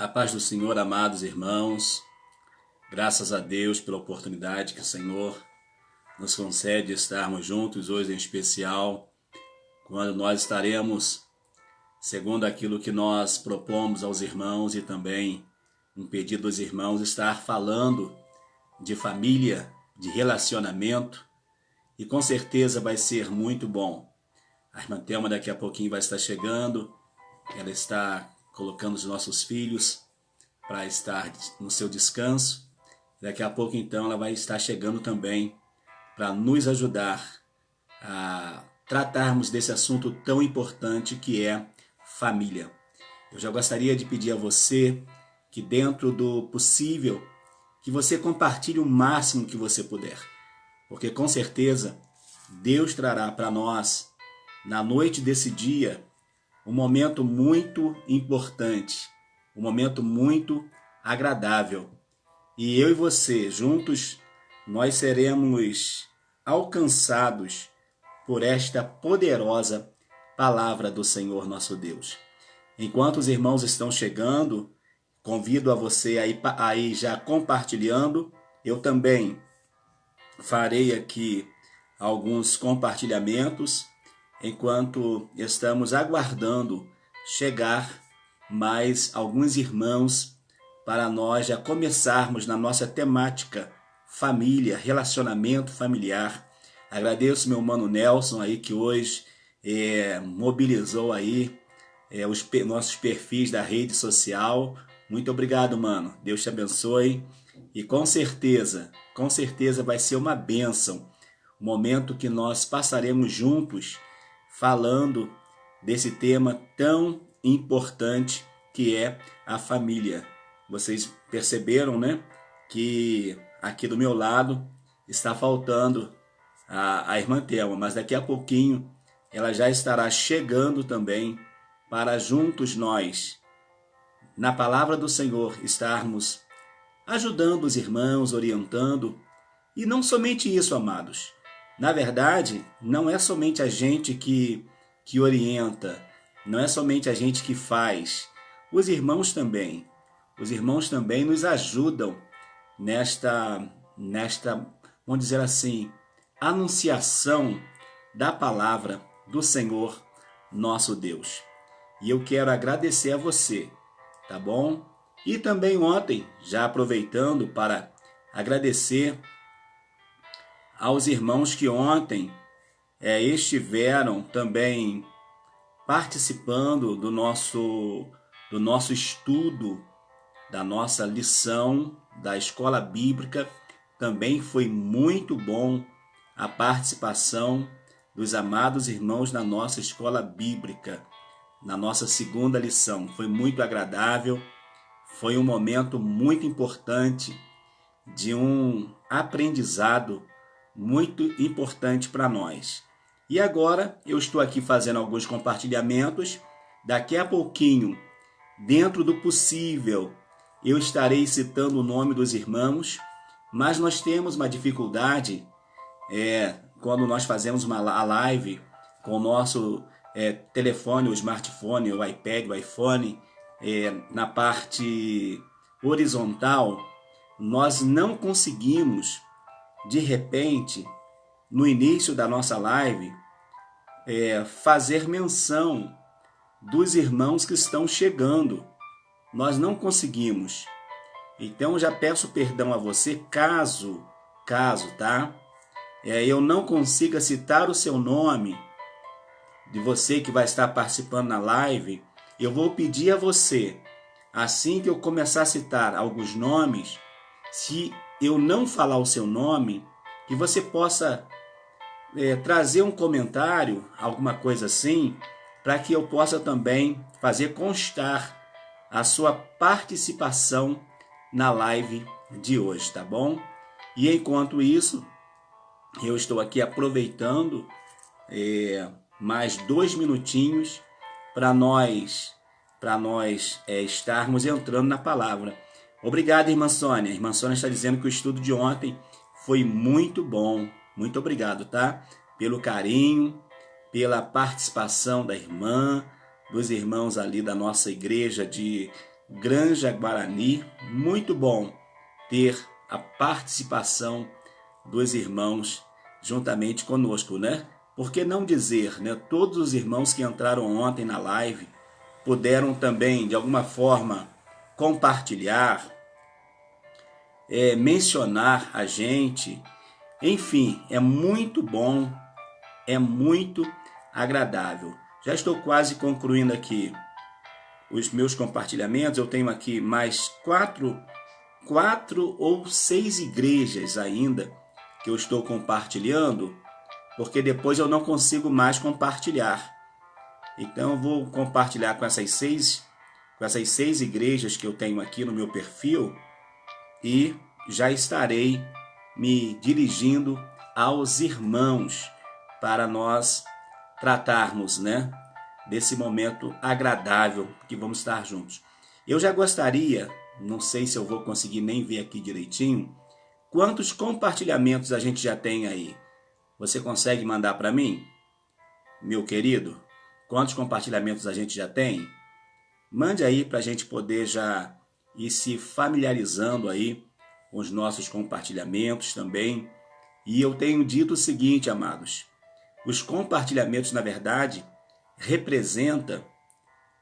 A paz do Senhor, amados irmãos, graças a Deus pela oportunidade que o Senhor nos concede estarmos juntos hoje em especial, quando nós estaremos, segundo aquilo que nós propomos aos irmãos e também um pedido dos irmãos, estar falando de família, de relacionamento, e com certeza vai ser muito bom. A irmã Thelma daqui a pouquinho vai estar chegando, ela está colocando os nossos filhos para estar no seu descanso. Daqui a pouco então ela vai estar chegando também para nos ajudar a tratarmos desse assunto tão importante que é família. Eu já gostaria de pedir a você que, dentro do possível, que você compartilhe o máximo que você puder, porque com certeza Deus trará para nós, na noite desse dia, um momento muito importante, um momento muito agradável. E eu e você, juntos, nós seremos alcançados por esta poderosa palavra do Senhor nosso Deus. Enquanto os irmãos estão chegando, convido a você aí já compartilhando. Eu também farei aqui alguns compartilhamentos enquanto estamos aguardando chegar mais alguns irmãos para nós já começarmos na nossa temática família, relacionamento familiar. Agradeço meu mano Nelson aí que hoje mobilizou aí os nossos perfis da rede social. Muito obrigado, mano. Deus te abençoe. E com certeza vai ser uma bênção o momento que nós passaremos juntos falando desse tema tão importante que é a família. Vocês perceberam, né, que aqui do meu lado está faltando a irmã Thelma, mas daqui a pouquinho ela já estará chegando também para juntos nós, na palavra do Senhor, estarmos ajudando os irmãos, orientando. E não somente isso, amados. Na verdade, não é somente a gente que orienta, não é somente a gente que faz. Os irmãos também nos ajudam nesta, vamos dizer assim, anunciação da palavra do Senhor nosso Deus. E eu quero agradecer a você, tá bom? E também ontem, já aproveitando para agradecer aos irmãos que ontem estiveram também participando do nosso estudo, da nossa lição da escola bíblica. Também foi muito bom a participação dos amados irmãos na nossa escola bíblica, na nossa segunda lição. Foi muito agradável, foi um momento muito importante de um aprendizado muito importante para nós. E agora eu estou aqui fazendo alguns compartilhamentos. Daqui a pouquinho, dentro do possível, eu estarei citando o nome dos irmãos, mas nós temos uma dificuldade quando nós fazemos a live com o nosso telefone, o smartphone, o iPad, o iPhone, na parte horizontal, nós não conseguimos, de repente, no início da nossa live, fazer menção dos irmãos que estão chegando. Nós não conseguimos. Então já peço perdão a você caso, tá? Eu não consiga citar o seu nome, de você que vai estar participando na live. Eu vou pedir a você, assim que eu começar a citar alguns nomes, se eu não falar o seu nome, que você possa trazer um comentário, alguma coisa assim, para que eu possa também fazer constar a sua participação na live de hoje, tá bom? E enquanto isso, eu estou aqui aproveitando mais 2 minutinhos para nós estarmos entrando na palavra. Obrigado, irmã Sônia. A irmã Sônia está dizendo que o estudo de ontem foi muito bom. Muito obrigado, tá? Pelo carinho, pela participação da irmã, dos irmãos ali da nossa igreja Granja Guarani. Muito bom ter a participação dos irmãos juntamente conosco, né? Por que não dizer, né? Todos os irmãos que entraram ontem na live puderam também, de alguma forma, compartilhar, mencionar a gente. Enfim, é muito bom, é muito agradável. Já estou quase concluindo aqui os meus compartilhamentos. Eu tenho aqui mais quatro ou 6 igrejas ainda que eu estou compartilhando, porque depois eu não consigo mais compartilhar. Então eu vou compartilhar com essas seis igrejas que eu tenho aqui no meu perfil e já estarei me dirigindo aos irmãos para nós tratarmos, né, desse momento agradável que vamos estar juntos. Eu já gostaria, não sei se eu vou conseguir nem ver aqui direitinho, quantos compartilhamentos a gente já tem aí. Você consegue mandar para mim, meu querido? Quantos compartilhamentos a gente já tem? Mande aí para a gente poder já ir se familiarizando aí com os nossos compartilhamentos também. E eu tenho dito o seguinte, amados, os compartilhamentos, na verdade, representam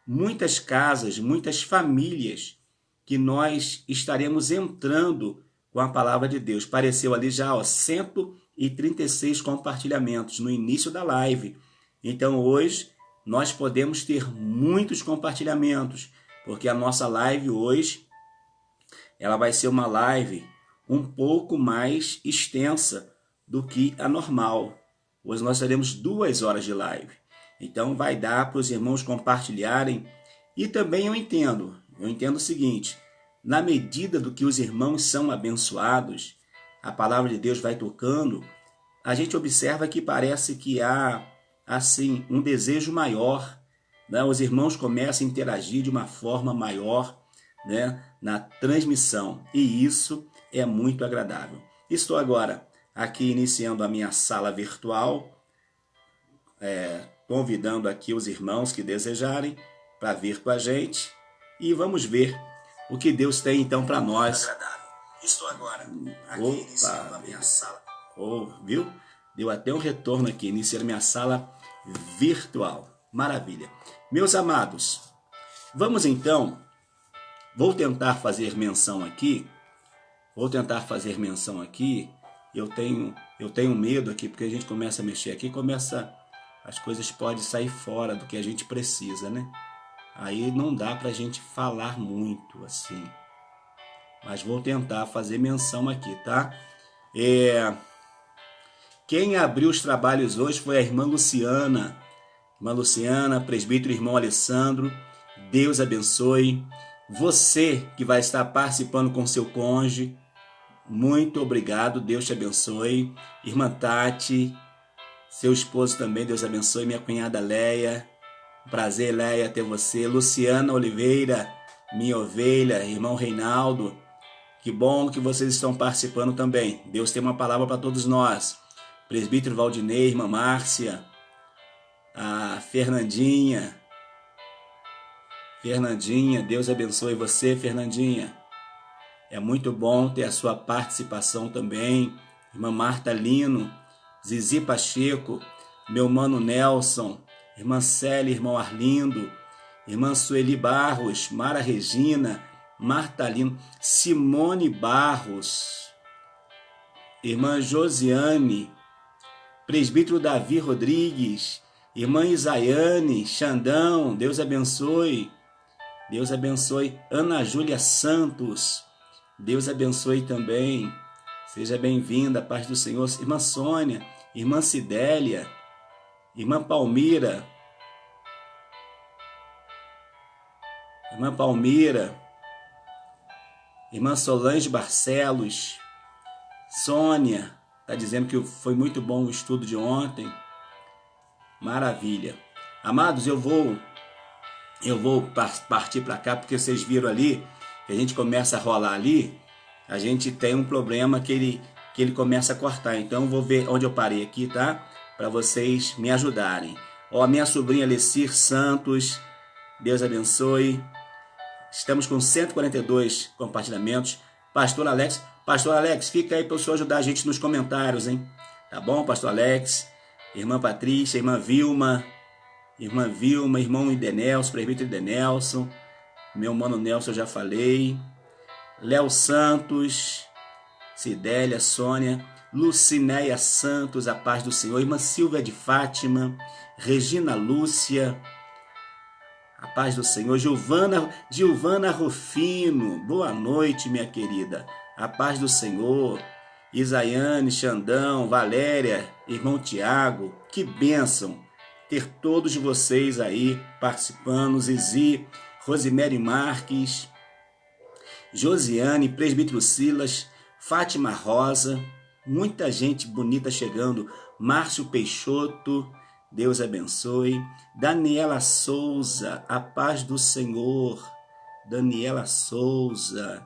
muitas casas, muitas famílias que nós estaremos entrando com a palavra de Deus. Apareceu ali já 136 compartilhamentos no início da live. Então hoje nós podemos ter muitos compartilhamentos, porque a nossa live hoje ela vai ser uma live um pouco mais extensa do que a normal. Hoje nós teremos 2 horas de live. Então vai dar para os irmãos compartilharem. E também eu entendo o seguinte, na medida do que os irmãos são abençoados, a palavra de Deus vai tocando, a gente observa que parece que há assim um desejo maior, né? Os irmãos começam a interagir de uma forma maior, né, na transmissão, e isso é muito agradável. Estou agora aqui iniciando a minha sala virtual, convidando aqui os irmãos que desejarem para vir com a gente e vamos ver o que Deus tem então para nós. Estou agora aqui iniciando a minha sala. Viu? Deu até um retorno aqui, iniciando minha sala virtual. Maravilha. Meus amados, vamos então, vou tentar fazer menção aqui. Eu tenho medo aqui, porque a gente começa a mexer aqui, as coisas podem sair fora do que a gente precisa, né? Aí não dá pra gente falar muito assim. Mas vou tentar fazer menção aqui, tá? Quem abriu os trabalhos hoje foi a irmã Luciana. Irmã Luciana, presbítero irmão Alessandro. Deus abençoe. Você que vai estar participando com seu cônjuge, muito obrigado, Deus te abençoe. Irmã Tati, seu esposo também, Deus abençoe. Minha cunhada Leia, prazer, Leia, ter você. Luciana Oliveira, minha ovelha, irmão Reinaldo, que bom que vocês estão participando também. Deus tem uma palavra para todos nós. Presbítero Valdinei, irmã Márcia, a Fernandinha, Deus abençoe você, Fernandinha. É muito bom ter a sua participação também. Irmã Marta Lino, Zizi Pacheco, meu mano Nelson, irmã Célia, irmão Arlindo, irmã Sueli Barros, Mara Regina, Marta Lino, Simone Barros, irmã Josiane, presbítero Davi Rodrigues, irmã Isaiane, Xandão, Deus abençoe. Deus abençoe. Ana Júlia Santos, Deus abençoe também. Seja bem-vinda, paz do Senhor. Irmã Sônia, irmã Cidélia, irmã Palmira, irmã Solange Barcelos, Sônia, está dizendo que foi muito bom o estudo de ontem. Maravilha. Amados, eu vou partir para cá, porque vocês viram ali, que a gente começa a rolar ali, a gente tem um problema que ele começa a cortar. Então eu vou ver onde eu parei aqui, tá? Para vocês me ajudarem. Ó, minha sobrinha Lecir Santos, Deus abençoe. Estamos com 142 compartilhamentos. Pastor Alex, fica aí para o senhor ajudar a gente nos comentários, hein? Tá bom, Pastor Alex? Irmã Patrícia, irmã Vilma, irmão Idenelson, presbítero Idenelson, meu mano Nelson eu já falei, Léo Santos, Cidélia, Sônia, Lucinéia Santos, a paz do Senhor, irmã Silvia de Fátima, Regina Lúcia, a paz do Senhor, Gilvana Rufino, boa noite, minha querida, a paz do Senhor, Isaiane, Xandão, Valéria, irmão Tiago, que bênção ter todos vocês aí participando, Zizi, Rosemary Marques, Josiane, presbítero Silas, Fátima Rosa, muita gente bonita chegando, Márcio Peixoto, Deus abençoe, Daniela Souza, a paz do Senhor, Daniela Souza,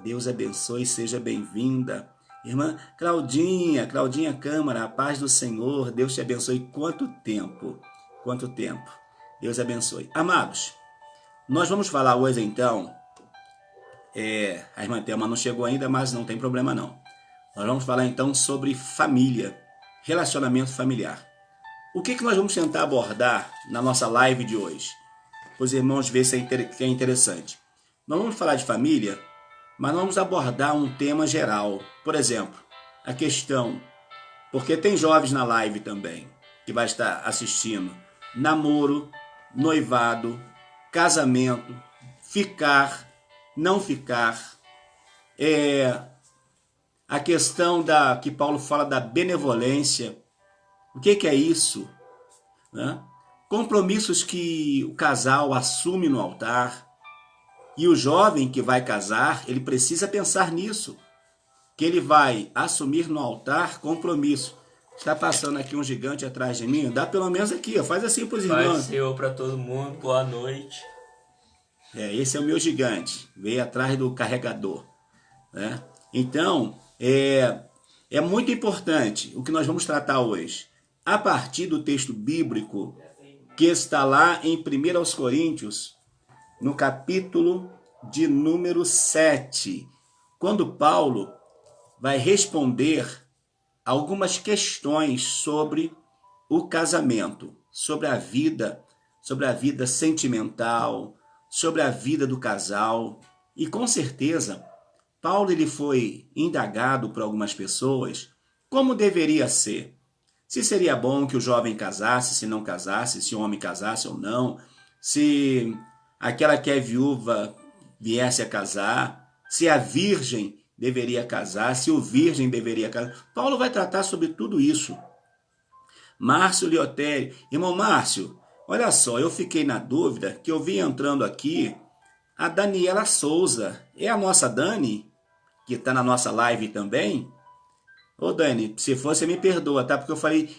Deus abençoe, seja bem-vinda, irmã Claudinha Câmara, a paz do Senhor, Deus te abençoe, quanto tempo, Deus abençoe. Amados, nós vamos falar hoje então, a irmã Thelma não chegou ainda, mas não tem problema não. Nós vamos falar então sobre família, relacionamento familiar. O que nós vamos tentar abordar na nossa live de hoje? Para os irmãos verem se é interessante. Nós vamos falar de família, mas nós vamos abordar um tema geral. Por exemplo, a questão, porque tem jovens na live também, que vai estar assistindo, namoro, noivado, casamento, ficar, não ficar, a questão que Paulo fala da benevolência, o que é isso? Né? Compromissos que o casal assume no altar, e o jovem que vai casar, ele precisa pensar nisso, que ele vai assumir no altar compromisso. Está passando aqui um gigante atrás de mim, dá pelo menos aqui, ó, faz assim para os irmãos. Paz Senhor para todo mundo, boa noite. Esse é o meu gigante, veio atrás do carregador. Né? Então, é muito importante o que nós vamos tratar hoje. A partir do texto bíblico que está lá em 1 Coríntios, no capítulo de número 7, quando Paulo vai responder algumas questões sobre o casamento, sobre a vida sentimental, sobre a vida do casal. E com certeza, Paulo ele foi indagado por algumas pessoas como deveria ser. Se seria bom que o jovem casasse, se não casasse, se o homem casasse ou não, se aquela que é viúva viesse a casar, se a virgem deveria casar, se o virgem deveria casar. Paulo vai tratar sobre tudo isso. Márcio Liotério, irmão Márcio, olha só, eu fiquei na dúvida que eu vi entrando aqui a Daniela Souza. É a nossa Dani, que está na nossa live também? Ô Dani, se fosse me perdoa, tá? Porque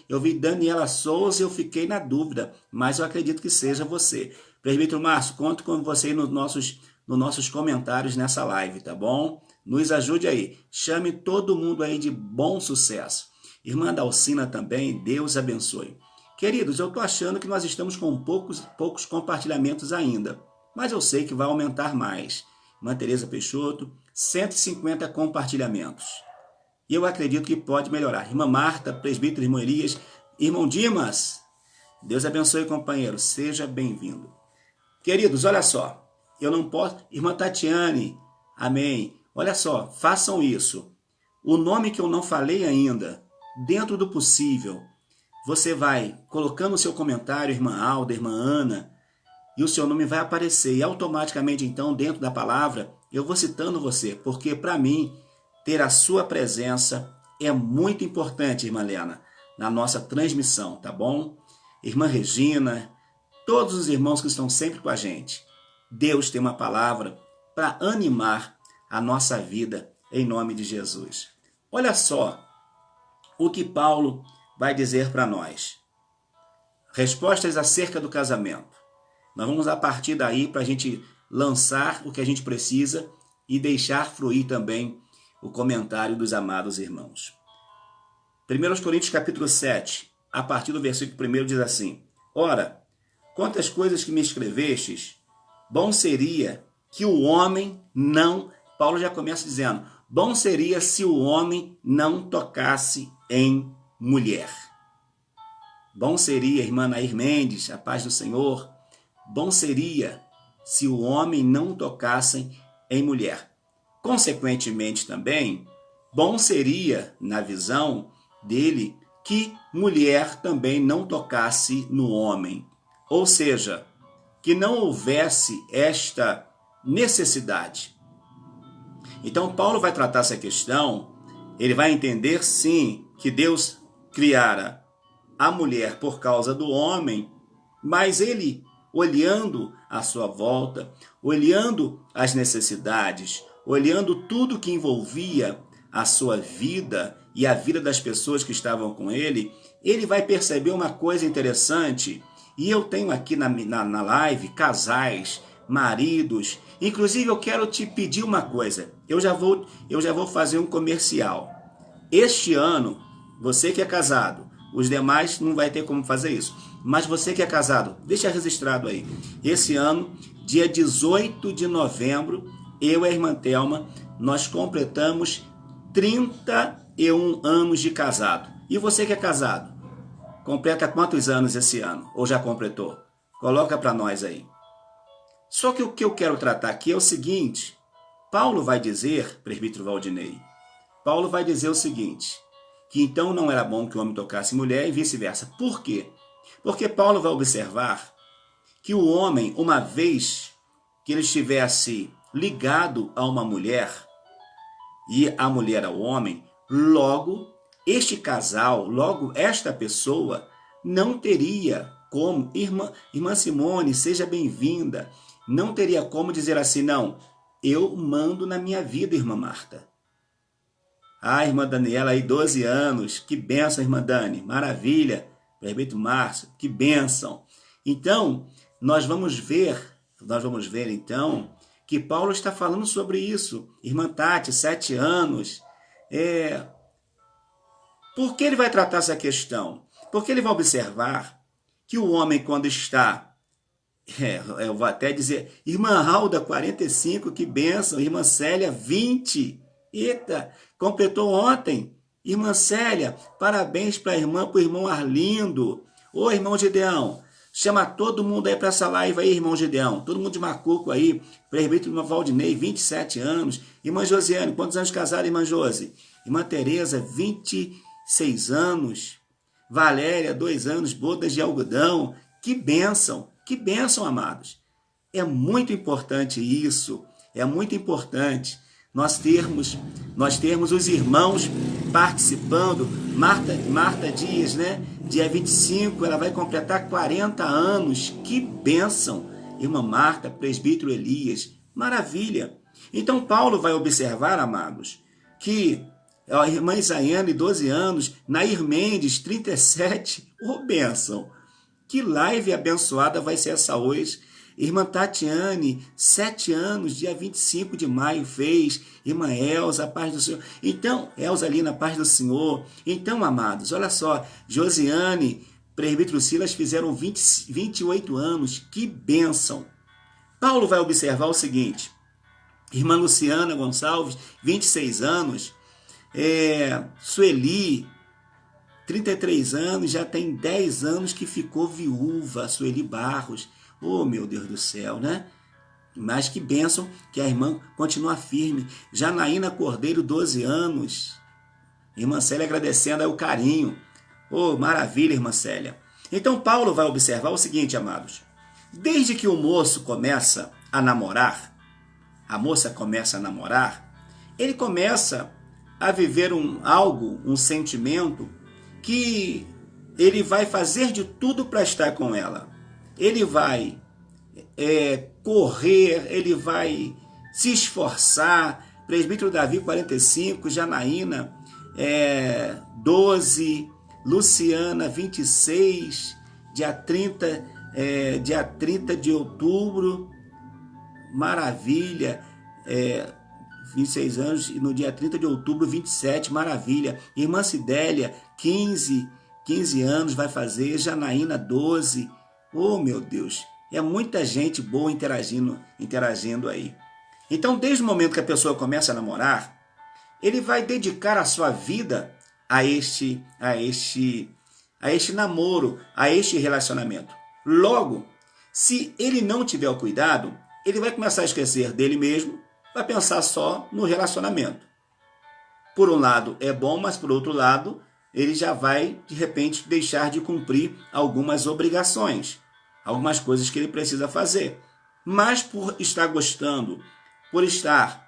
eu vi Daniela Souza e eu fiquei na dúvida, mas eu acredito que seja você. Presbítero Márcio, conto com você aí nos nossos comentários nessa live, tá bom? Nos ajude aí. Chame todo mundo aí de bom sucesso. Irmã Dalcina também, Deus abençoe. Queridos, eu estou achando que nós estamos com poucos compartilhamentos ainda, mas eu sei que vai aumentar mais. Irmã Tereza Peixoto, 150 compartilhamentos. E eu acredito que pode melhorar. Irmã Marta, presbítero, irmão Elias, irmão Dimas, Deus abençoe, companheiro, seja bem-vindo. Queridos, olha só, eu não posso... Irmã Tatiane, amém. Olha só, façam isso. O nome que eu não falei ainda, dentro do possível, você vai colocando o seu comentário, irmã Alda, irmã Ana, e o seu nome vai aparecer. E automaticamente, então, dentro da palavra, eu vou citando você, porque para mim, ter a sua presença é muito importante, irmã Lena, na nossa transmissão, tá bom? Irmã Regina, todos os irmãos que estão sempre com a gente. Deus tem uma palavra para animar a nossa vida em nome de Jesus. Olha só o que Paulo vai dizer para nós. Respostas acerca do casamento. Nós vamos a partir daí para a gente lançar o que a gente precisa e deixar fluir também o comentário dos amados irmãos. 1 Coríntios capítulo 7, a partir do versículo 1 diz assim: Ora, quantas coisas que me escrevestes, bom seria que o homem não... Paulo já começa dizendo, bom seria se o homem não tocasse em mulher. Bom seria, irmã Nair Mendes, a paz do Senhor, bom seria se o homem não tocasse em mulher. Consequentemente também, bom seria, na visão dele, que mulher também não tocasse no homem. Ou seja, que não houvesse esta necessidade. Então, Paulo vai tratar essa questão, ele vai entender, sim, que Deus criara a mulher por causa do homem, mas ele, olhando à sua volta, olhando as necessidades, olhando tudo que envolvia a sua vida e a vida das pessoas que estavam com ele, ele vai perceber uma coisa interessante. E eu tenho aqui na live casais, maridos. Inclusive eu quero te pedir uma coisa. Eu já vou fazer um comercial. Este ano, você que é casado, os demais não vai ter como fazer isso. Mas você que é casado, deixa registrado aí. Esse ano, dia 18 de novembro, eu e a irmã Thelma, nós completamos 31 anos de casado. E você que é casado, completa quantos anos esse ano? Ou já completou? Coloca para nós aí. Só que o que eu quero tratar aqui é o seguinte. Paulo vai dizer, presbítero Valdinei, Paulo vai dizer o seguinte, que então não era bom que o homem tocasse mulher e vice-versa. Por quê? Porque Paulo vai observar que o homem, uma vez que ele estivesse ligado a uma mulher e a mulher ao homem, logo este casal, logo esta pessoa não teria como, irmã Simone, seja bem-vinda, não teria como dizer assim, não, eu mando na minha vida, irmã Marta. Ah, irmã Daniela, aí 12 anos, que bênção, irmã Dani, maravilha, presbítero Márcio, que bênção. Então, nós vamos ver então, que Paulo está falando sobre isso. Irmã Tati, 7 anos. Por que ele vai tratar essa questão? Porque ele vai observar que o homem, quando está... eu vou até dizer, irmã Alda, 45, que bênção. Irmã Célia, 20. Eita, completou ontem. Irmã Célia, parabéns para a irmã, para o irmão Arlindo. Ô, irmão Gideão, chama todo mundo aí para essa live aí, irmão Gideão. Todo mundo de Macuco aí. Presbítero Valdinei, 27 anos. Irmã Josiane, quantos anos casada, irmã Josi? Irmã Tereza, 26 anos. Valéria, 2 anos, bodas de algodão. Que bênção, amados. É muito importante isso. É muito importante nós termos os irmãos participando. Marta Dias, né? Dia 25, ela vai completar 40 anos. Que bênção! Irmã Marta, presbítero Elias. Maravilha! Então, Paulo vai observar, amados, que a irmã Isaiane, 12 anos, Nair Mendes, 37. Ô, bênção! Que live abençoada vai ser essa hoje. Irmã Tatiane, 7 anos, dia 25 de maio fez. Irmã Elza, a paz do Senhor. Então, Elza ali na paz do Senhor. Então, amados, olha só. Josiane, presbítero Silas fizeram 28 anos. Que bênção. Paulo vai observar o seguinte. Irmã Luciana Gonçalves, 26 anos. Sueli, 33 anos, já tem 10 anos que ficou viúva. Sueli Barros. Oh, meu Deus do céu, né? Mas que bênção que a irmã continua firme. Janaína Cordeiro, 12 anos. Irmã Célia agradecendo aí o carinho. Oh, maravilha, irmã Célia. Então, Paulo vai observar o seguinte, amados. Desde que o moço começa a namorar, a moça começa a namorar, ele começa a viver um sentimento que ele vai fazer de tudo para estar com ela. Ele vai correr, ele vai se esforçar. Presbítero Davi, 45, Janaína, 12, Luciana, 26, dia 30 de outubro, maravilha, 26 anos, e no dia 30 de outubro, 27, maravilha. Irmã Cidélia, 15 anos vai fazer, Janaína, 12. Oh, meu Deus, é muita gente boa interagindo aí. Então, desde o momento que a pessoa começa a namorar, ele vai dedicar a sua vida a este namoro, a este relacionamento. Logo, se ele não tiver o cuidado, ele vai começar a esquecer dele mesmo, vai pensar só no relacionamento. Por um lado é bom, mas por outro lado, ele já vai, de repente, deixar de cumprir algumas obrigações, algumas coisas que ele precisa fazer. Mas por estar gostando, por estar,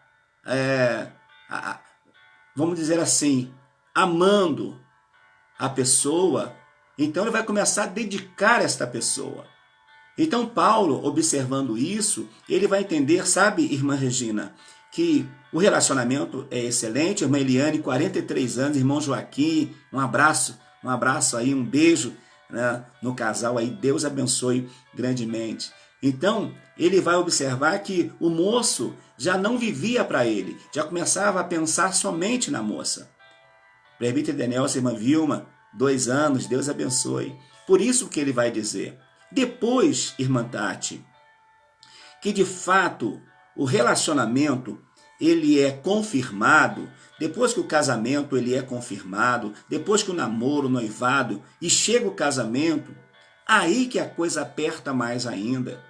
vamos dizer assim, amando a pessoa, então ele vai começar a dedicar esta pessoa. Então Paulo, observando isso, ele vai entender, sabe, irmã Regina, que o relacionamento é excelente. Irmã Eliane, 43 anos, irmão Joaquim, um abraço aí, um beijo, né, no casal aí, Deus abençoe grandemente. Então, ele vai observar que o moço já não vivia para ele, já começava a pensar somente na moça. Presbítero Denelson, irmã Vilma, 2 anos, Deus abençoe. Por isso que ele vai dizer. Depois, irmã Tati, que de fato o relacionamento ele é confirmado, depois que o casamento ele é confirmado, depois que o namoro, o noivado e chega o casamento, aí que a coisa aperta mais ainda.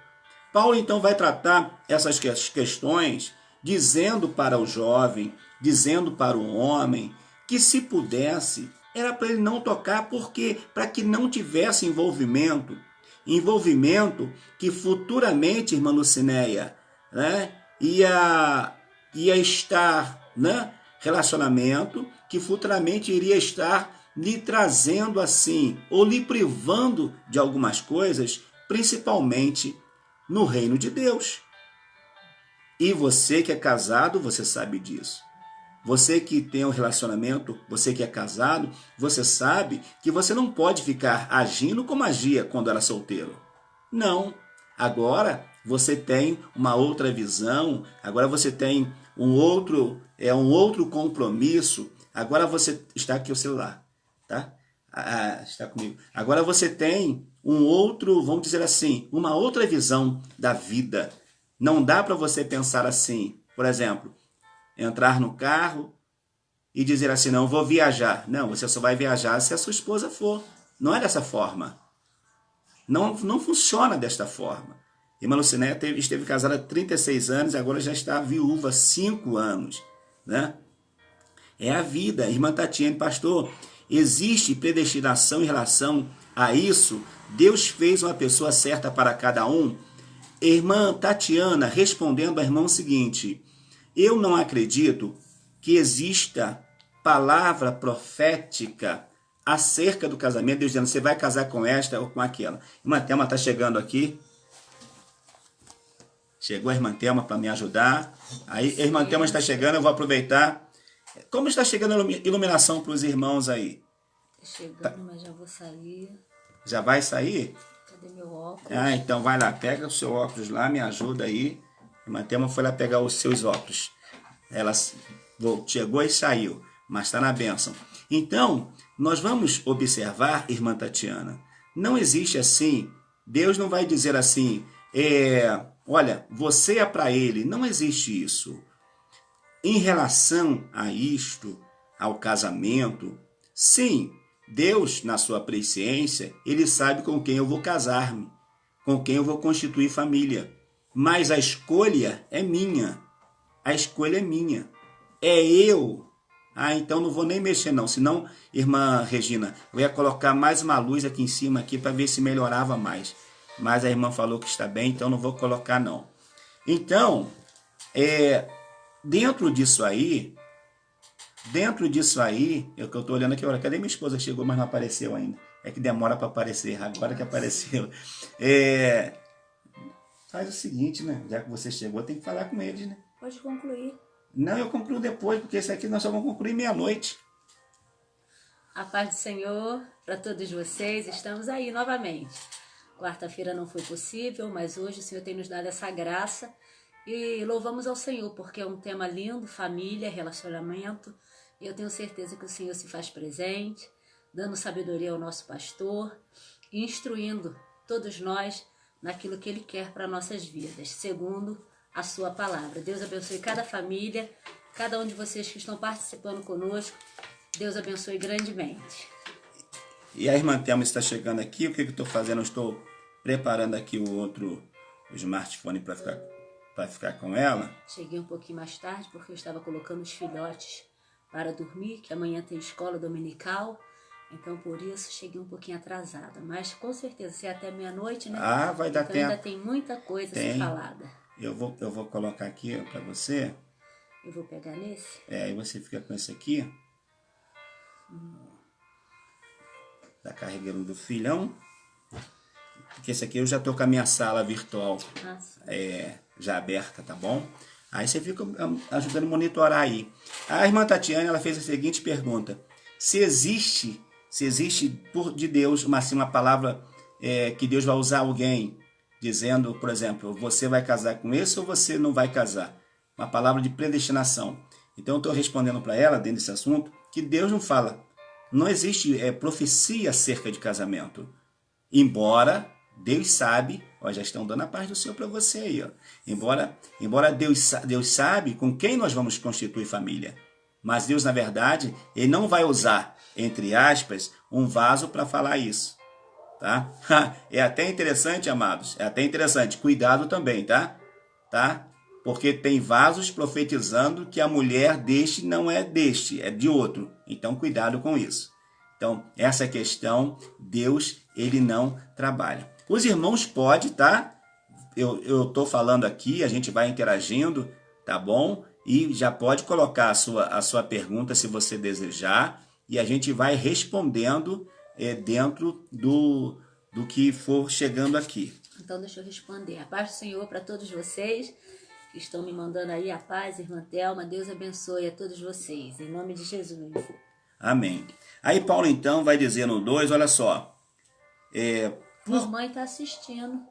Paulo então vai tratar essas questões dizendo para o jovem, dizendo para o homem que se pudesse, era para ele não tocar, porque para que não tivesse envolvimento que futuramente, irmã Lucinéia, né, ia estar, né, relacionamento que futuramente iria estar lhe trazendo assim, ou lhe privando de algumas coisas, principalmente no reino de Deus. E você que é casado, você sabe disso. Você que tem um relacionamento, você que é casado, você sabe que você não pode ficar agindo como agia quando era solteiro. Não. Agora você tem uma outra visão, agora você tem um outro compromisso. Agora você está aqui o celular, tá? Está comigo. Agora você tem um outro, vamos dizer assim, uma outra visão da vida. Não dá para você pensar assim, por exemplo, entrar no carro e dizer assim, não, vou viajar. Não, você só vai viajar se a sua esposa for. Não é dessa forma. Não funciona desta forma. Irmã Lucinéia esteve casada há 36 anos e agora já está viúva há 5 anos. Né? É a vida. Irmã Tatiane, pastor, existe predestinação em relação a isso? Deus fez uma pessoa certa para cada um? Irmã Tatiana, respondendo ao irmão o seguinte, eu não acredito que exista palavra profética acerca do casamento, Deus dizendo, você vai casar com esta ou com aquela. Irmã Thelma está chegando aqui. Chegou a irmã Thelma para me ajudar. Aí, a irmã Thelma está chegando, eu vou aproveitar. Como está chegando a iluminação para os irmãos aí? Está chegando, mas já vou sair. Já vai sair? Cadê meu óculos? Então vai lá, pega o seu óculos lá, me ajuda aí. A irmã Thelma foi lá pegar os seus óculos. Ela chegou e saiu, mas está na bênção. Então, nós vamos observar, irmã Tatiana, não existe assim, Deus não vai dizer assim, olha, você é para ele, não existe isso. Em relação a isto, ao casamento, sim, Deus, na sua presciência, ele sabe com quem eu vou casar-me, com quem eu vou constituir família, mas a escolha é minha. A escolha é minha. É eu. Então não vou nem mexer não. Senão, irmã Regina, eu ia colocar mais uma luz aqui em cima aqui para ver se melhorava mais. Mas a irmã falou que está bem, então não vou colocar não. Então, dentro disso aí, é o que eu estou olhando aqui, olha, cadê minha esposa? Chegou, mas não apareceu ainda. É que demora para aparecer, agora que apareceu. Faz o seguinte, né? Já que você chegou, tem que falar com eles, né? Pode concluir. Não, eu concluo depois, porque esse aqui nós só vamos concluir meia-noite. A paz do Senhor para todos vocês. Estamos aí novamente. Quarta-feira não foi possível, mas hoje o Senhor tem nos dado essa graça. E louvamos ao Senhor, porque é um tema lindo, família, relacionamento. E eu tenho certeza que o Senhor se faz presente, dando sabedoria ao nosso pastor, instruindo todos nós naquilo que Ele quer para nossas vidas, segundo a sua palavra. Deus abençoe cada família, cada um de vocês que estão participando conosco. Deus abençoe grandemente. E a irmã Thelma está chegando aqui. O que eu estou fazendo? Eu estou preparando aqui o smartphone para ficar com ela. Cheguei um pouquinho mais tarde porque eu estava colocando os filhotes para dormir, que amanhã tem escola dominical. Então, por isso, cheguei um pouquinho atrasada. Mas, com certeza, se é até meia-noite, né? Ah, vai dar então, tempo. ainda tem muita coisa a ser falada. Eu vou colocar aqui para você. Eu vou pegar nesse? Aí você fica com esse aqui. Tá carregando do filhão. Porque esse aqui eu já tô com a minha sala virtual já aberta, tá bom? Aí você fica ajudando a monitorar aí. A irmã Tatiana, ela fez a seguinte pergunta. Se existe de Deus uma palavra que Deus vai usar alguém dizendo, por exemplo, você vai casar com esse ou você não vai casar? Uma palavra de predestinação. Então eu estou respondendo para ela, dentro desse assunto, que Deus não fala. Não existe profecia acerca de casamento. Embora Deus sabe, já estão dando a paz do Senhor para você aí. Ó. Embora Deus sabe com quem nós vamos constituir família. Mas Deus, na verdade, Ele não vai usar, entre aspas, um vaso para falar isso. Tá? É até interessante, amados. É até interessante. Cuidado também, tá? Porque tem vasos profetizando que a mulher deste não é deste, é de outro. Então, cuidado com isso. Então, essa questão, Deus, Ele não trabalha. Os irmãos podem, tá? Eu estou falando aqui, a gente vai interagindo, tá bom? E já pode colocar a sua pergunta, se você desejar, e a gente vai respondendo dentro do que for chegando aqui. Então, deixa eu responder. A paz do Senhor para todos vocês que estão me mandando aí. A paz, irmã Thelma. Deus abençoe a todos vocês. Em nome de Jesus. Amém. Aí Paulo, então, vai dizer no 2, olha só. Sua mãe está assistindo.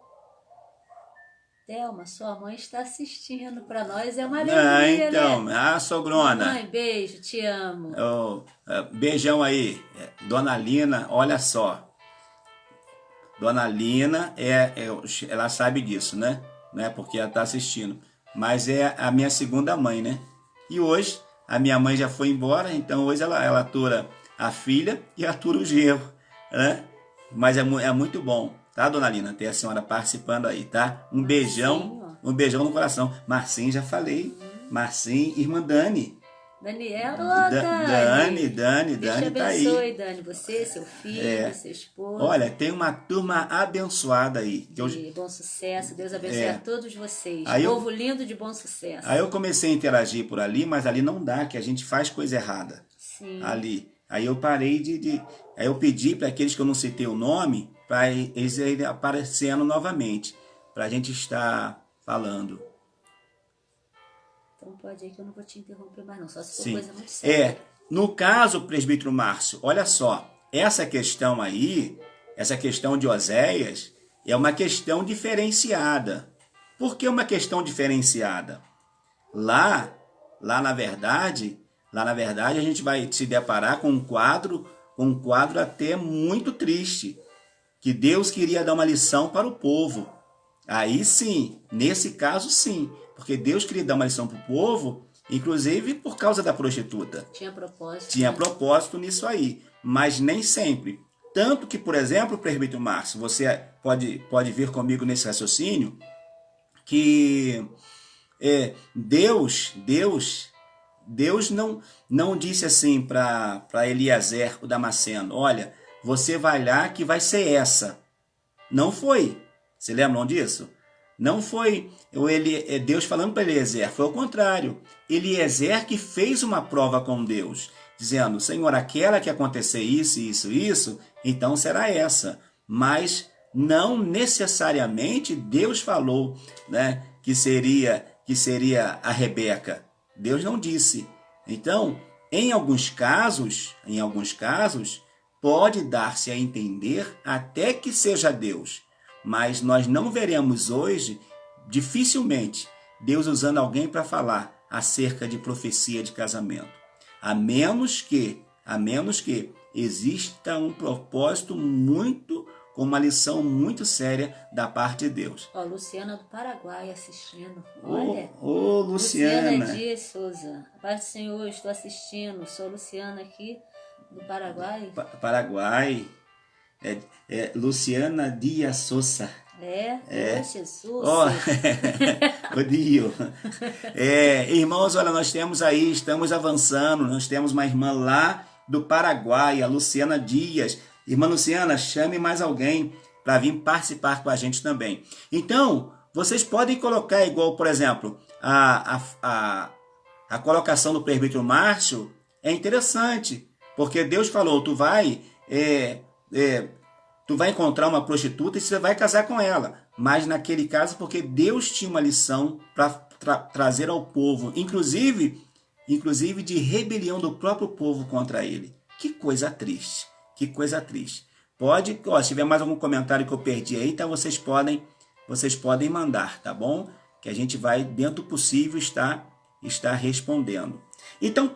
Thelma, sua mãe está assistindo. Para nós é uma alegria, então, né? Sogrona. Mãe, beijo, te amo. Beijão aí. Dona Lina, olha só. Dona Lina, ela sabe disso, né? Não é porque ela está assistindo. Mas é a minha segunda mãe, né? E hoje, a minha mãe já foi embora, então hoje ela atura a filha e atura o genro, né? Mas é muito bom, tá, Dona Lina? Ter a senhora participando aí, tá? Um beijão no coração. Marcinho, já falei. Marcinho, irmã Dani. Daniela, Dani Deus te tá aí. abençoe, Dani, você, seu filho, seu esposo. Olha, tem uma turma abençoada aí. De bom sucesso, Deus abençoe a todos vocês. Aí Povo lindo de bom sucesso. Aí eu comecei a interagir por ali, mas ali não dá, que a gente faz coisa errada. Sim. Ali. Aí eu parei Aí eu pedi para aqueles que eu não citei o nome, para eles irem aparecendo novamente, para a gente estar falando. Então pode ir que eu não vou te interromper mais não, só se for coisa muito séria. É, no caso, presbítero Márcio, olha só, essa questão aí, essa questão de Oséias, é uma questão diferenciada. Por que uma questão diferenciada? Lá na verdade, a gente vai se deparar com um quadro até muito triste, que Deus queria dar uma lição para o povo. Aí sim, nesse caso sim, porque Deus queria dar uma lição para o povo, inclusive por causa da prostituta. Tinha propósito. Tinha propósito nisso aí, mas nem sempre. Tanto que, por exemplo, presbítero Márcio, você pode vir comigo nesse raciocínio, que Deus não disse assim para Eliezer, o Damasceno, olha, você vai lá que vai ser essa. Não foi. Você lembram disso? Não foi Deus falando para Eliezer, foi o contrário. Eliezer que fez uma prova com Deus, dizendo, Senhor, aquela que acontecer isso, então será essa. Mas não necessariamente Deus falou, né, que seria a Rebeca. Deus não disse. Então, em alguns casos, pode dar-se a entender até que seja Deus. Mas nós não veremos hoje, dificilmente, Deus usando alguém para falar acerca de profecia de casamento. A menos que exista um propósito muito, com uma lição muito séria da parte de Deus. Ó, Luciana do Paraguai assistindo. Olha. Ô, Luciana. Dias Souza. Paz do Senhor, estou assistindo. Sou Luciana aqui do Paraguai. Paraguai. Luciana Dias Souza. Oh, Jesus. Ó, o Dio. Irmãos, olha, nós temos aí, estamos avançando, nós temos uma irmã lá do Paraguai, a Luciana Dias. Irmã Luciana, chame mais alguém para vir participar com a gente também. Então, vocês podem colocar igual, por exemplo, a colocação do presbítero Márcio é interessante, porque Deus falou, tu vai encontrar uma prostituta e você vai casar com ela. Mas naquele caso, porque Deus tinha uma lição para trazer ao povo, inclusive de rebelião do próprio povo contra ele. Que coisa triste, que coisa triste. Se tiver mais algum comentário que eu perdi aí, tá, vocês podem mandar, tá bom? Que a gente vai, dentro do possível, estar respondendo. Então,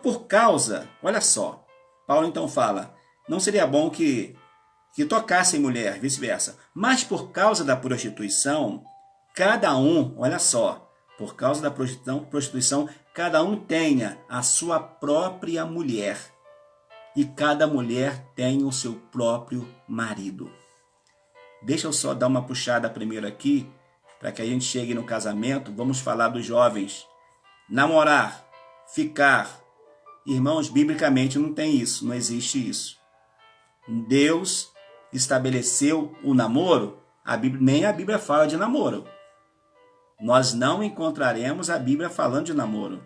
olha só, Paulo então fala, não seria bom que tocassem mulher, vice-versa. Mas por causa da prostituição, cada um, olha só, por causa da prostituição, cada um tenha a sua própria mulher. E cada mulher tem o seu próprio marido. Deixa eu só dar uma puxada primeiro aqui, para que a gente chegue no casamento. Vamos falar dos jovens. Namorar, ficar. Irmãos, biblicamente não tem isso, não existe isso. Deus estabeleceu o namoro, nem a Bíblia fala de namoro. Nós não encontraremos a Bíblia falando de namoro.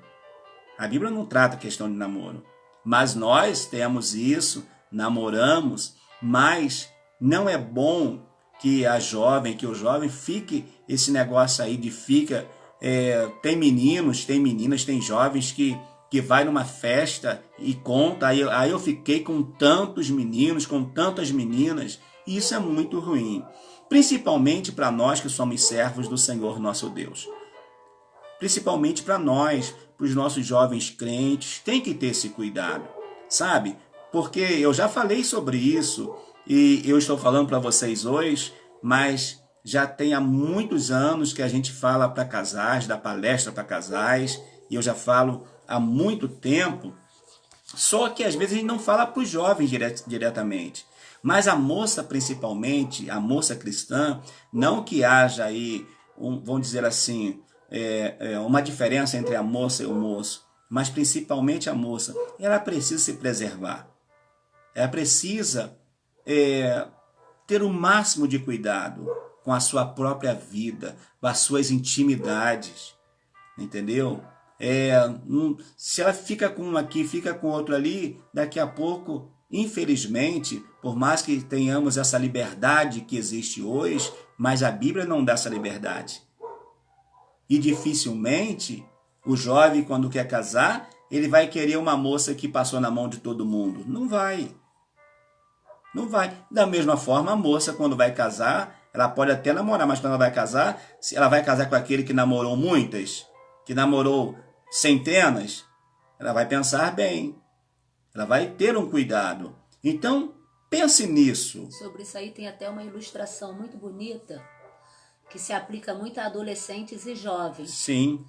A Bíblia não trata a questão de namoro. Mas nós temos isso, namoramos, mas não é bom que o jovem fique esse negócio aí tem meninos, tem meninas, tem jovens que vai numa festa e conta, aí eu fiquei com tantos meninos, com tantas meninas, e isso é muito ruim. Principalmente para nós que somos servos do Senhor nosso Deus. Principalmente para nós, para os nossos jovens crentes, tem que ter esse cuidado, sabe? Porque eu já falei sobre isso, e eu estou falando para vocês hoje, mas já tem há muitos anos que a gente fala para casais, dá palestra para casais, e eu já falo há muito tempo, só que às vezes a gente não fala para os jovens diretamente. Mas a moça, principalmente, a moça cristã, não que haja aí, vamos dizer assim, uma diferença entre a moça e o moço, mas principalmente a moça, ela precisa se preservar. Ela precisa ter o máximo de cuidado com a sua própria vida, com as suas intimidades, entendeu? Se ela fica com um aqui, fica com outro ali, daqui a pouco, infelizmente, por mais que tenhamos essa liberdade que existe hoje, mas a Bíblia não dá essa liberdade. E dificilmente o jovem, quando quer casar, ele vai querer uma moça que passou na mão de todo mundo. Não vai. Não vai. Da mesma forma, a moça, quando vai casar, ela pode até namorar, mas quando ela vai casar, se ela vai casar com aquele que namorou muitas, que namorou centenas, ela vai pensar bem. Ela vai ter um cuidado. Então, pense nisso. Sobre isso aí tem até uma ilustração muito bonita que se aplica muito a adolescentes e jovens. Sim.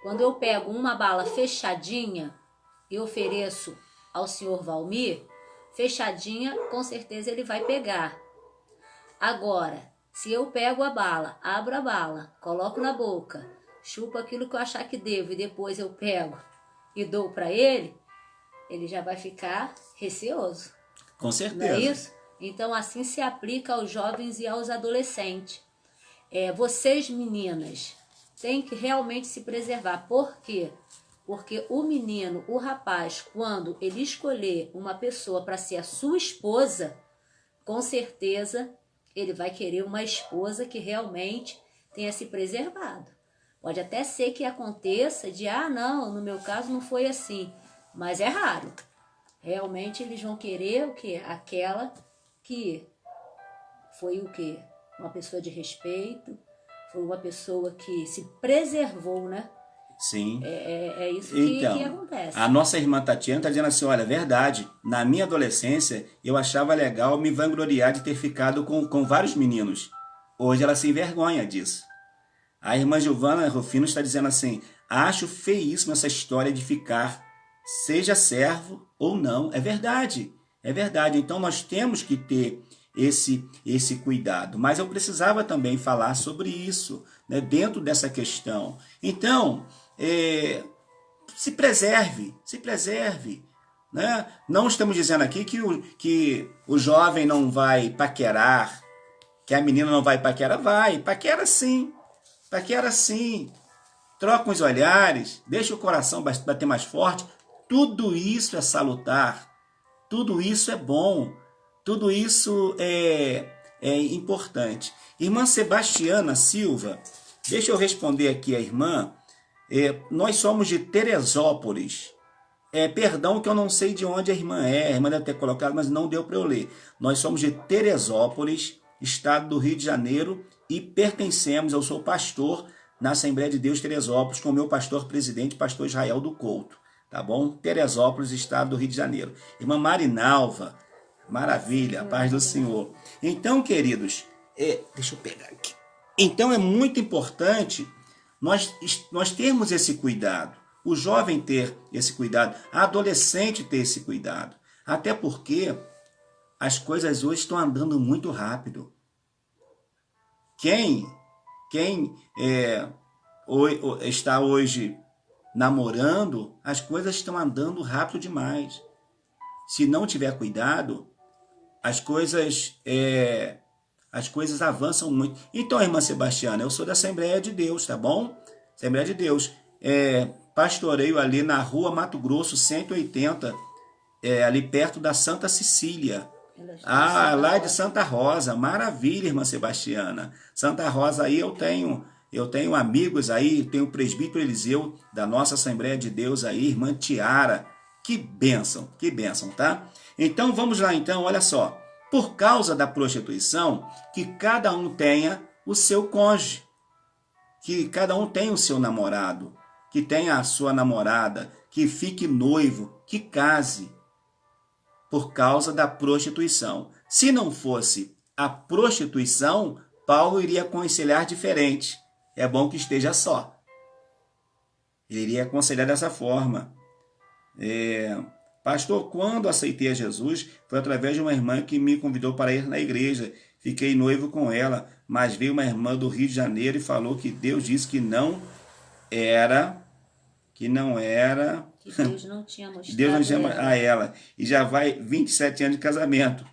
Quando eu pego uma bala fechadinha e ofereço ao senhor Valmir, fechadinha, com certeza ele vai pegar. Agora, se eu pego a bala, abro a bala, coloco na boca, chupo aquilo que eu achar que devo e depois eu pego e dou para ele já vai ficar receoso. Com certeza. Não é isso? Então, assim se aplica aos jovens e aos adolescentes. Vocês, meninas, têm que realmente se preservar. Por quê? Porque o menino, o rapaz, quando ele escolher uma pessoa para ser a sua esposa, com certeza ele vai querer uma esposa que realmente tenha se preservado. Pode até ser que aconteça de, não, no meu caso não foi assim, mas é raro. Realmente eles vão querer o quê? Aquela que foi o quê? Uma pessoa de respeito, foi uma pessoa que se preservou, né? Sim. É isso Então, que acontece. a nossa irmã Tatiana está dizendo assim, olha, é verdade, na minha adolescência eu achava legal me vangloriar de ter ficado com vários meninos. Hoje ela se envergonha disso. A irmã Giovana Rufino está dizendo assim, acho feíssimo essa história de ficar, seja servo ou não. É verdade, é verdade. Então nós temos que ter esse cuidado. Mas eu precisava também falar sobre isso, né, dentro dessa questão. Então, se preserve. Né? Não estamos dizendo aqui que o jovem não vai paquerar, que a menina não vai paquerar. Vai, paquera sim. Troca os olhares, deixa o coração bater mais forte. Tudo isso é salutar, tudo isso é bom, tudo isso é importante. Irmã Sebastiana Silva, deixa eu responder aqui a irmã. Nós somos de Teresópolis. Perdão que eu não sei de onde a irmã deve ter colocado, mas não deu para eu ler. Nós somos de Teresópolis, estado do Rio de Janeiro, e pertencemos, eu sou pastor na Assembleia de Deus Teresópolis, com o meu pastor presidente, pastor Israel do Couto, tá bom? Teresópolis, estado do Rio de Janeiro. Irmã Marinalva, maravilha, a paz do Senhor. Então, queridos, deixa eu pegar aqui. Então é muito importante nós termos esse cuidado, o jovem ter esse cuidado, a adolescente ter esse cuidado, até porque as coisas hoje estão andando muito rápido. Quem está hoje namorando, as coisas estão andando rápido demais. Se não tiver cuidado, as coisas avançam muito. Então, irmã Sebastiana, eu sou da Assembleia de Deus, tá bom? Assembleia de Deus. Pastoreio ali na rua Mato Grosso, 180, ali perto da Santa Cecília. Lá de Santa Rosa, maravilha, irmã Sebastiana. Santa Rosa aí eu tenho amigos aí, tenho o presbítero Eliseu da nossa Assembleia de Deus aí, irmã Tiara. Que bênção, tá? Então vamos lá então, olha só. Por causa da prostituição, que cada um tenha o seu cônjuge, que cada um tenha o seu namorado, que tenha a sua namorada, que fique noivo, que case. Por causa da prostituição. Se não fosse a prostituição, Paulo iria aconselhar diferente. É bom que esteja só. Ele iria aconselhar dessa forma. Pastor, quando aceitei a Jesus, foi através de uma irmã que me convidou para ir na igreja. Fiquei noivo com ela, mas veio uma irmã do Rio de Janeiro e falou que Deus disse que não era... Que Deus não tinha mostrado a ela. E já vai 27 anos de casamento.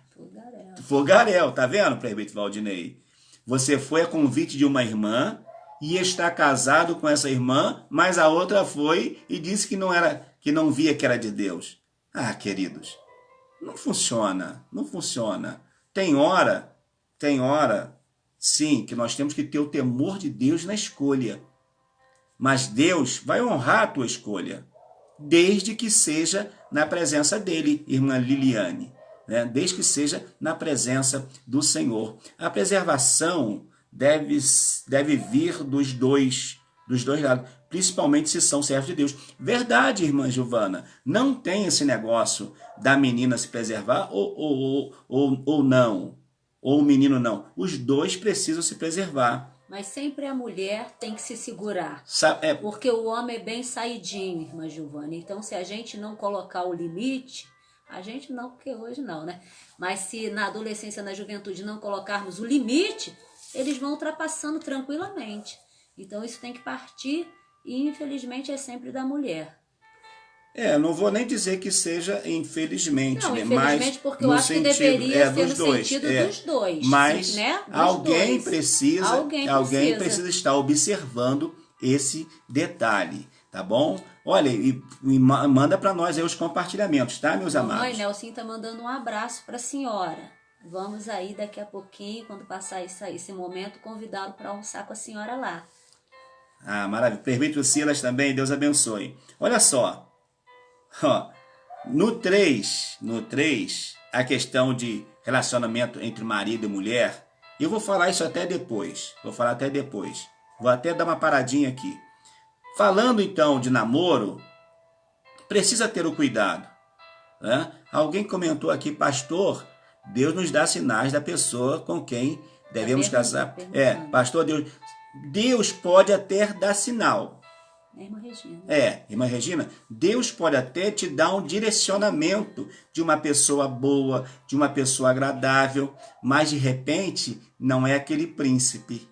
Fogaréu, tá vendo, presbítero Valdinei? Você foi a convite de uma irmã e está casado com essa irmã, mas a outra foi e disse que não via que era de Deus. Ah, queridos, não funciona. Tem hora, sim, que nós temos que ter o temor de Deus na escolha. Mas Deus vai honrar a tua escolha, desde que seja na presença dele, irmã Liliane, né? Desde que seja na presença do Senhor. A preservação deve vir dos dois lados, principalmente se são servos de Deus. Verdade, irmã Giovana, não tem esse negócio da menina se preservar ou não, ou o menino não. Os dois precisam se preservar. Mas sempre a mulher tem que se segurar. Porque o homem é bem saidinho, irmã Giovana. Então, se a gente não colocar o limite, a gente não, porque hoje não, né? Mas se na adolescência, na juventude, não colocarmos o limite, eles vão ultrapassando tranquilamente. Então, isso tem que partir e, infelizmente, é sempre da mulher. Não vou nem dizer que seja infelizmente, não, né? Infelizmente, mas porque eu acho que deveria ser no sentido dos dois. Mas né? alguém precisa estar observando esse detalhe, tá bom? Olha, e manda para nós aí os compartilhamentos, tá, meus amados? Mãe, Nelson está mandando um abraço para a senhora. Vamos aí daqui a pouquinho, quando passar esse momento, convidá-lo para almoçar com a senhora lá. Ah, maravilha. Presbítero Silas também, Deus abençoe. Olha só. No 3, a questão de relacionamento entre marido e mulher, eu vou falar isso até depois. Vou até dar uma paradinha aqui. Falando então de namoro, precisa ter o cuidado, né? Alguém comentou aqui, pastor, Deus nos dá sinais da pessoa com quem devemos casar. Pastor, Deus pode até dar sinal. Irmã Regina. Irmã Regina, Deus pode até te dar um direcionamento de uma pessoa boa, de uma pessoa agradável, mas de repente não é aquele príncipe.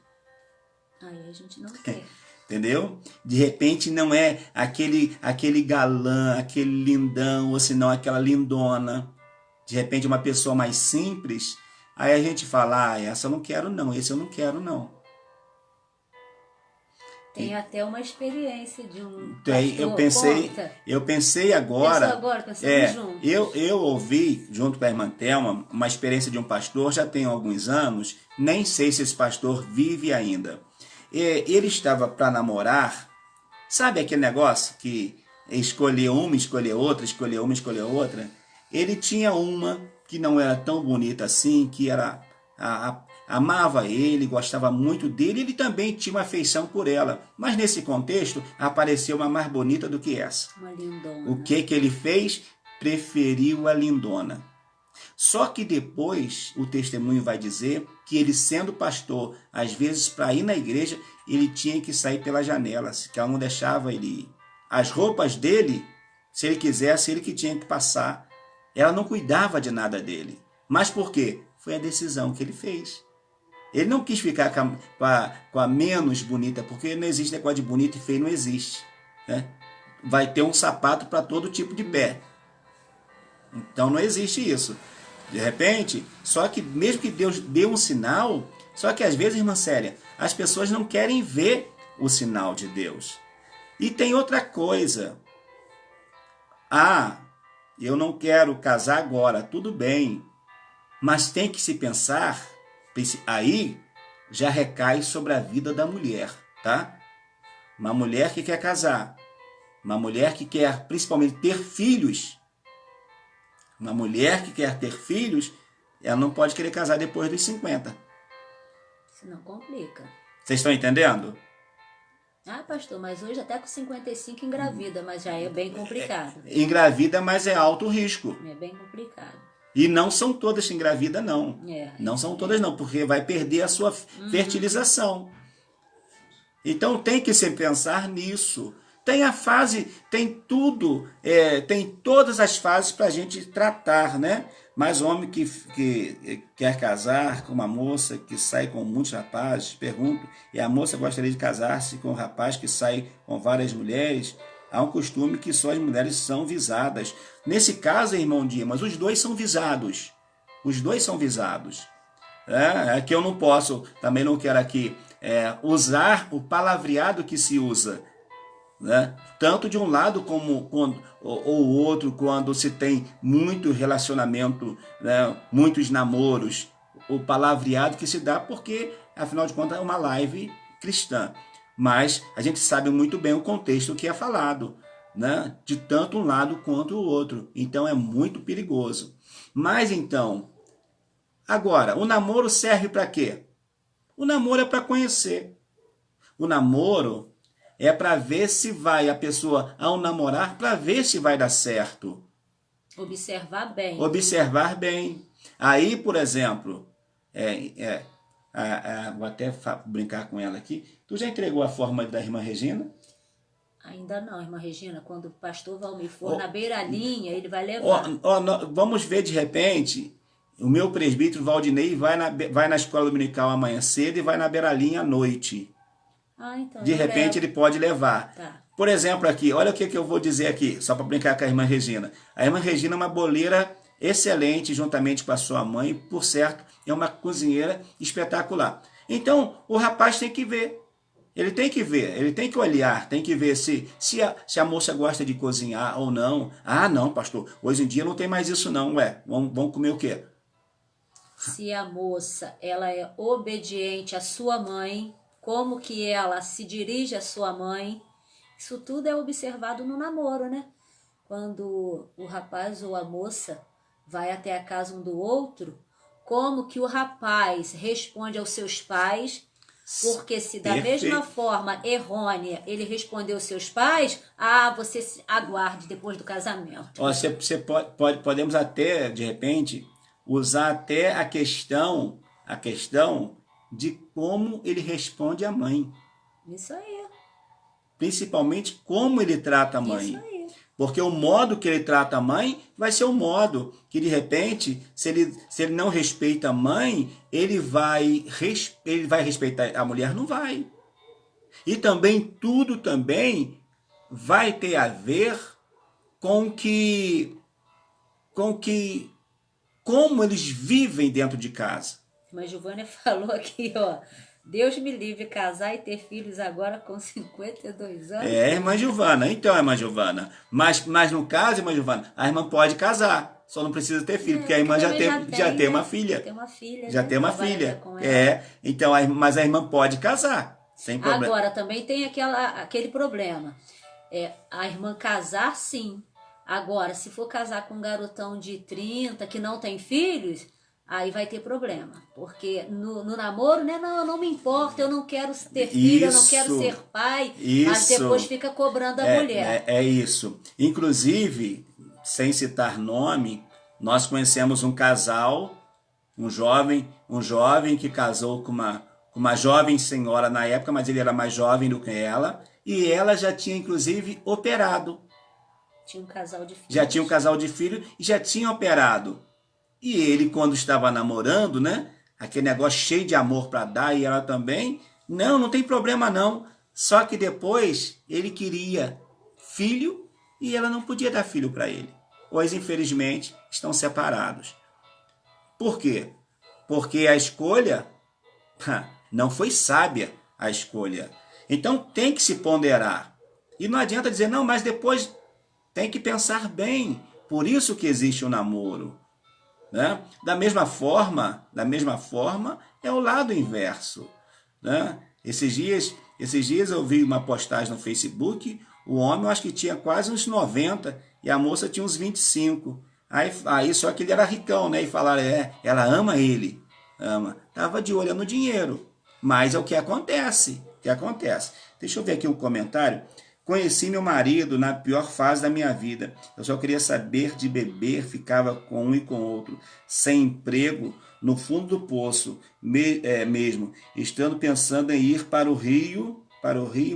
Aí a gente não quer. Entendeu? De repente não é aquele galã, aquele lindão, ou senão aquela lindona. De repente uma pessoa mais simples, aí a gente fala, essa eu não quero não, esse eu não quero não. Tem até uma experiência de um pastor, eu pensei agora, eu ouvi, junto com a irmã Thelma, uma experiência de um pastor, já tem alguns anos, nem sei se esse pastor vive ainda. Ele estava para namorar, sabe aquele negócio que escolher uma, escolher outra, escolher uma, escolher outra? Ele tinha uma que não era tão bonita assim, que era amava ele, gostava muito dele, ele também tinha uma afeição por ela. Mas nesse contexto, apareceu uma mais bonita do que essa. Uma lindona. O que ele fez? Preferiu a lindona. Só que depois, o testemunho vai dizer que ele, sendo pastor, às vezes para ir na igreja, ele tinha que sair pela janela, que ela não deixava ele ir. As roupas dele, se ele quisesse, ele que tinha que passar. Ela não cuidava de nada dele. Mas por quê? Foi a decisão que ele fez. Ele não quis ficar com a menos bonita, porque não existe negócio de bonito e feio, não existe. Né? Vai ter um sapato para todo tipo de pé. Então não existe isso. De repente, só que mesmo que Deus dê um sinal, só que às vezes, irmã Célia, as pessoas não querem ver o sinal de Deus. E tem outra coisa. Eu não quero casar agora, tudo bem. Mas tem que se pensar, aí já recai sobre a vida da mulher, tá? Uma mulher que quer casar, uma mulher que quer principalmente ter filhos. Uma mulher que quer ter filhos, ela não pode querer casar depois dos 50. Senão complica. Vocês estão entendendo? Pastor, mas hoje até com 55 engravida, mas já é bem complicado. Engravida, mas é alto risco. É bem complicado. E não são todas que engravida, não. Não são todas, não, porque vai perder a sua fertilização. Então tem que se pensar nisso. Tem a fase, tem tudo, tem todas as fases para a gente tratar, né? Mas homem que quer casar com uma moça que sai com muitos rapazes, pergunto, e a moça gostaria de casar-se com um rapaz que sai com várias mulheres? Há um costume que só as mulheres são visadas. Nesse caso, irmão Dimas, os dois são visados. Os dois são visados. É que eu não posso, também não quero aqui usar o palavreado que se usa. Né? Tanto de um lado como ou outro, quando se tem muito relacionamento, né? Muitos namoros, o palavreado que se dá, porque, afinal de contas, é uma live cristã. Mas a gente sabe muito bem o contexto que é falado, né? De tanto um lado quanto o outro. Então é muito perigoso. Mas então, agora, o namoro serve para quê? O namoro é para conhecer. O namoro é para ver se vai, a pessoa, ao namorar, para ver se vai dar certo. Observar bem. Observar bem. Aí, por exemplo, vou até brincar com ela aqui. Tu já entregou a forma da irmã Regina? Ainda não, irmã Regina. Quando o pastor Valmir for na beira-linha, ele vai levar. Vamos ver de repente, o meu presbítero Valdinei vai na escola dominical amanhã cedo e vai na beira-linha à noite. Então de repente ele pode levar. Tá. Por exemplo aqui, olha o que eu vou dizer aqui, só para brincar com a irmã Regina. A irmã Regina é uma boleira excelente, juntamente com a sua mãe, por certo, é uma cozinheira espetacular. Então, o rapaz tem que ver. Ele tem que ver, ele tem que olhar, tem que ver se a moça gosta de cozinhar ou não. Não, pastor, hoje em dia não tem mais isso não, vamos comer o quê? Se a moça ela é obediente à sua mãe, como que ela se dirige à sua mãe, isso tudo é observado no namoro, né? Quando o rapaz ou a moça vai até a casa um do outro, como que o rapaz responde aos seus pais, Porque se da Perfeito. mesma forma errônea ele respondeu seus pais, você aguarde depois do casamento. Ó, você podemos até, de repente, usar até a questão de como ele responde à mãe. Isso aí. Principalmente como ele trata a mãe. Isso aí. Porque o modo que ele trata a mãe vai ser o modo que, de repente, se ele não respeita a mãe, ele vai respeitar a mulher? Não vai. E também, tudo também vai ter a ver com como eles vivem dentro de casa. Mas Giovânia falou aqui, ó. Deus me livre casar e ter filhos agora com 52 anos. Irmã Giovana. Então, irmã Giovana. Mas no caso, irmã Giovana, a irmã pode casar. Só não precisa ter filho, porque a irmã já tem uma filha. Já tem uma filha. Já tem uma filha. Então, mas a irmã pode casar. Sem problema. Agora, também tem aquele problema. A irmã casar, sim. Agora, se for casar com um garotão de 30 que não tem filhos, aí vai ter problema. Porque no namoro, né? Não, eu não me importo, eu não quero ter filho, eu não quero ser pai. Mas depois fica cobrando a mulher. É isso. Inclusive, sem citar nome, nós conhecemos um casal, um jovem que casou com uma jovem senhora na época, mas ele era mais jovem do que ela, e ela já tinha, inclusive, operado. Tinha um casal de filhos. Já tinha um casal de filhos e já tinha operado. E ele, quando estava namorando, né? Aquele negócio cheio de amor para dar, e ela também. Não tem problema não. Só que depois ele queria filho e ela não podia dar filho para ele. Pois, infelizmente, estão separados. Por quê? Porque a escolha não foi sábia, a escolha. Então tem que se ponderar. E não adianta dizer, não, mas depois tem que pensar bem. Por isso que existe o namoro. Né? Da mesma forma, é o lado inverso. Né? Esses dias eu vi uma postagem no Facebook, o homem eu acho que tinha quase uns 90 e a moça tinha uns 25. Aí só que ele era ricão, né? E falaram, ela ama ele. Estava de olho no dinheiro. Mas é o que acontece. Deixa eu ver aqui um comentário. Conheci meu marido na pior fase da minha vida. Eu só queria saber de beber, ficava com um e com outro, sem emprego, no fundo do poço, mesmo, estando pensando em ir para o Rio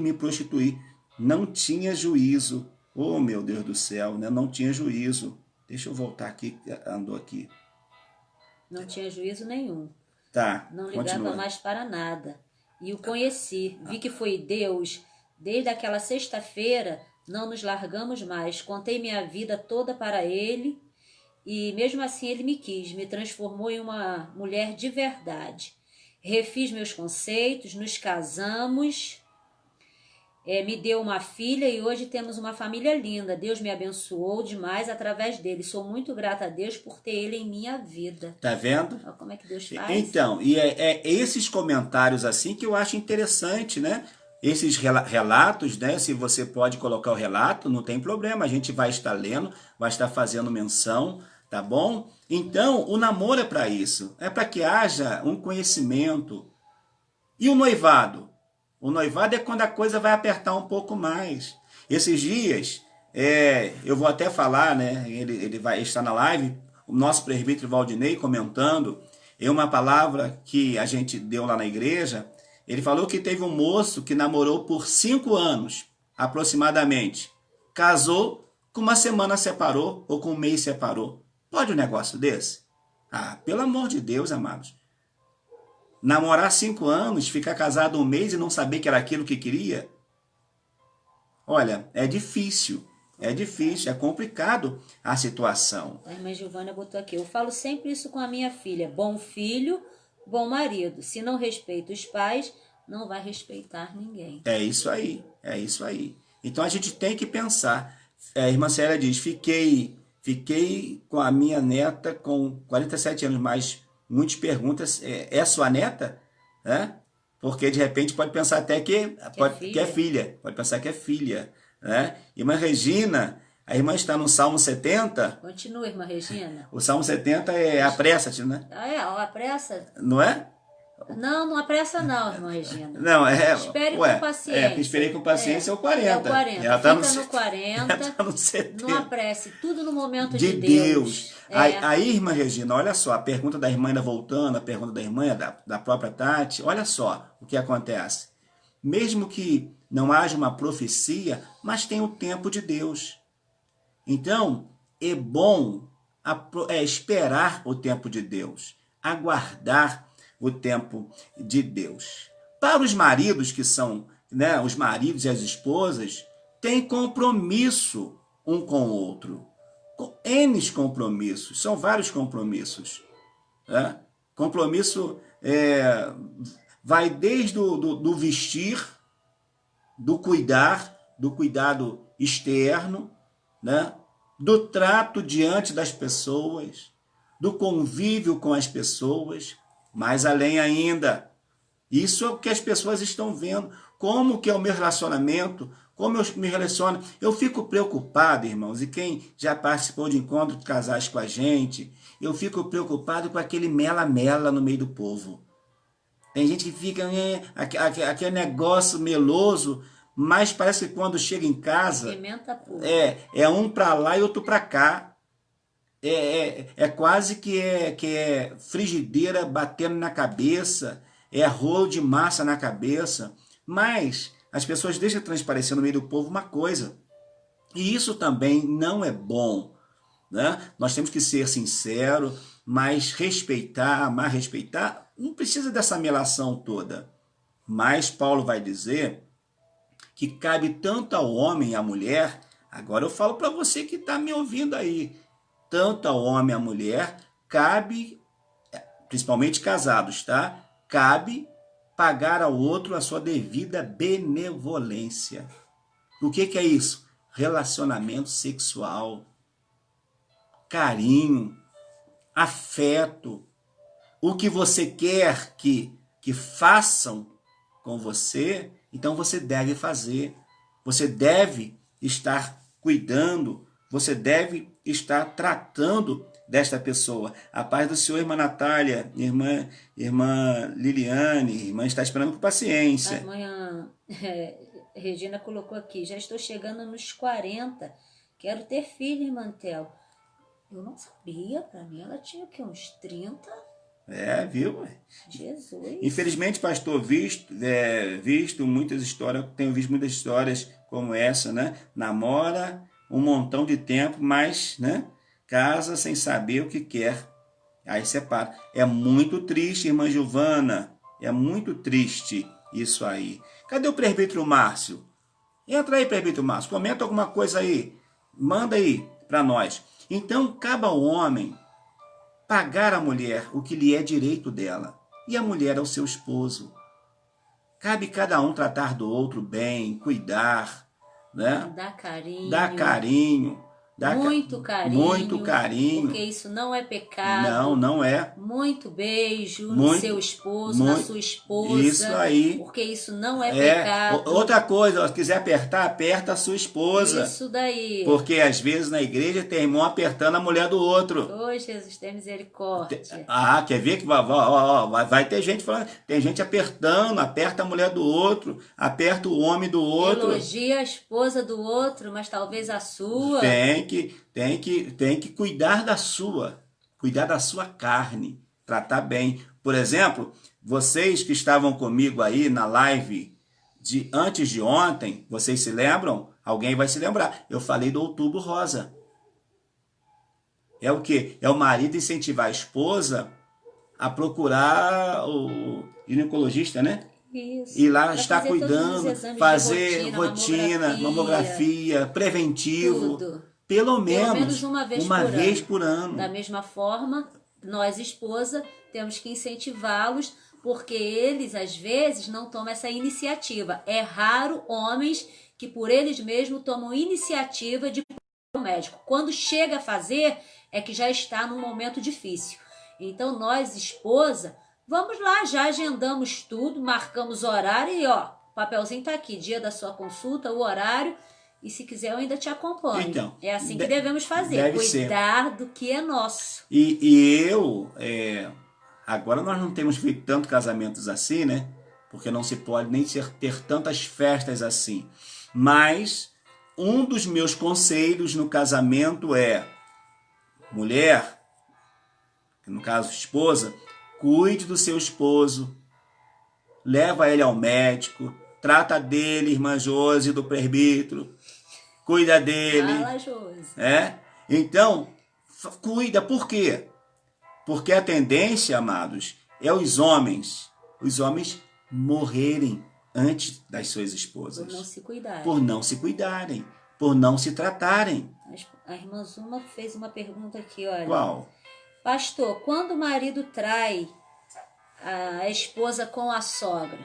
me prostituir. Não tinha juízo. Oh, meu Deus do céu, né? Não tinha juízo. Deixa eu voltar aqui, andou aqui. Não tinha juízo nenhum. Tá, não ligava continua. Mais para nada. E o conheci, vi que foi Deus. Desde aquela sexta-feira, não nos largamos mais. Contei minha vida toda para ele e mesmo assim ele me quis, me transformou em uma mulher de verdade. Refiz meus conceitos, nos casamos, me deu uma filha e hoje temos uma família linda. Deus me abençoou demais através dele. Sou muito grata a Deus por ter ele em minha vida. Tá vendo? Olha como é que Deus faz. Então, e é esses comentários assim que eu acho interessante, né? Esses relatos, né? Se você pode colocar o relato, não tem problema. A gente vai estar lendo, vai estar fazendo menção, tá bom? Então, o namoro é para isso. É para que haja um conhecimento. E o noivado? O noivado é quando a coisa vai apertar um pouco mais. Esses dias, eu vou até falar, né? Ele vai estar na live, o nosso presbítero Valdinei comentando, uma palavra que a gente deu lá na igreja. Ele falou que teve um moço que namorou por 5 anos, aproximadamente. Casou, com uma semana separou, ou com um mês separou. Pode um negócio desse? Pelo amor de Deus, amados. Namorar 5 anos, ficar casado um mês e não saber que era aquilo que queria? Olha, é difícil, é complicado a situação. A irmã Giovana botou aqui, eu falo sempre isso com a minha filha, bom filho, bom marido. Se não respeita os pais, não vai respeitar ninguém. É isso aí. Então a gente tem que pensar. A irmã Célia diz, fiquei com a minha neta com 47 anos, mas muitas perguntas, é sua neta? Porque de repente pode pensar até que é filha. Pode pensar que é filha. Né? Irmã Regina, a irmã está no Salmo 70. Continua, irmã Regina. O Salmo 70 é a pressa, né? A pressa. Não é? Não, não apressa não, irmã Regina. Não, Espere com paciência. Esperei com paciência é o 40. É o 40. Ela Fica tá no 40. Ela tá no 70. Não apresse, tudo no momento De de Deus. É. Aí, irmã Regina, olha só, a pergunta da irmã ainda voltando, a pergunta da irmã, da própria Tati, olha só o que acontece. Mesmo que não haja uma profecia, mas tem o tempo de Deus. Então, é bom esperar o tempo de Deus, aguardar o tempo de Deus. Para os maridos que são, né, os maridos e as esposas, têm compromisso um com o outro. N compromissos, são vários compromissos. Né? Compromisso vai desde do vestir, do cuidado externo, né? Do trato diante das pessoas, do convívio com as pessoas, mais além ainda. Isso é o que as pessoas estão vendo. Como que é o meu relacionamento, como eu me relaciono. Eu fico preocupado, irmãos, e quem já participou de encontro de casais com a gente, eu fico preocupado com aquele mela-mela no meio do povo. Tem gente que fica, aquele negócio meloso, mas parece que quando chega em casa, Pimenta pura. É um para lá e outro para cá. É quase que é frigideira batendo na cabeça, é rolo de massa na cabeça. Mas as pessoas deixam transparecer no meio do povo uma coisa. E isso também não é bom. Né? Nós temos que ser sinceros, mas respeitar, amar, respeitar. Não precisa dessa melação toda. Mas Paulo vai dizer que cabe tanto ao homem e à mulher. Agora eu falo para você que está me ouvindo aí. Tanto ao homem e à mulher, cabe, principalmente casados, tá? Cabe pagar ao outro a sua devida benevolência. O que é isso? Relacionamento sexual, carinho, afeto. O que você quer que façam com você, então você deve fazer. Você deve estar cuidando, você deve estar tratando desta pessoa. A paz do Senhor, irmã Natália, irmã Liliane, irmã está esperando com paciência. Amanhã, Regina colocou aqui, já estou chegando nos 40, quero ter filho, irmã Tel. Eu não sabia, para mim ela tinha o quê, uns 30? Viu? Jesus. Infelizmente, pastor, visto muitas histórias, tenho visto muitas histórias como essa, né? Namora um montão de tempo, mas, né? Casa sem saber o que quer. Aí separa. É muito triste, irmã Giovana. É muito triste isso aí. Cadê o presbítero Márcio? Entra aí, presbítero Márcio. Comenta alguma coisa aí. Manda aí para nós. Então, cabe ao homem pagar à mulher o que lhe é direito dela. E a mulher ao seu esposo. Cabe cada um tratar do outro bem, cuidar, né? Dar carinho. Dar carinho. Muito carinho. Muito carinho. Porque isso não é pecado. Não, não é. Muito beijo no seu esposo, na sua esposa. Isso aí. Porque isso não é pecado. Outra coisa, se quiser apertar, aperta a sua esposa. Isso daí. Porque às vezes na igreja tem irmão apertando a mulher do outro. Ô, Jesus, tem misericórdia. Quer ver que vai ter gente falando, tem gente apertando, aperta a mulher do outro, aperta o homem do outro. Elogia a esposa do outro, mas talvez a sua. Tem que cuidar da sua carne, tratar bem. Por exemplo, vocês que estavam comigo aí na live de antes de ontem, vocês se lembram? Alguém vai se lembrar. Eu falei do Outubro Rosa. É o quê? É o marido incentivar a esposa a procurar o ginecologista, né? Isso. E lá está cuidando, fazer rotina, mamografia, preventivo. Tudo. Pelo menos uma vez por ano. Da mesma forma, nós, esposa, temos que incentivá-los, porque eles, às vezes, não tomam essa iniciativa. É raro homens que, por eles mesmos, tomam iniciativa de ir ao médico. Quando chega a fazer, é que já está num momento difícil. Então, nós, esposa, vamos lá, já agendamos tudo, marcamos horário e, ó, o papelzinho está aqui, dia da sua consulta, o horário, e se quiser eu ainda te acompanho. Então, é assim que devemos fazer, cuidar do que é nosso. E eu Agora nós não temos feito tanto casamentos assim, né? Porque não se pode nem ter tantas festas assim. Mas um dos meus conselhos no casamento é: mulher, no caso esposa, cuide do seu esposo, leva ele ao médico, trata dele, irmã Josi, do presbítero, cuida dele. Fala, Josi. Então, cuida. Por quê? Porque a tendência, amados, é os homens morrerem antes das suas esposas. Por não se cuidar. Por não se cuidarem, por não se tratarem. A irmã Zuma fez uma pergunta aqui, olha. Qual? Pastor, quando o marido trai a esposa com a sogra?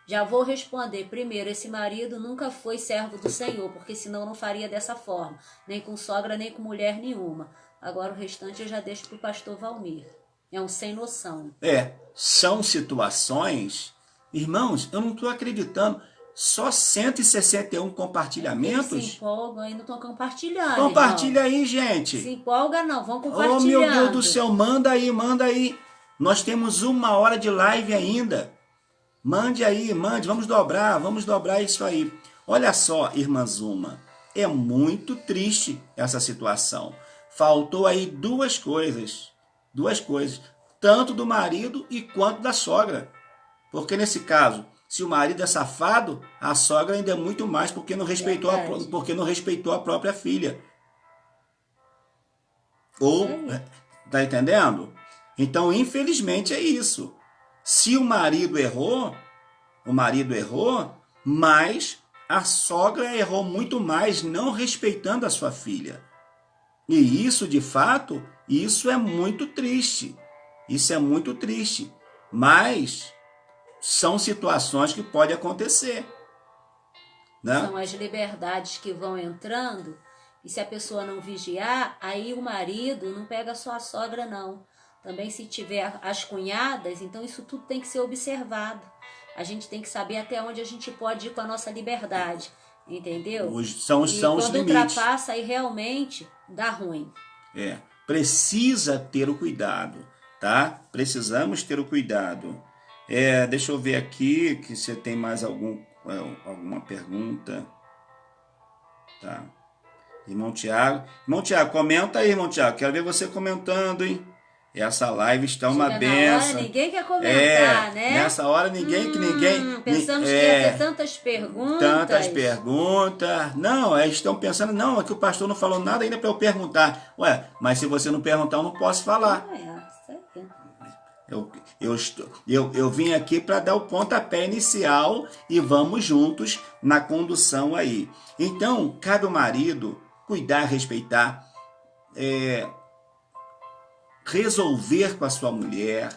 Já vou responder. Primeiro, esse marido nunca foi servo do Senhor, porque senão não faria dessa forma. Nem com sogra, nem com mulher nenhuma. Agora o restante eu já deixo para o pastor Valmir. É um sem noção. São situações... Irmãos, eu não estou acreditando. Só 161 compartilhamentos? Eles se empolgam e não estão compartilhando. Compartilha irmão. aí, gente. Se empolga não, vão compartilhando. Oh, meu Deus do céu, manda aí. Nós temos 1 hora de live ainda. Mande aí, vamos dobrar isso aí. Olha só, irmã Zuma, é muito triste essa situação. Faltou aí duas coisas, tanto do marido e quanto da sogra. Porque nesse caso, se o marido é safado, a sogra ainda é muito mais, porque não respeitou a própria filha. Tá entendendo? Então, infelizmente, é isso. Se o marido errou, mas a sogra errou muito mais, não respeitando a sua filha. E isso, de fato, isso é muito triste. Mas são situações que podem acontecer. Né? São as liberdades que vão entrando, e se a pessoa não vigiar, aí o marido não pega só a sogra, não. Também se tiver as cunhadas, então isso tudo tem que ser observado. A gente tem que saber até onde a gente pode ir com a nossa liberdade, entendeu? São os limites. Quando ultrapassa, aí realmente dá ruim. Precisa ter o cuidado, tá? Precisamos ter o cuidado. Deixa eu ver aqui, que você tem mais alguma pergunta. Tá. Irmão Tiago, comenta aí, irmão Tiago. Quero ver você comentando, hein? Essa live está uma benção. Ninguém quer comentar, né? Nessa hora ninguém. Pensamos que ia ter tantas perguntas. Não, eles estão pensando, não, é que o pastor não falou nada ainda para eu perguntar. Ué, mas se você não perguntar, eu não posso falar. Eu vim aqui para dar o pontapé inicial e vamos juntos na condução aí. Então, cabe ao marido cuidar, respeitar, resolver com a sua mulher,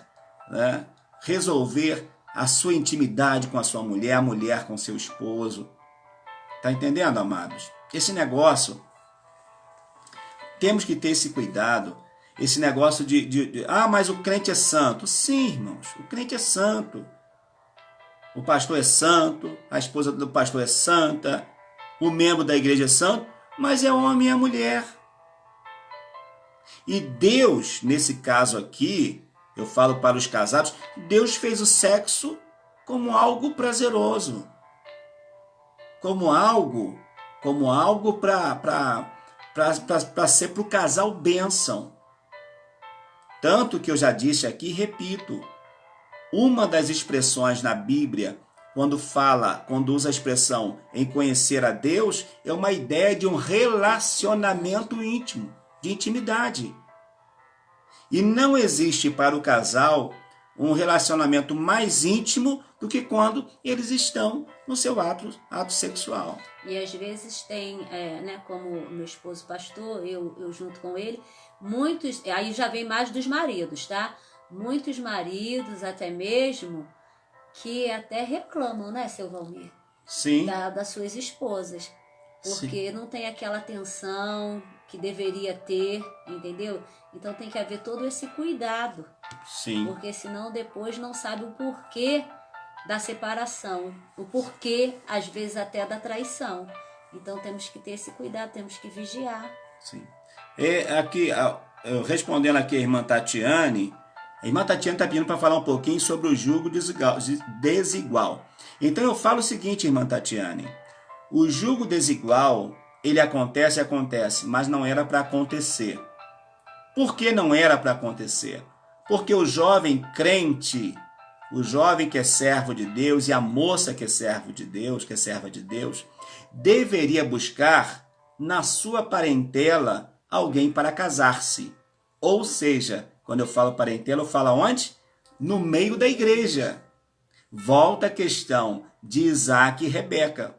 né? Resolver a sua intimidade com a sua mulher, a mulher com seu esposo. Tá entendendo, amados? Esse negócio, temos que ter esse cuidado. Esse negócio mas o crente é santo. Sim, irmãos, o crente é santo. O pastor é santo, a esposa do pastor é santa, o membro da igreja é santo, mas é homem e é mulher. E Deus, nesse caso aqui, eu falo para os casados, Deus fez o sexo como algo prazeroso. Como algo para ser para o casal bênção. Tanto que eu já disse aqui, repito, uma das expressões na Bíblia, quando usa a expressão em conhecer a Deus, é uma ideia de um relacionamento íntimo, de intimidade. E não existe para o casal um relacionamento mais íntimo do que quando eles estão no seu ato sexual. E às vezes tem, como meu esposo pastor, eu junto com ele, muitos, aí já vem mais dos maridos, tá? Muitos maridos até mesmo que até reclamam, né, seu Valmir? Sim. Das suas esposas. Porque não tem aquela atenção que deveria ter, entendeu? Então tem que haver todo esse cuidado. Sim. Porque senão depois não sabe o porquê da separação, o porquê, às vezes, até da traição. Então temos que ter esse cuidado, temos que vigiar. Sim. Aqui, respondendo aqui a irmã Tatiane, A irmã Tatiana está pedindo para falar um pouquinho sobre o jugo desigual. Então eu falo o seguinte, irmã Tatiane. O jugo desigual, ele acontece, mas não era para acontecer. Por que não era para acontecer? Porque o jovem crente, o jovem que é servo de Deus e a moça que é serva de Deus, deveria buscar na sua parentela alguém para casar-se. Ou seja, quando eu falo parentela, eu falo onde? No meio da igreja. Volta a questão de Isaac e Rebeca.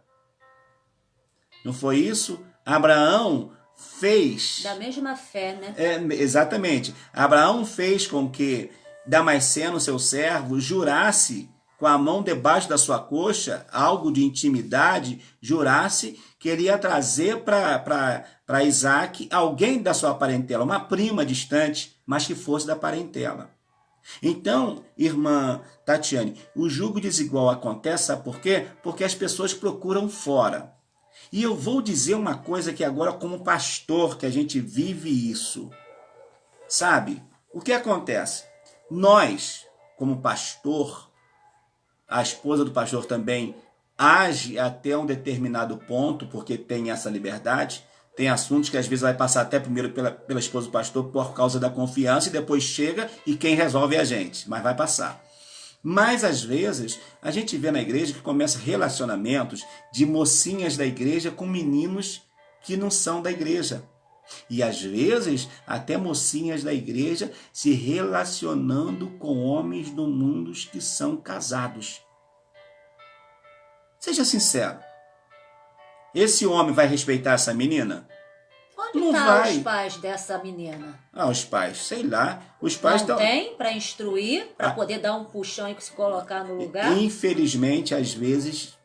Não foi isso? Abraão fez... Da mesma fé, né? Exatamente. Abraão fez com que Damasceno, seu servo, jurasse com a mão debaixo da sua coxa, algo de intimidade, jurasse que ele ia trazer para Isaac alguém da sua parentela, uma prima distante, mas que fosse da parentela. Então, irmã Tatiane, o jugo desigual acontece, sabe por quê? Porque as pessoas procuram fora. E eu vou dizer uma coisa que agora, como pastor, que a gente vive isso. Sabe? O que acontece? Nós, como pastor, a esposa do pastor também age até um determinado ponto, porque tem essa liberdade. Tem assuntos que às vezes vai passar até primeiro pela esposa do pastor por causa da confiança e depois chega e quem resolve é a gente, mas vai passar. Mas às vezes a gente vê na igreja que começa relacionamentos de mocinhas da igreja com meninos que não são da igreja. E às vezes até mocinhas da igreja se relacionando com homens do mundo que são casados. Seja sincero. Esse homem vai respeitar essa menina? Onde Não estão vai. os pais dessa menina? Os pais, sei lá. Os pais Não tem para instruir, para poder dar um puxão e se colocar no lugar? Infelizmente, às vezes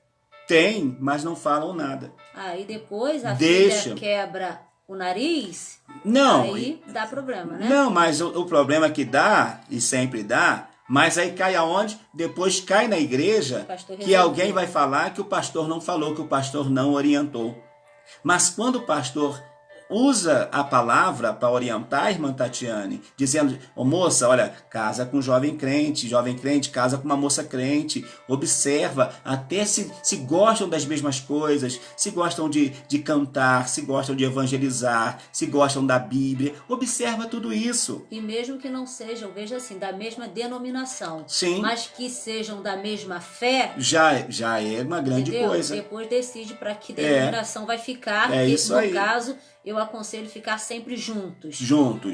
tem, mas não falam nada. Aí depois a Deixa. filha quebra o nariz, Não. aí dá problema, né? Não, mas o problema que dá, e sempre dá, mas aí cai aonde? Depois cai na igreja que alguém vai falar que o pastor não falou, que o pastor não orientou. Mas quando o pastor usa a palavra para orientar a irmã Tatiane, dizendo, moça, olha, casa com um jovem crente casa com uma moça crente, observa até se gostam das mesmas coisas, se gostam de cantar, se gostam de evangelizar, se gostam da Bíblia, observa tudo isso. E mesmo que não sejam, veja assim, da mesma denominação, sim, mas que sejam da mesma fé, já é uma grande coisa. Depois decide para que denominação vai ficar, isso no aí. caso, eu aconselho ficar sempre juntos.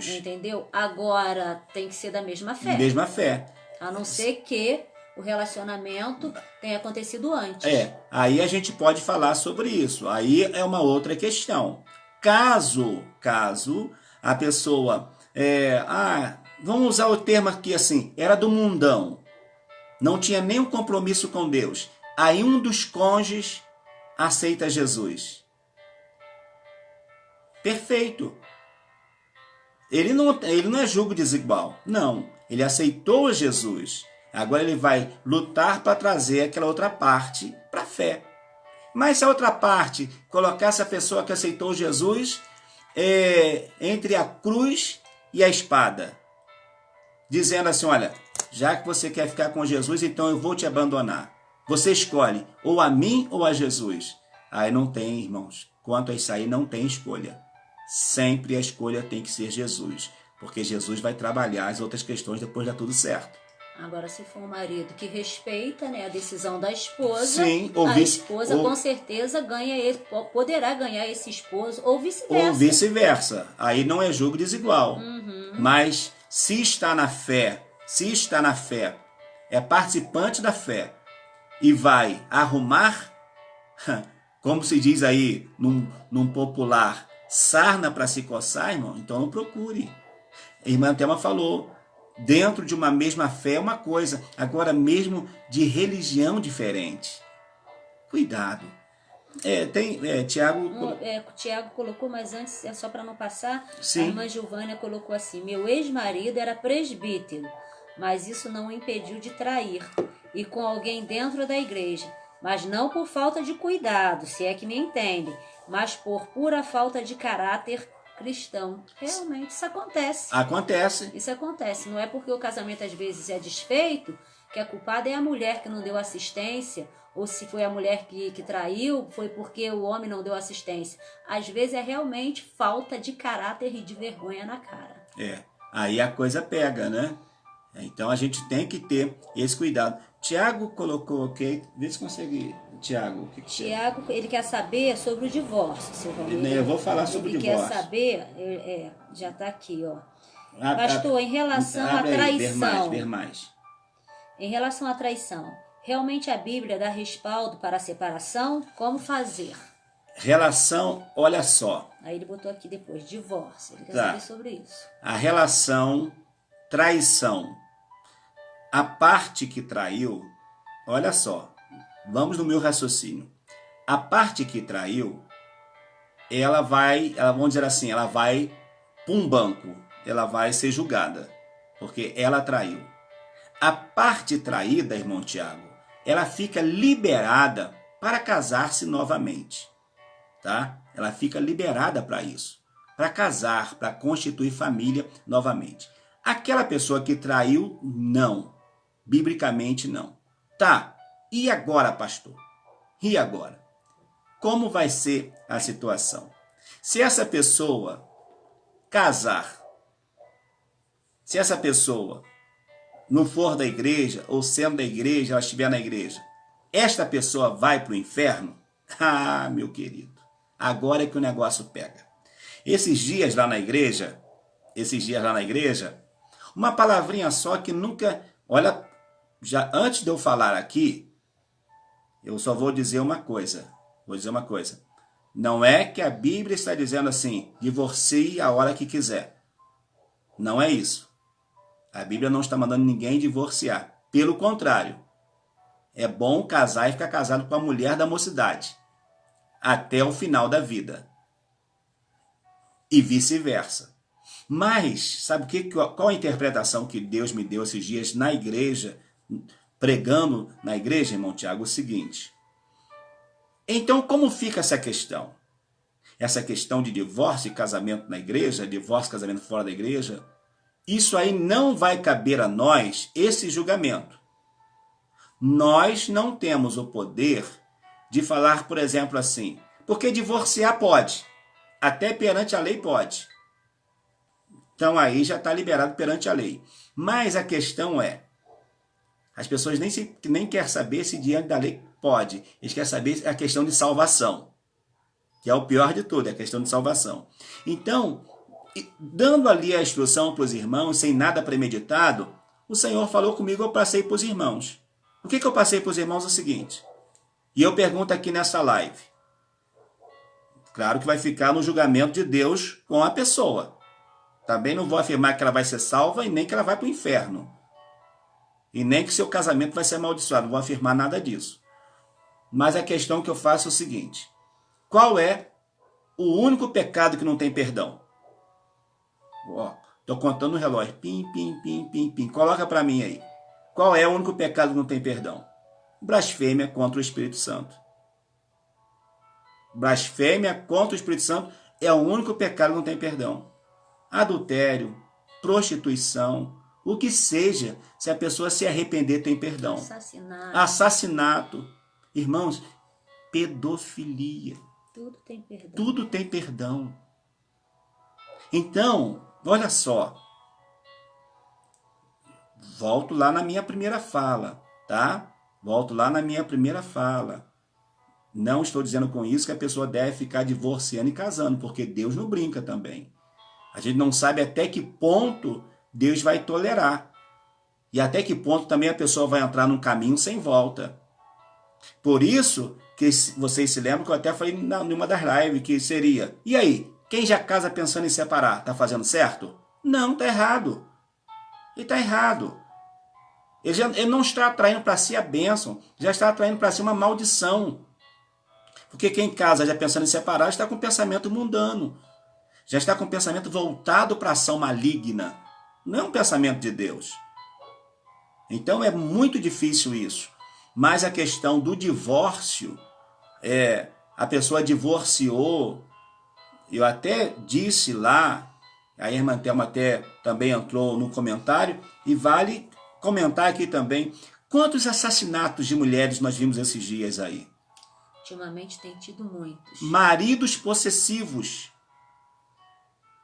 Entendeu? Agora tem que ser da mesma fé. Mesma fé. A não ser que o relacionamento tenha acontecido antes. Aí a gente pode falar sobre isso. Aí é uma outra questão. Caso a pessoa... vamos usar o termo aqui assim, era do mundão. Não tinha nenhum compromisso com Deus. Aí um dos cônjuges aceita Jesus. Perfeito. Ele não é jugo desigual. Não. Ele aceitou Jesus. Agora ele vai lutar para trazer aquela outra parte para a fé. Mas se a outra parte colocar essa pessoa que aceitou Jesus entre a cruz e a espada, dizendo assim, olha, já que você quer ficar com Jesus, então eu vou te abandonar. Você escolhe ou a mim ou a Jesus. Aí não tem, irmãos. Quanto a isso aí, não tem escolha. Sempre a escolha tem que ser Jesus, porque Jesus vai trabalhar as outras questões depois de dar tudo certo. Agora, se for um marido que respeita, né, a decisão da esposa, sim, a esposa com certeza poderá ganhar esse esposo, ou vice-versa. Ou vice-versa. Aí não é jugo desigual. Mas se está na fé, é participante da fé e vai arrumar, como se diz aí num popular, sarna para se coçar, irmão, então não procure. A irmã Thelma falou, dentro de uma mesma fé é uma coisa, agora mesmo de religião diferente. Cuidado. Tiago... Tiago colocou, mas antes, só para não passar, sim. A irmã Giovânia colocou assim, meu ex-marido era presbítero, mas isso não o impediu de trair, e com alguém dentro da igreja, mas não por falta de cuidado, se é que me entende, mas por pura falta de caráter cristão. Realmente, isso acontece. Acontece. Isso acontece. Não é porque o casamento às vezes é desfeito que a culpada é a mulher que não deu assistência, ou se foi a mulher que traiu, foi porque o homem não deu assistência. Às vezes é realmente falta de caráter e de vergonha na cara. Aí a coisa pega, né? Então a gente tem que ter esse cuidado. Tiago colocou, ok? Vê se consegue, Tiago. O que que Tiago, ele quer saber sobre o divórcio, seu Valmir. Eu vou falar sobre o divórcio. Ele quer saber, já está aqui, ó. Pastor, em relação à traição. Ver mais. Em relação à traição, realmente a Bíblia dá respaldo para a separação? Como fazer? Relação, olha só. Aí ele botou aqui depois, divórcio. Ele quer Tá. saber sobre isso. A relação, traição. A parte que traiu, olha só. Vamos no meu raciocínio. A parte que traiu, vamos dizer assim, ela vai para um banco. Ela vai ser julgada, porque ela traiu. A parte traída, irmão Tiago, ela fica liberada para casar-se novamente, tá? Ela fica liberada para isso, para casar, para constituir família novamente. Aquela pessoa que traiu, não. Biblicamente, não. Tá, e agora, pastor? E agora? Como vai ser a situação? Se essa pessoa casar, se essa pessoa não for da igreja, ou sendo da igreja, ela estiver na igreja, esta pessoa vai para o inferno? Ah, meu querido, agora é que o negócio pega. Esses dias lá na igreja, uma palavrinha só que nunca, olha, já antes de eu falar aqui, eu só vou dizer uma coisa, não é que a Bíblia está dizendo assim, divorcie a hora que quiser, não é isso. A Bíblia não está mandando ninguém divorciar. Pelo contrário, é bom casar e ficar casado com a mulher da mocidade até o final da vida. E vice-versa. Mas, sabe qual a interpretação que Deus me deu esses dias na igreja, pregando na igreja, irmão Tiago? O seguinte. Então, como fica essa questão? Essa questão de divórcio e casamento na igreja, divórcio e casamento fora da igreja, isso aí não vai caber a nós, esse julgamento. Nós não temos o poder de falar, por exemplo, assim, porque divorciar pode, até perante a lei pode. Então aí já está liberado perante a lei. Mas a questão é, as pessoas nem querem saber se diante da lei pode, eles querem saber a questão de salvação, que é o pior de tudo, é a questão de salvação. Então, dando ali a instrução para os irmãos, sem nada premeditado, o Senhor falou comigo, eu passei para os irmãos. O que eu passei para os irmãos é o seguinte, e eu pergunto aqui nessa live, claro que vai ficar no julgamento de Deus com a pessoa. Também não vou afirmar que ela vai ser salva e nem que ela vai para o inferno. E nem que seu casamento vai ser amaldiçoado, não vou afirmar nada disso. Mas a questão que eu faço é o seguinte, qual é o único pecado que não tem perdão? Estou contando o relógio. Pim, pim, pim, pim, pim. Coloca para mim aí. Qual é o único pecado que não tem perdão? Blasfêmia contra o Espírito Santo. Blasfêmia contra o Espírito Santo é o único pecado que não tem perdão. Adultério, prostituição, o que seja, se a pessoa se arrepender, tem perdão. Assassinato. Irmãos, pedofilia. Tudo tem perdão. Tudo tem perdão. Então, olha só, volto lá na minha primeira fala, tá? Volto lá na minha primeira fala. Não estou dizendo com isso que a pessoa deve ficar divorciando e casando, porque Deus não brinca também. A gente não sabe até que ponto Deus vai tolerar. E até que ponto também a pessoa vai entrar num caminho sem volta. Por isso que vocês se lembram que eu até falei numa das lives que seria, e aí? Quem já casa pensando em separar, está fazendo certo? Não, está errado. Ele está errado. Ele não está atraindo para si a bênção, já está atraindo para si uma maldição. Porque quem casa já pensando em separar, está com pensamento mundano. Já está com pensamento voltado para a ação maligna. Não é um pensamento de Deus. Então é muito difícil isso. Mas a questão do divórcio, a pessoa divorciou, eu até disse lá, a irmã Thelma até também entrou no comentário, e vale comentar aqui também, quantos assassinatos de mulheres nós vimos esses dias aí? Ultimamente tem tido muitos. Maridos possessivos.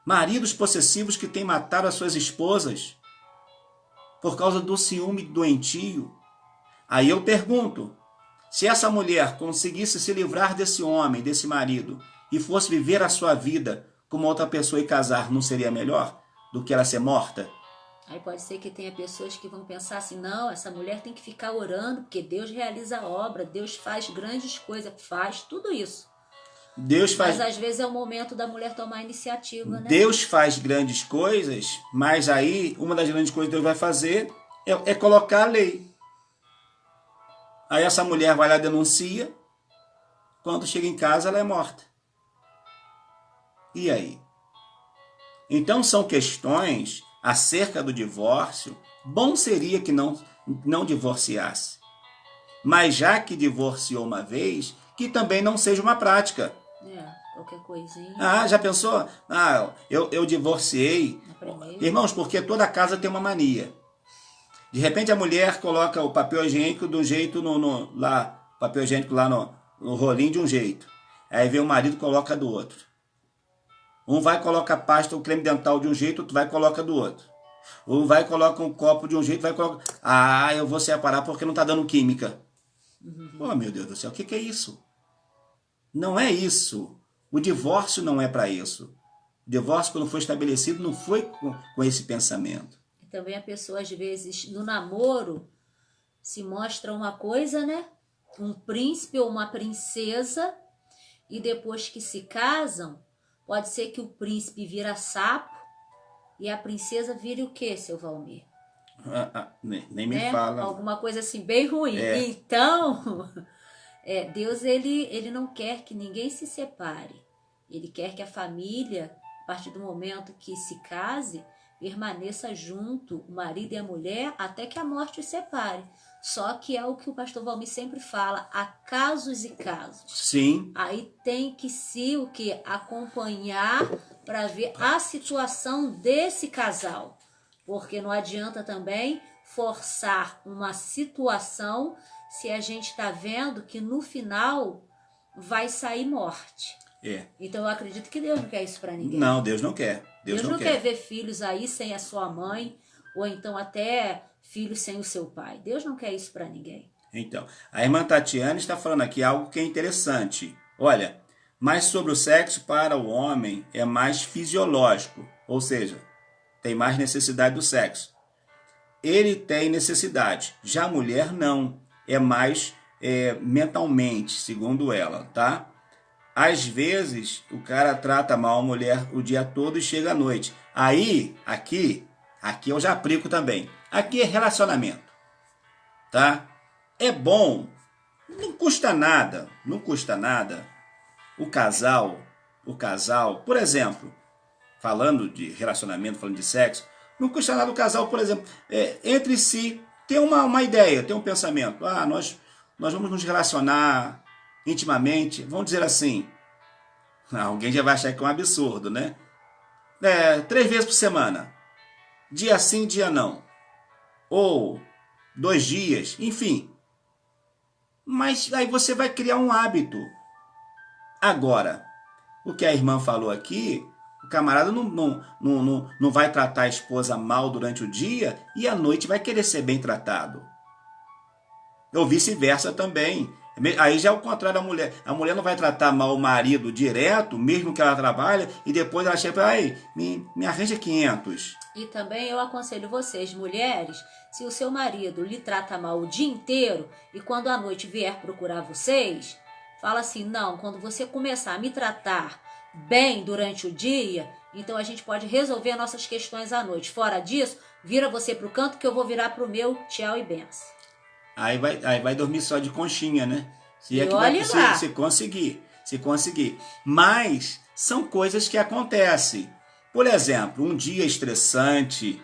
Maridos possessivos que têm matado as suas esposas por causa do ciúme doentio. Aí eu pergunto, se essa mulher conseguisse se livrar desse homem, desse marido, e fosse viver a sua vida como outra pessoa e casar, não seria melhor do que ela ser morta? Aí pode ser que tenha pessoas que vão pensar assim, não, essa mulher tem que ficar orando, porque Deus realiza a obra, Deus faz grandes coisas, faz tudo isso. Deus faz... Mas às vezes é o momento da mulher tomar a iniciativa, né? Deus faz grandes coisas, mas aí uma das grandes coisas que Deus vai fazer é colocar a lei. Aí essa mulher vai lá e denuncia, quando chega em casa ela é morta. E aí? Então são questões acerca do divórcio. Bom seria que não divorciasse. Mas já que divorciou uma vez, que também não seja uma prática. Qualquer coisinha. Ah, já pensou? Eu divorciei. Irmãos, porque toda casa tem uma mania. De repente a mulher coloca o papel higiênico do jeito papel higiênico lá no rolinho de um jeito. Aí vem o marido e coloca do outro. Um vai e coloca a pasta, o creme dental de um jeito, outro vai e coloca do outro. Um vai e coloca um copo de um jeito, vai e coloca... eu vou separar porque não está dando química. Oh, meu Deus do céu, o que é isso? Não é isso. O divórcio não é para isso. O divórcio, quando foi estabelecido, não foi com esse pensamento. E também a pessoa, às vezes, no namoro, se mostra uma coisa, né? Um príncipe ou uma princesa, e depois que se casam, pode ser que o príncipe vira sapo e a princesa vire o quê, seu Valmir? Nem me fala. Alguma coisa assim, bem ruim. Então, Deus, ele não quer que ninguém se separe. Ele quer que a família, a partir do momento que se case, permaneça junto, o marido e a mulher, até que a morte os separe. Só que é o que o pastor Valmir sempre fala, há casos e casos. Sim. Aí tem que se acompanhar para ver a situação desse casal. Porque não adianta também forçar uma situação se a gente está vendo que no final vai sair morte. Então eu acredito que Deus não quer isso para ninguém. Não, Deus não quer. Deus não quer ver filhos aí sem a sua mãe, ou então até filhos sem o seu pai. Deus não quer isso para ninguém. Então, a irmã Tatiana está falando aqui algo que é interessante. Olha, mas sobre o sexo para o homem é mais fisiológico, ou seja, tem mais necessidade do sexo. Ele tem necessidade, já a mulher não, é mais mentalmente, segundo ela, tá? Às vezes, o cara trata mal a mulher o dia todo e chega à noite. Aí, aqui eu já aplico também. Aqui é relacionamento, tá? É bom, não custa nada. O casal, por exemplo, falando de relacionamento, falando de sexo, não custa nada o casal, por exemplo, entre si, ter uma ideia, ter um pensamento. Nós vamos nos relacionar intimamente, vamos dizer assim, alguém já vai achar que é um absurdo, né? 3 vezes por semana, dia sim, dia não, ou 2 dias, enfim. Mas aí você vai criar um hábito. Agora, o que a irmã falou aqui, o camarada não vai tratar a esposa mal durante o dia e à noite vai querer ser bem tratado. Ou vice-versa também. Aí já é o contrário da mulher. A mulher não vai tratar mal o marido direto, mesmo que ela trabalhe, e depois ela chega e fala, me arranja 500. E também eu aconselho vocês, mulheres, se o seu marido lhe trata mal o dia inteiro, e quando à noite vier procurar vocês, fala assim, não, quando você começar a me tratar bem durante o dia, então a gente pode resolver nossas questões à noite. Fora disso, vira você pro canto que eu vou virar pro meu, tchau e benção. Aí vai dormir só de conchinha, né? Se conseguir. Mas são coisas que acontecem. Por exemplo, um dia estressante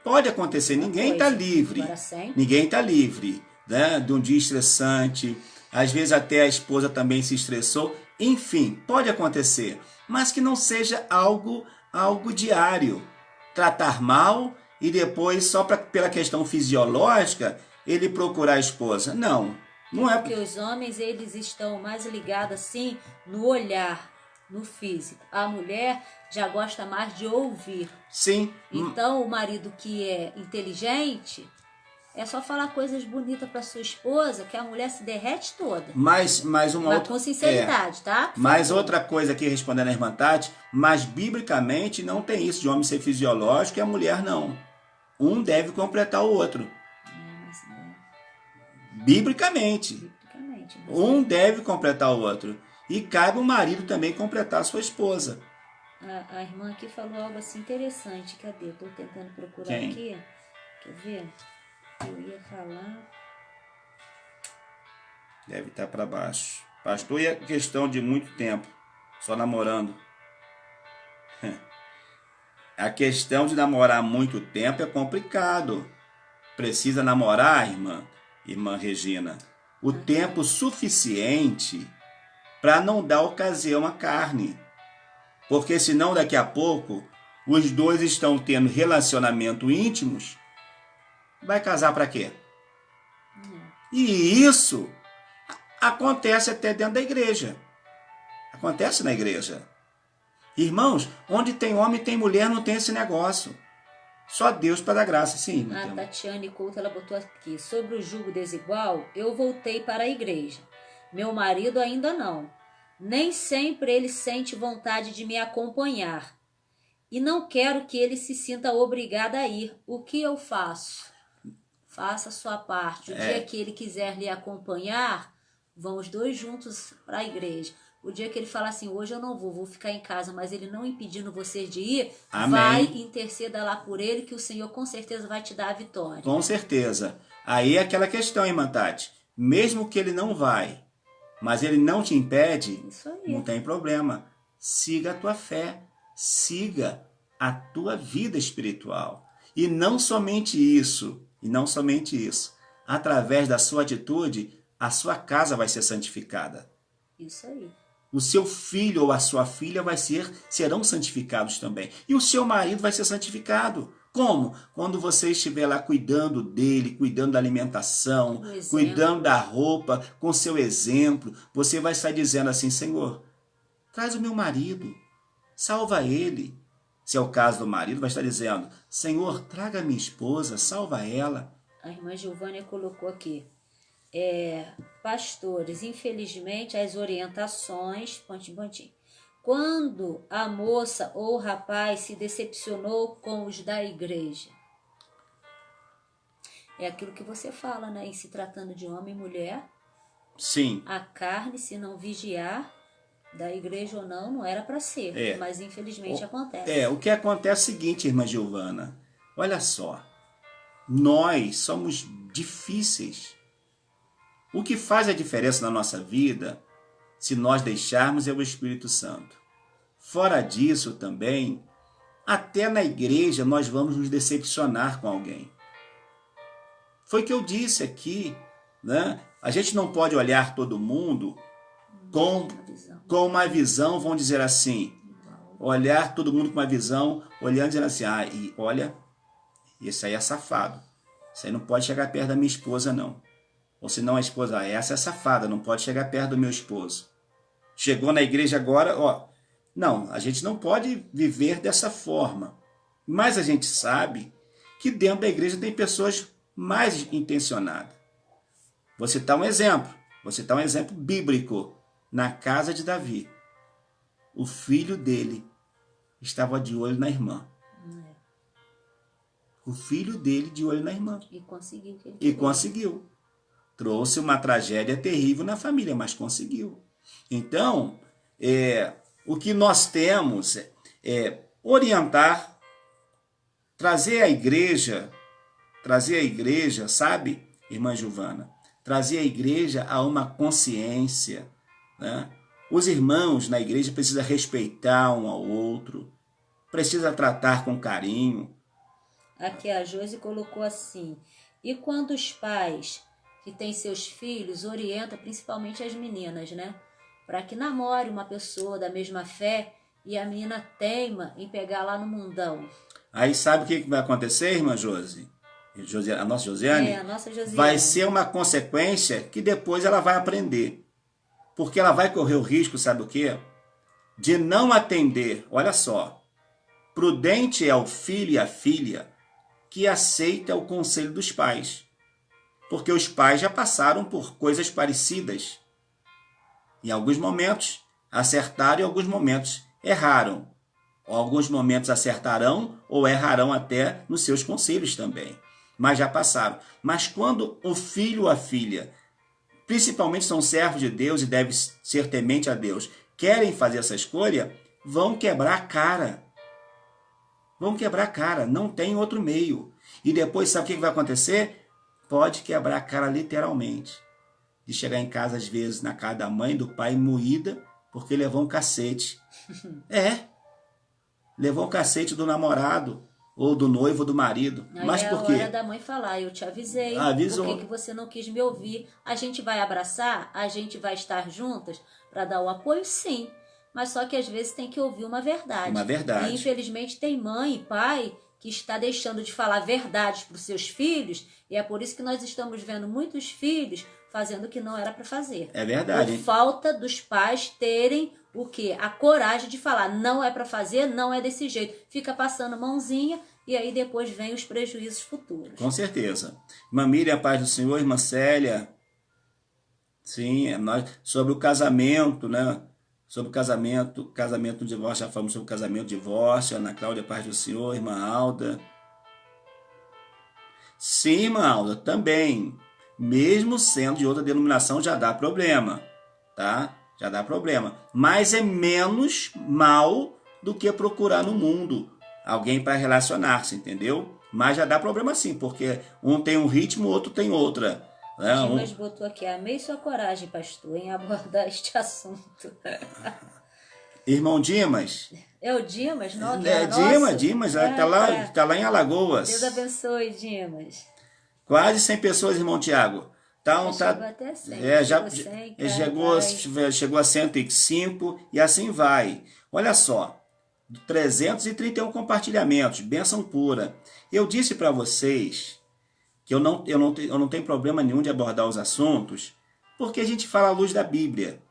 pode acontecer. Ninguém está livre. Ninguém está livre, né? De um dia estressante. Às vezes até a esposa também se estressou. Enfim, pode acontecer, mas que não seja algo diário. Tratar mal e depois, só pela questão fisiológica, ele procurar a esposa. Não é. Porque os homens, eles estão mais ligados assim no olhar, no físico. A mulher já gosta mais de ouvir. Sim. Então, o marido que é inteligente, é só falar coisas bonitas para sua esposa que a mulher se derrete toda. Mas com sinceridade, tá? Mas outra coisa aqui, respondendo a irmã Tati, mas biblicamente não tem isso de homem ser fisiológico e a mulher não. Um deve completar o outro. Biblicamente. Um deve completar o outro. E cabe o marido também completar a sua esposa. A irmã aqui falou algo assim interessante. Cadê? Estou tentando procurar Quem? aqui. Quer ver? Eu ia falar. Deve estar para baixo. Pastor, e a questão de muito tempo, só namorando? A questão de namorar muito tempo é complicado. Precisa namorar, irmã Regina, o tempo suficiente para não dar ocasião à carne. Porque senão daqui a pouco os dois estão tendo relacionamento íntimos, vai casar para quê? E isso acontece até dentro da igreja. Acontece na igreja. Irmãos, onde tem homem tem mulher, não tem esse negócio. Só Deus para dar graça, sim. A Tatiane Couto, ela botou aqui: sobre o jugo desigual, eu voltei para a igreja. Meu marido ainda não. Nem sempre ele sente vontade de me acompanhar. E não quero que ele se sinta obrigado a ir. O que eu faço? Faça a sua parte. O dia que ele quiser lhe acompanhar, vão os dois juntos para a igreja. O dia que ele falar assim, hoje eu não vou ficar em casa, mas ele não impedindo você de ir, amém, vai, interceda lá por ele, que o Senhor com certeza vai te dar a vitória. Com certeza. Aí é aquela questão, irmã Tati. Mesmo que ele não vai, mas ele não te impede, não tem problema. Siga a tua fé, siga a tua vida espiritual. E não somente isso, através da sua atitude, a sua casa vai ser santificada. Isso aí. O seu filho ou a sua filha serão santificados também. E o seu marido vai ser santificado. Como? Quando você estiver lá cuidando dele, cuidando da alimentação, cuidando da roupa, com seu exemplo, você vai estar dizendo assim, Senhor, traz o meu marido, salva ele. Se é o caso do marido, vai estar dizendo, Senhor, traga minha esposa, salva ela. A irmã Giovânia colocou aqui, pastores, infelizmente, as orientações, quando a moça ou o rapaz se decepcionou com os da igreja. É aquilo que você fala, né? Em se tratando de homem e mulher. Sim. A carne, se não vigiar, da igreja ou não era para ser. Mas infelizmente acontece. O que acontece é o seguinte, irmã Giovana. Olha só. Nós somos difíceis. O que faz a diferença na nossa vida, se nós deixarmos, é o Espírito Santo. Fora disso também, até na igreja nós vamos nos decepcionar com alguém. Foi o que eu disse aqui, né? A gente não pode olhar todo mundo com uma visão, vamos dizer assim, olhar todo mundo com uma visão, olhando e dizendo assim, e olha, esse aí é safado, esse aí não pode chegar perto da minha esposa não. Ou senão a esposa, essa é safada, não pode chegar perto do meu esposo. Chegou na igreja agora, não, a gente não pode viver dessa forma. Mas a gente sabe que dentro da igreja tem pessoas mais intencionadas. Vou citar um exemplo bíblico. Na casa de Davi, o filho dele estava de olho na irmã. O filho dele de olho na irmã. E conseguiu. Trouxe uma tragédia terrível na família, mas conseguiu. Então, o que nós temos é orientar, trazer a igreja, sabe, irmã Giovana? Trazer a igreja a uma consciência, né? Os irmãos na igreja precisam respeitar um ao outro, precisam tratar com carinho. Aqui a Josi colocou assim, e quando os pais que têm seus filhos orientam, principalmente as meninas, né? para que namore uma pessoa da mesma fé e a menina teima em pegar lá no mundão. Aí sabe o que vai acontecer, irmã Josi? A nossa Josiane? A nossa Josiane. Vai ser uma consequência que depois ela vai aprender. Porque ela vai correr o risco, sabe o quê? De não atender. Olha só. Prudente é o filho e a filha que aceita o conselho dos pais. Porque os pais já passaram por coisas parecidas. Em alguns momentos acertaram e em alguns momentos erraram. Em alguns momentos acertarão ou errarão até nos seus conselhos também. Mas já passaram. Mas quando o filho ou a filha, principalmente são servos de Deus e devem ser temente a Deus, querem fazer essa escolha, vão quebrar a cara. Vão quebrar a cara, não tem outro meio. E depois, sabe o que vai acontecer? Pode quebrar a cara literalmente. De chegar em casa, às vezes, na casa da mãe, do pai, moída, porque levou um cacete. Levou um cacete do namorado, ou do noivo, ou do marido. Aí mas por quê? É a hora da mãe falar, eu te avisei, Avisou. por que você não quis me ouvir? A gente vai abraçar, a gente vai estar juntas para dar o apoio, sim. Mas só que às vezes tem que ouvir uma verdade. Uma verdade. E infelizmente tem mãe e pai que está deixando de falar verdades para os seus filhos, e é por isso que nós estamos vendo muitos filhos fazendo o que não era para fazer. É verdade. Por falta dos pais terem o quê? A coragem de falar, não é para fazer, não é desse jeito. Fica passando mãozinha e aí depois vem os prejuízos futuros. Com certeza. Irmã Miriam, a paz do Senhor, irmã Célia. Sim, nós, sobre o casamento, né? Sobre o casamento, divórcio, já falamos sobre o casamento, divórcio, Ana Cláudia, paz do Senhor, irmã Alda. Sim, irmã Alda, também. Mesmo sendo de outra denominação, já dá problema, tá? Já dá problema. Mas é menos mal do que procurar no mundo alguém para relacionar-se, entendeu? Mas já dá problema sim, porque um tem um ritmo, o outro tem outra. Dimas botou aqui, amei sua coragem, pastor, em abordar este assunto. Irmão Dimas. É o Dimas? Não, Dimas, tá lá em Alagoas. Deus abençoe, Dimas. Quase 100 pessoas, irmão Tiago. Então, chegou até 100. Chegou a 105 e assim vai. Olha só, 331 compartilhamentos, bênção pura. Eu disse para vocês que eu não tenho problema nenhum de abordar os assuntos, porque a gente fala à luz da Bíblia.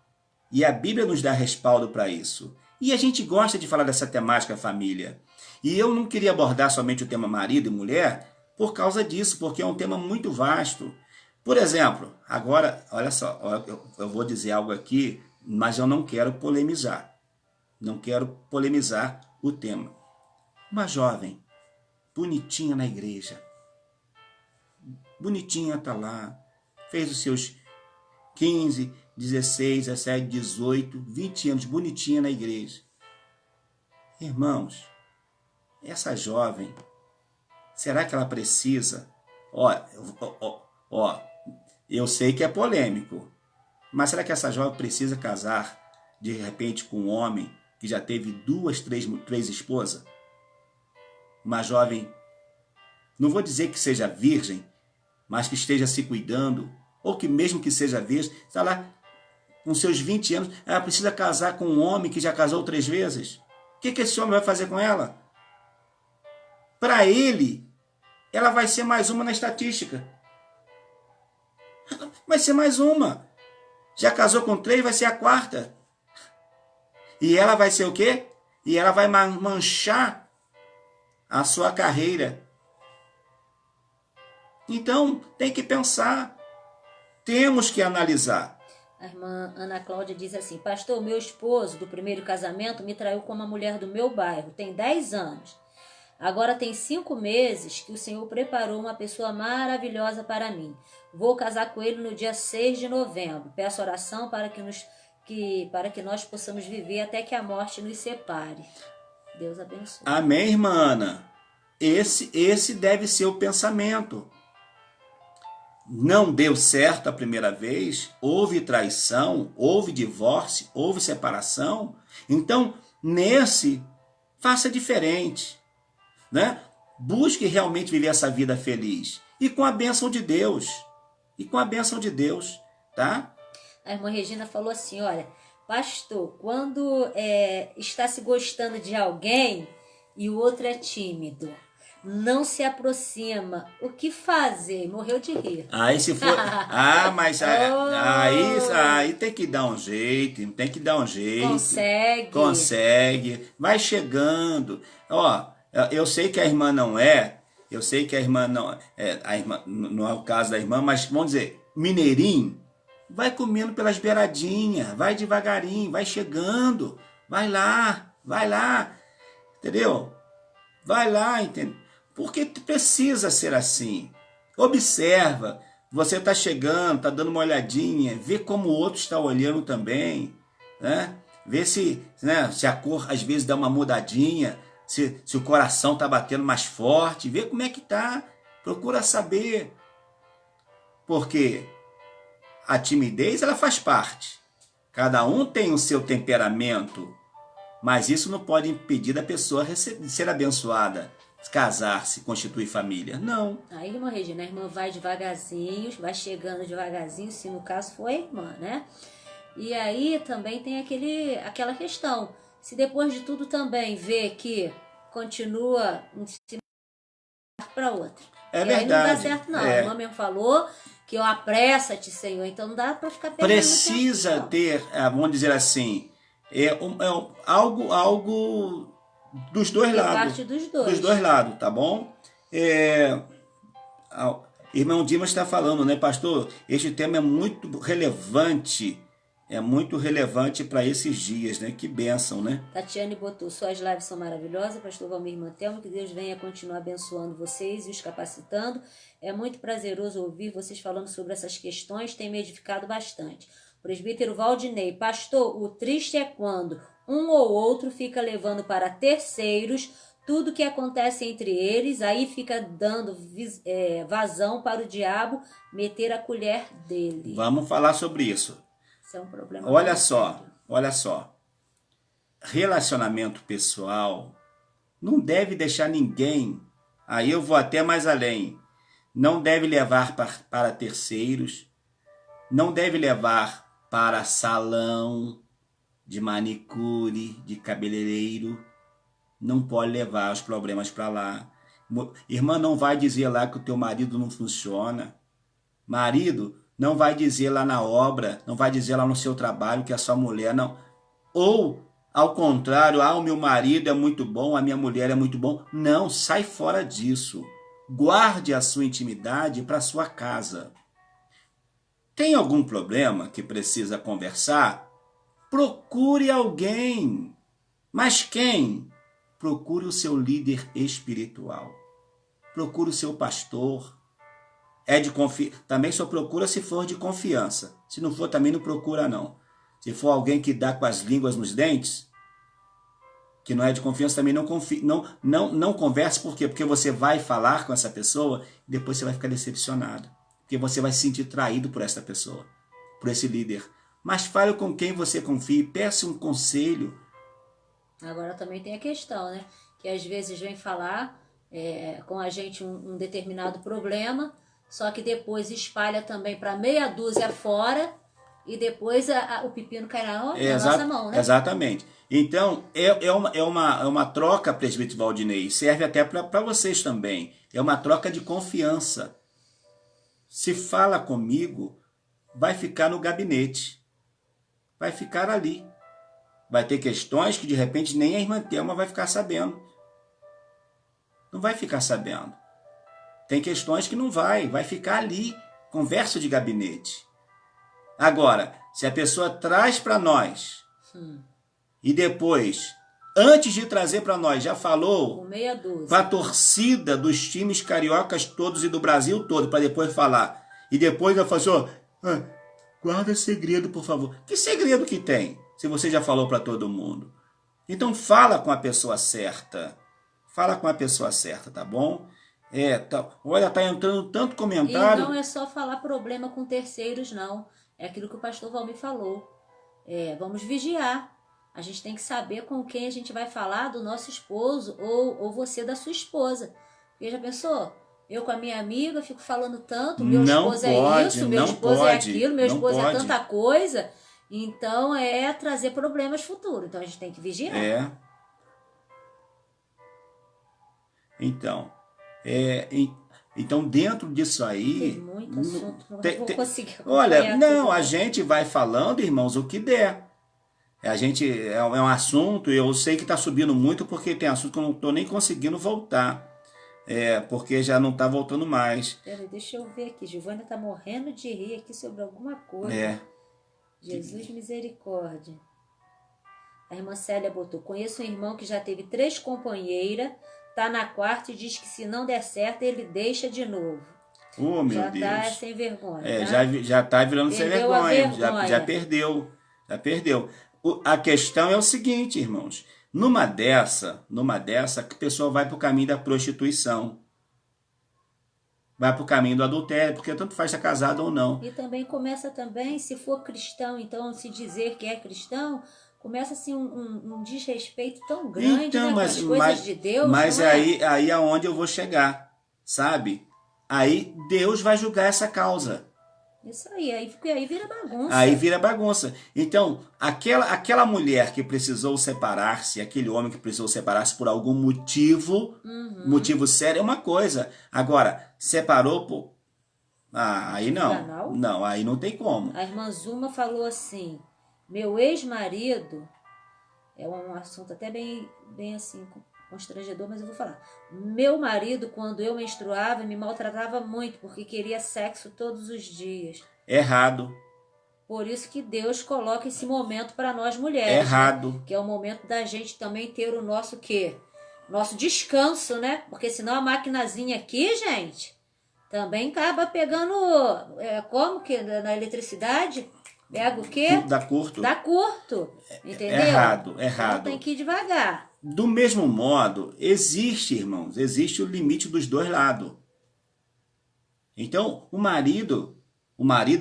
E a Bíblia nos dá respaldo para isso. E a gente gosta de falar dessa temática família. E eu não queria abordar somente o tema marido e mulher por causa disso, porque é um tema muito vasto. Por exemplo, agora, olha só, eu vou dizer algo aqui, mas eu não quero polemizar. Não quero polemizar o tema. Uma jovem, bonitinha na igreja. Bonitinha tá lá, fez os seus 15, 16, 17, 18, 20 anos, bonitinha na igreja. Irmãos, essa jovem, será que ela precisa? Eu sei que é polêmico, mas será que essa jovem precisa casar de repente com um homem que já teve 2, 3 esposas? Uma jovem, não vou dizer que seja virgem, mas que esteja se cuidando, ou que mesmo que seja virgem, está lá com seus 20 anos, ela precisa casar com um homem que já casou 3 vezes? O que esse homem vai fazer com ela? Para ele, ela vai ser mais uma na estatística. Vai ser mais uma. Já casou com 3, vai ser a 4ª. E ela vai ser o quê? E ela vai manchar a sua carreira. Então, tem que pensar. Temos que analisar. A irmã Ana Cláudia diz assim, pastor, meu esposo do primeiro casamento me traiu com uma mulher do meu bairro, tem 10 anos. Agora tem 5 meses que o Senhor preparou uma pessoa maravilhosa para mim. Vou casar com ele no dia 6 de novembro. Peço oração para que nós possamos viver até que a morte nos separe. Deus abençoe. Amém, irmã Ana? Esse deve ser o pensamento. Não deu certo a primeira vez, houve traição, houve divórcio, houve separação. Então, faça diferente, né? Busque realmente viver essa vida feliz. E com a bênção de Deus. Tá? A irmã Regina falou assim, olha, Pastor, quando está se gostando de alguém e o outro é tímido, não se aproxima, o que fazer? Morreu de rir. Aí se for. Mas aí tem que dar um jeito, tem que dar um jeito. Consegue. Consegue. Vai chegando. Ó, eu sei que a irmã não é. Eu sei que a irmã não é. A irmã, não é o caso da irmã, mas vamos dizer, mineirinho, vai comendo pelas beiradinhas, vai devagarinho, vai chegando. Vai lá. Entendeu? Vai lá, entendeu? Porque precisa ser assim. Observa, você está chegando, está dando uma olhadinha, vê como o outro está olhando também, né? Vê se a cor às vezes dá uma mudadinha, se o coração está batendo mais forte, vê como é que está, procura saber. Porque a timidez ela faz parte. Cada um tem o seu temperamento, mas isso não pode impedir da pessoa de ser abençoada. Casar-se, constituir família. Não. Aí, irmã Regina, a irmã vai devagarzinho, vai chegando devagarzinho, se no caso for a irmã, né? E aí também tem aquela questão. Se depois de tudo também vê que continua ensinando para outra. É e verdade. Aí não dá certo, não. A irmã mesmo falou que eu apressa-te, Senhor. Então não dá para ficar perdendo Precisa tempo, não. ter, vamos dizer assim, algo dos dois lados. Parte dos dois. Dos dois lados, tá bom? Irmão Dimas está falando, né, pastor? Este tema é muito relevante. É muito relevante para esses dias, né? Que bênção, né? Tatiane botou, suas lives são maravilhosas, pastor Valmir Mantelmo, que Deus venha continuar abençoando vocês e os capacitando. É muito prazeroso ouvir vocês falando sobre essas questões, tem me edificado bastante. Presbítero Valdinei, pastor, o triste é quando um ou outro fica levando para terceiros tudo que acontece entre eles, aí fica dando vazão para o diabo meter a colher dele. Vamos falar sobre isso. Isso é um problema. Olha só. Relacionamento pessoal não deve deixar ninguém, aí eu vou até mais além, não deve levar para terceiros, não deve levar para salão de manicure, de cabeleireiro, não pode levar os problemas para lá. Irmã, não vai dizer lá que o teu marido não funciona. Marido, não vai dizer lá na obra, não vai dizer lá no seu trabalho que a sua mulher não. Ou, ao contrário, o meu marido é muito bom, a minha mulher é muito bom. Não, sai fora disso. Guarde a sua intimidade para sua casa. Tem algum problema que precisa conversar? Procure alguém. Mas quem? Procure o seu líder espiritual. Procure o seu pastor. Também só procura se for de confiança. Se não for, também não procura, não. Se for alguém que dá com as línguas nos dentes, que não é de confiança, também não converse. Por quê? Porque você vai falar com essa pessoa e depois você vai ficar decepcionado. Porque você vai se sentir traído por essa pessoa, por esse líder. Mas fale com quem você confie, peça um conselho. Agora também tem a questão, né? Que às vezes vem falar com a gente um determinado problema, só que depois espalha também para meia dúzia fora e depois o pepino cai na nossa mão, né? Exatamente. Então, é uma troca, presbítero Valdinei, serve até para vocês também. É uma troca de confiança. Se fala comigo, vai ficar no gabinete. Vai ficar ali. Vai ter questões que de repente nem a irmã Thelma vai ficar sabendo. Não vai ficar sabendo. Tem questões que não vai ficar ali, conversa de gabinete. Agora, se a pessoa traz para nós e depois, antes de trazer para nós, já falou com a torcida dos times cariocas todos e do Brasil todo, para depois falar. E depois ela falou assim, guarda segredo, por favor. Que segredo que tem, se você já falou para todo mundo? Então fala com a pessoa certa. Fala com a pessoa certa, tá bom? Olha, tá entrando tanto comentário. E não é só falar problema com terceiros, não. É aquilo que o pastor Valmir falou. Vamos vigiar. A gente tem que saber com quem a gente vai falar do nosso esposo ou você da sua esposa. Porque já pensou? Eu com a minha amiga fico falando tanto, meu esposo é isso, meu esposo é aquilo, meu esposo é tanta coisa. Então, é trazer problemas futuros. Então, a gente tem que vigiar. Então, então dentro disso aí... Tem muito assunto, não vou conseguir Olha, não, tudo. a gente vai falando, irmãos, o que der. É um assunto, eu sei que está subindo muito porque tem assunto que eu não estou nem conseguindo voltar. Porque já não está voltando mais. Peraí, deixa eu ver aqui. Giovana está morrendo de rir aqui sobre alguma coisa. Jesus misericórdia. A irmã Célia botou: conheço um irmão que já teve 3 companheiras, tá na quarta e diz que se não der certo, ele deixa de novo. Oh, meu já Deus. Já tá sem vergonha. Tá? Já tá virando sem vergonha. vergonha. Já perdeu. Já perdeu. A questão é o seguinte, irmãos. Numa dessa, a pessoa vai para o caminho da prostituição. Vai para o caminho do adultério, porque tanto faz estar casado ou não. E também começa também, se for cristão, então se dizer que é cristão, começa assim um desrespeito tão grande, então, com as coisas de Deus. Mas não aí é aonde eu vou chegar, sabe? Aí Deus vai julgar essa causa. Isso aí vira bagunça. Aí vira bagunça. Então, aquela mulher que precisou separar-se, aquele homem que precisou separar-se por algum motivo, motivo sério, é uma coisa. Agora, separou por... aí não. Não, aí não tem como. A irmã Zuma falou assim: meu ex-marido, é um assunto até bem assim, constrangedor, mas eu vou falar. Meu marido, quando eu menstruava, me maltratava muito, porque queria sexo todos os dias. Errado. Por isso que Deus coloca esse momento para nós mulheres. Errado. Né? Que é o momento da gente também ter o nosso quê? Nosso descanso, né? Porque senão a maquinazinha aqui, gente, também acaba pegando... como que na eletricidade... Pega o quê? Dá curto. Dá curto, entendeu? Errado. Então tem que ir devagar. Do mesmo modo, existe, irmãos, existe o limite dos dois lados. Então, o marido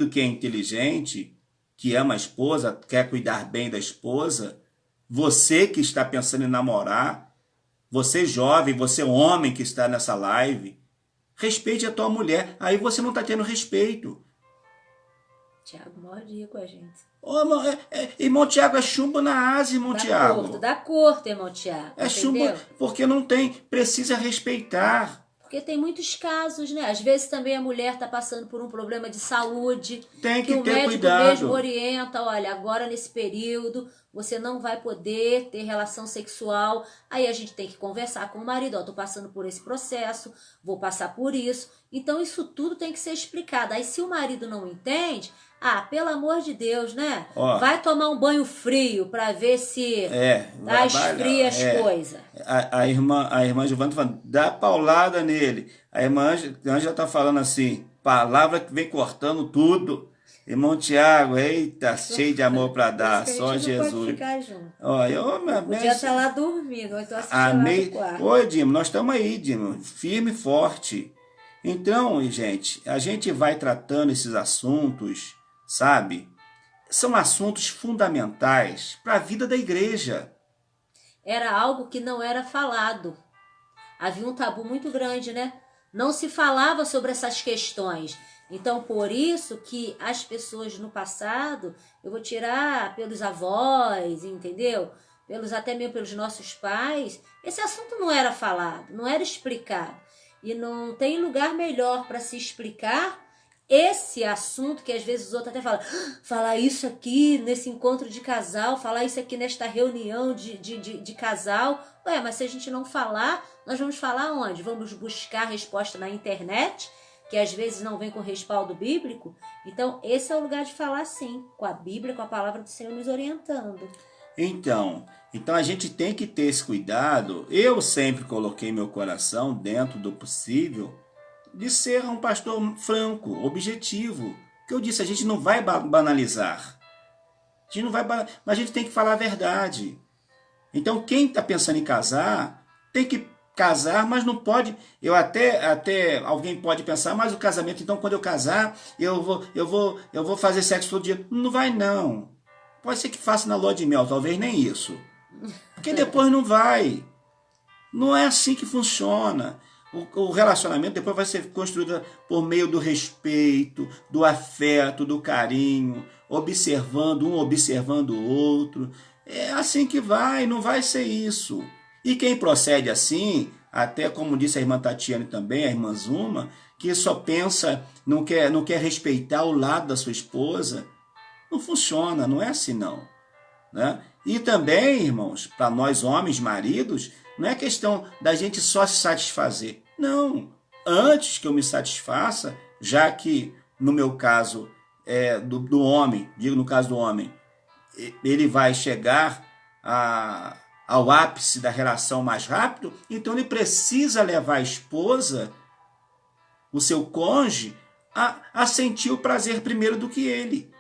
que é inteligente, que ama a esposa, quer cuidar bem da esposa, você que está pensando em namorar, você jovem, você homem que está nessa live, respeite a tua mulher. Aí você não está tendo respeito. Tiago morde com a gente. Irmão Tiago, é chumbo na asa, irmão Tiago. Dá curto, irmão Tiago. É chumbo, porque não tem, precisa respeitar. Porque tem muitos casos, né? Às vezes também a mulher está passando por um problema de saúde. Tem que ter cuidado. O médico mesmo orienta, olha, agora nesse período você não vai poder ter relação sexual. Aí a gente tem que conversar com o marido, tô passando por esse processo, vou passar por isso. Então isso tudo tem que ser explicado. Aí se o marido não entende, pelo amor de Deus, né? Vai tomar um banho frio para ver se esfria as coisas. A irmã Giovana tá falando, dá paulada nele. A irmã Ângela tá falando assim, palavra que vem cortando tudo. Irmão Tiago, eita, cheio de amor para dar, só Jesus. Pode ficar junto. Podia estar lá dormindo, então assistindo lá no quarto. Oi, Dimo, nós estamos aí, Dimo, firme e forte. Então, gente, a gente vai tratando esses assuntos, sabe? São assuntos fundamentais para a vida da igreja. Era algo que não era falado. Havia um tabu muito grande, né? Não se falava sobre essas questões. Então, por isso que as pessoas no passado, eu vou tirar pelos avós, entendeu? Até mesmo pelos nossos pais, esse assunto não era falado, não era explicado. E não tem lugar melhor para se explicar esse assunto que às vezes os outros até falam, falar isso aqui nesse encontro de casal, falar isso aqui nesta reunião de casal. Mas se a gente não falar, nós vamos falar onde? Vamos buscar resposta na internet, que às vezes não vem com respaldo bíblico. Então esse é o lugar de falar sim, com a Bíblia, com a palavra do Senhor nos orientando. Então a gente tem que ter esse cuidado. Eu sempre coloquei meu coração dentro do possível de ser um pastor franco, objetivo. Que eu disse, a gente não vai banalizar. A gente não vai mas a gente tem que falar a verdade. Então quem está pensando em casar, tem que casar, mas não pode. Eu até alguém pode pensar, mas o casamento, então quando eu casar, eu vou fazer sexo todo dia. Não vai não. Pode ser que faça na lua de mel, talvez nem isso. Porque depois não vai. Não é assim que funciona. O relacionamento depois vai ser construído por meio do respeito, do afeto, do carinho, observando o outro. É assim que vai, não vai ser isso. E quem procede assim, até como disse a irmã Tatiane também, a irmã Zuma, que só pensa, não quer respeitar o lado da sua esposa, não funciona, não é assim não. Né? E também, irmãos, para nós homens, maridos, não é questão da gente só se satisfazer. Não, antes que eu me satisfaça, já que no meu caso do homem, digo no caso do homem, ele vai chegar ao ápice da relação mais rápido, então ele precisa levar a esposa, o seu cônjuge, a sentir o prazer primeiro do que ele.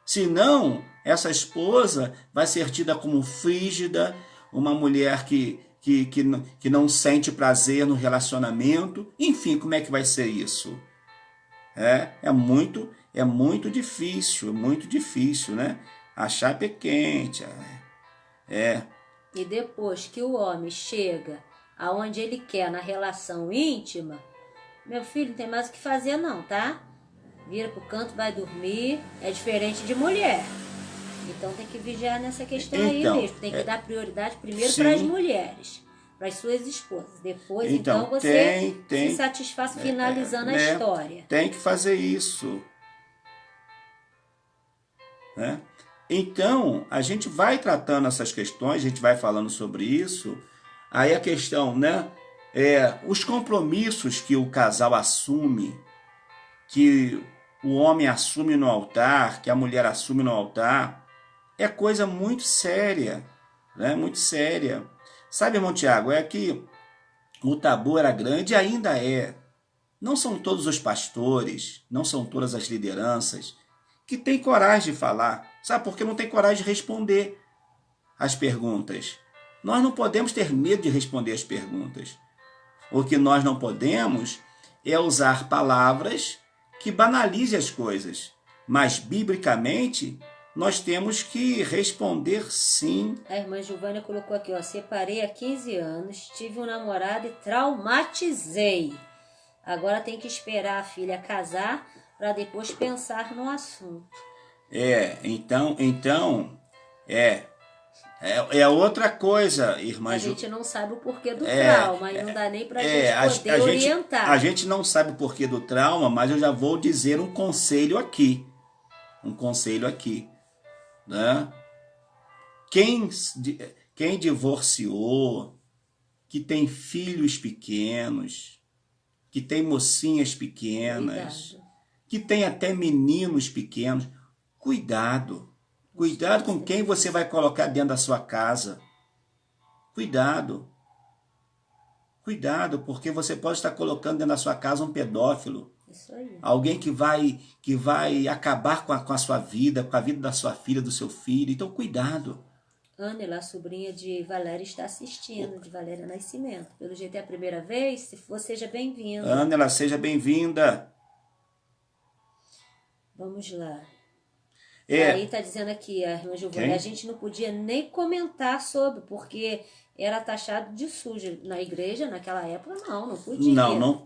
Senão, essa esposa vai ser tida como frígida, uma mulher que não sente prazer no relacionamento. Enfim, como é que vai ser isso? É muito difícil, né? A chapa é quente. E depois que o homem chega aonde ele quer na relação íntima, meu filho, não tem mais o que fazer não, tá? Vira pro canto, vai dormir, é diferente de mulher. Então tem que vigiar nessa questão aí mesmo. Tem que dar prioridade primeiro para as mulheres, para as suas esposas. Depois, então você se satisfaz finalizando a história. Tem que fazer isso. Né? Então, a gente vai tratando essas questões, a gente vai falando sobre isso. Aí a questão, né? Os compromissos que o casal assume, que o homem assume no altar, que a mulher assume no altar, é coisa muito séria, né? Muito séria. Sabe, irmão Tiago, é que o tabu era grande e ainda é. Não são todos os pastores, não são todas as lideranças que têm coragem de falar. Sabe, porque não tem coragem de responder as perguntas. Nós não podemos ter medo de responder as perguntas. O que nós não podemos é usar palavras que banalizem as coisas. Mas, biblicamente, nós temos que responder sim. A irmã Giovânia colocou aqui, ó, separei há 15 anos, tive um namorado e traumatizei. Agora tem que esperar a filha casar para depois pensar no assunto. Então, é outra coisa, irmã. A gente não sabe o porquê do trauma e não dá nem para a gente poder orientar. A gente não sabe o porquê do trauma, mas eu já vou dizer um conselho aqui. Né? Quem divorciou, que tem filhos pequenos, que tem mocinhas pequenas, que tem até meninos pequenos, cuidado com quem você vai colocar dentro da sua casa. Cuidado, porque você pode estar colocando dentro da sua casa um pedófilo. Isso aí. Alguém que vai acabar com a sua vida, com a vida da sua filha, do seu filho. Então, cuidado. Ânela, a sobrinha de Valéria, está assistindo, de Valéria Nascimento. Pelo jeito é a primeira vez, se for, seja bem-vinda. Ânela, seja bem-vinda. Vamos lá. Aí está dizendo aqui, a irmã Giovânia, a gente não podia nem comentar sobre, porque era taxado de sujo na igreja, naquela época, não podia.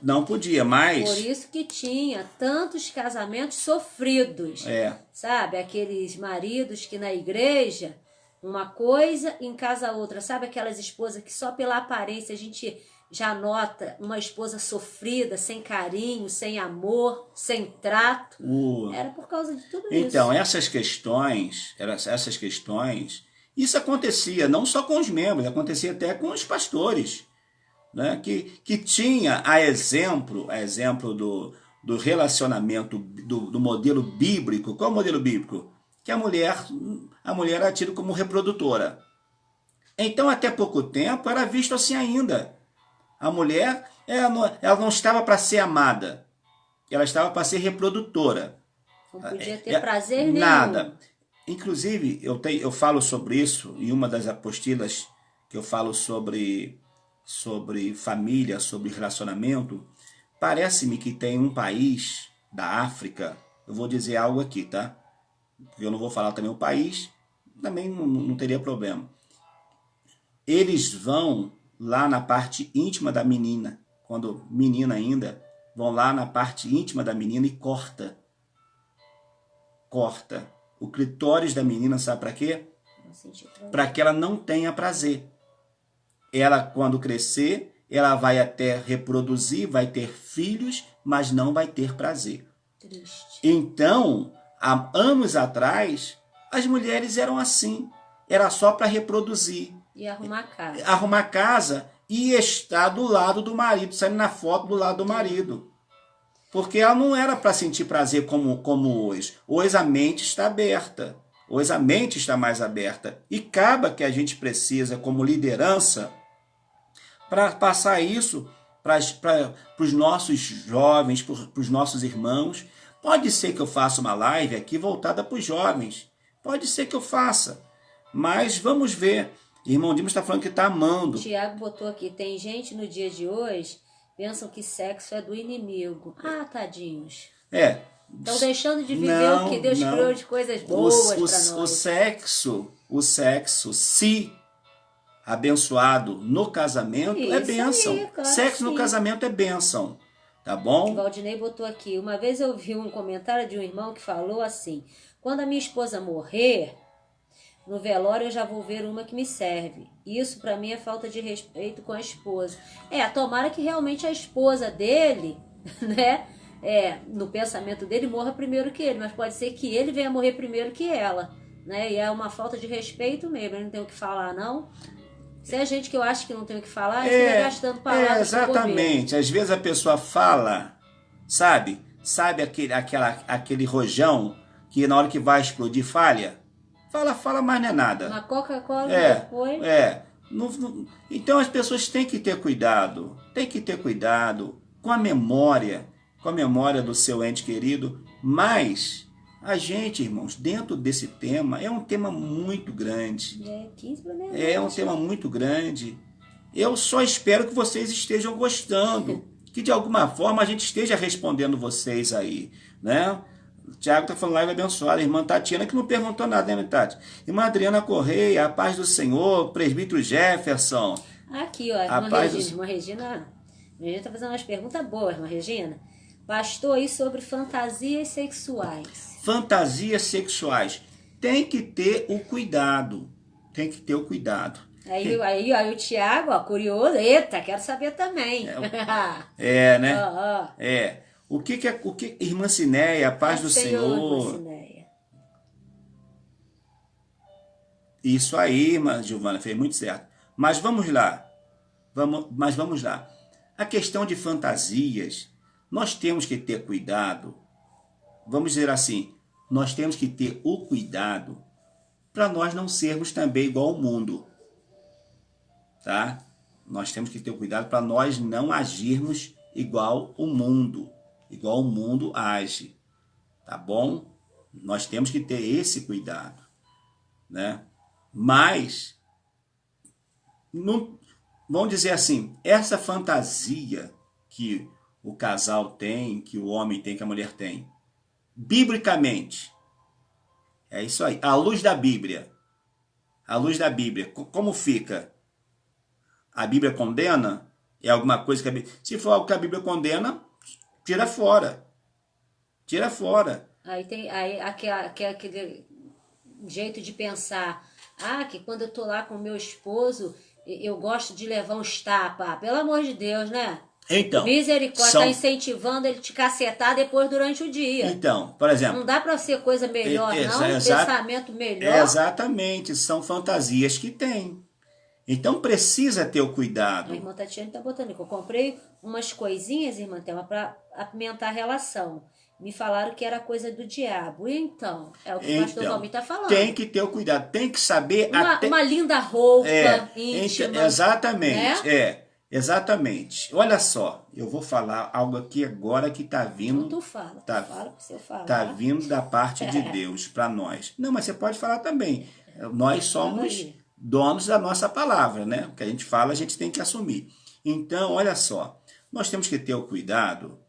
Não podia, mas... Por isso que tinha tantos casamentos sofridos, sabe? Aqueles maridos que na igreja, uma coisa, em casa outra, sabe? Aquelas esposas que só pela aparência a gente já nota uma esposa sofrida, sem carinho, sem amor, sem trato. Era por causa de tudo isso. Então, essas questões, isso acontecia não só com os membros, acontecia até com os pastores, né? Que tinha a exemplo do relacionamento, do modelo bíblico. Qual é o modelo bíblico? Que a mulher era tida como reprodutora. Então, até pouco tempo, era visto assim ainda. A mulher, ela não estava para ser amada, ela estava para ser reprodutora. Não podia ter prazer nenhum. Nada. Inclusive, eu falo sobre isso em uma das apostilas que eu falo sobre família, sobre relacionamento. Parece-me que tem um país da África, eu vou dizer algo aqui, tá? Porque eu não vou falar também o país, também não teria problema. Eles vão lá na parte íntima da menina, quando menina ainda, vão lá na parte íntima da menina e corta. Corta. O clitóris da menina, sabe para quê? Para que ela não tenha prazer. Ela, quando crescer, ela vai até reproduzir, vai ter filhos, mas não vai ter prazer. Triste. Então, há anos atrás, as mulheres eram assim. Era só para reproduzir. E arrumar casa. Arrumar casa e estar do lado do marido, saindo na foto do lado do marido. Porque ela não era para sentir prazer como hoje. Hoje a mente está aberta. Hoje a mente está mais aberta. E cabe que a gente precisa, como liderança, para passar isso para os nossos jovens, para os nossos irmãos. Pode ser que eu faça uma live aqui voltada para os jovens. Pode ser que eu faça. Mas vamos ver. Irmão Dimas está falando que está amando. O Tiago botou aqui, tem gente no dia de hoje, pensam que sexo é do inimigo. Ah, tadinhos. Estão deixando de viver o que Deus criou de coisas boas para nós. O sexo, se abençoado no casamento, é bênção. Aí, claro, sexo no casamento é bênção. Tá bom? O Valdinei botou aqui, uma vez eu vi um comentário de um irmão que falou assim, quando a minha esposa morrer, no velório eu já vou ver uma que me serve. Isso para mim é falta de respeito com a esposa. Tomara que realmente a esposa dele, né, no pensamento dele, morra primeiro que ele. Mas pode ser que ele venha morrer primeiro que ela, né? E é uma falta de respeito mesmo. Ele não tem o que falar, não. Se é gente que eu acho que não tem o que falar, ele fica gastando palavras. Exatamente. Às vezes a pessoa fala, sabe aquele rojão que na hora que vai explodir falha? Fala, mas não é nada. Uma Coca-Cola depois. Então as pessoas têm que ter cuidado. Com a memória do seu ente querido. Mas a gente, irmãos, dentro desse tema, é um tema muito grande. 15 minutos. É um tema muito grande. Eu só espero que vocês estejam gostando. Que de alguma forma a gente esteja respondendo vocês aí, né? O Tiago está falando live abençoada. A irmã Tatiana, que não perguntou nada, né, Tati? Irmã Adriana Correia, a paz do Senhor. Presbítero Jefferson. Aqui, ó, irmã Regina está fazendo umas perguntas boas, irmã Regina. Pastor, aí sobre fantasias sexuais. Fantasias sexuais. Tem que ter o cuidado. Aí o Tiago, ó, curioso. Eita, quero saber também. Né? O que irmã Cinéia, a paz do Senhor. Irmã Cinéia. Isso aí, irmã Giovana, fez muito certo. Mas vamos lá. Vamos lá. A questão de fantasias, nós temos que ter cuidado. Vamos dizer assim, nós temos que ter o cuidado para nós não sermos também igual ao mundo. Tá? Nós temos que ter o cuidado para nós não agirmos igual o mundo. Igual o mundo age, tá bom? Nós temos que ter esse cuidado, né? Mas, vamos dizer assim, essa fantasia que o casal tem, que o homem tem, que a mulher tem, biblicamente, é isso aí, à luz da Bíblia, como fica? A Bíblia condena? É alguma coisa que se for algo que a Bíblia condena, tira fora. Aí tem aquele jeito de pensar. Que quando eu tô lá com meu esposo, eu gosto de levar uns tapas. Pelo amor de Deus, né? Então, misericórdia, tá incentivando ele te cacetar depois durante o dia. Então, por exemplo... Não dá para ser coisa melhor, pensamento melhor. Exatamente, são fantasias que tem. Então precisa ter o cuidado. A irmã Tatiana está botando aqui. Eu comprei umas coisinhas, irmã Thelma, para apimentar a relação. Me falaram que era coisa do diabo. Então, é o que o pastor Valmir está falando. Tem que ter o cuidado, tem que saber... Uma linda roupa íntima. Exatamente, exatamente. Olha só, eu vou falar algo aqui agora que está vindo... Tu fala, você fala. Está vindo da parte de Deus para nós. Não, mas você pode falar também. Nós somos... donos da nossa palavra, né? O que a gente fala, a gente tem que assumir. Então, olha só, nós temos que ter o cuidado,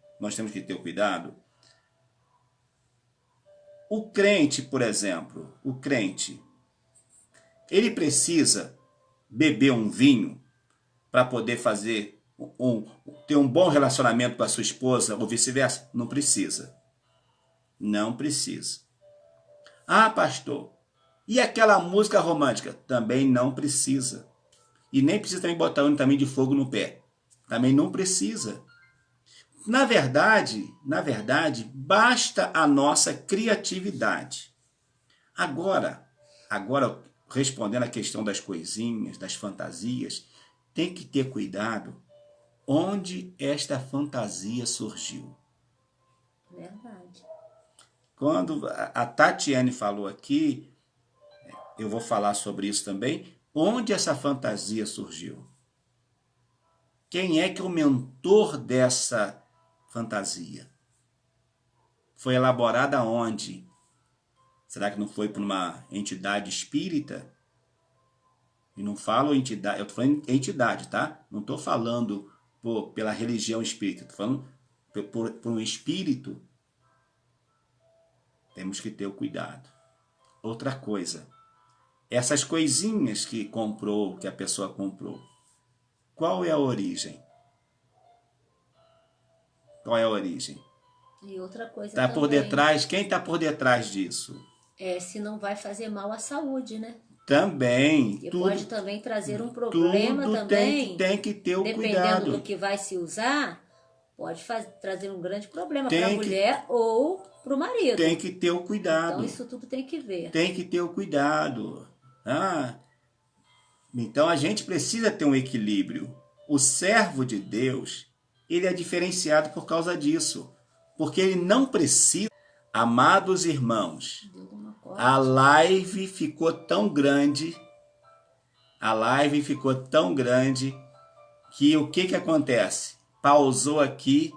O crente, por exemplo, ele precisa beber um vinho para poder fazer ter um bom relacionamento com a sua esposa ou vice-versa? Não precisa. Não precisa. Ah, pastor, e aquela música romântica? Também não precisa. E nem precisa também botar um também de fogo no pé. Também não precisa. Na verdade, basta a nossa criatividade. Agora, respondendo à questão das coisinhas, das fantasias, tem que ter cuidado onde esta fantasia surgiu. Verdade. Quando a Tatiane falou aqui, eu vou falar sobre isso também, onde essa fantasia surgiu? Quem é que é o mentor dessa fantasia? Foi elaborada onde? Será que não foi por uma entidade espírita? E não falo entidade, eu estou falando entidade, tá? Não estou falando pela religião espírita, estou falando por um espírito. Temos que ter o cuidado. Outra coisa, essas coisinhas que a pessoa comprou, qual é a origem? Qual é a origem? E outra coisa Tá também. por detrás, quem está por detrás disso? Se não vai fazer mal à saúde, né? Também. E pode também trazer um problema também. Tem que ter o dependendo cuidado. Dependendo do que vai se usar, pode trazer um grande problema para a mulher ou para o marido. Tem que ter o cuidado. Então isso tudo tem que ver. Tem que ter o cuidado. Então a gente precisa ter um equilíbrio. O servo de Deus, ele é diferenciado por causa disso. Porque ele não precisa. Amados irmãos, a live ficou tão grande. Que o que acontece? Pausou aqui.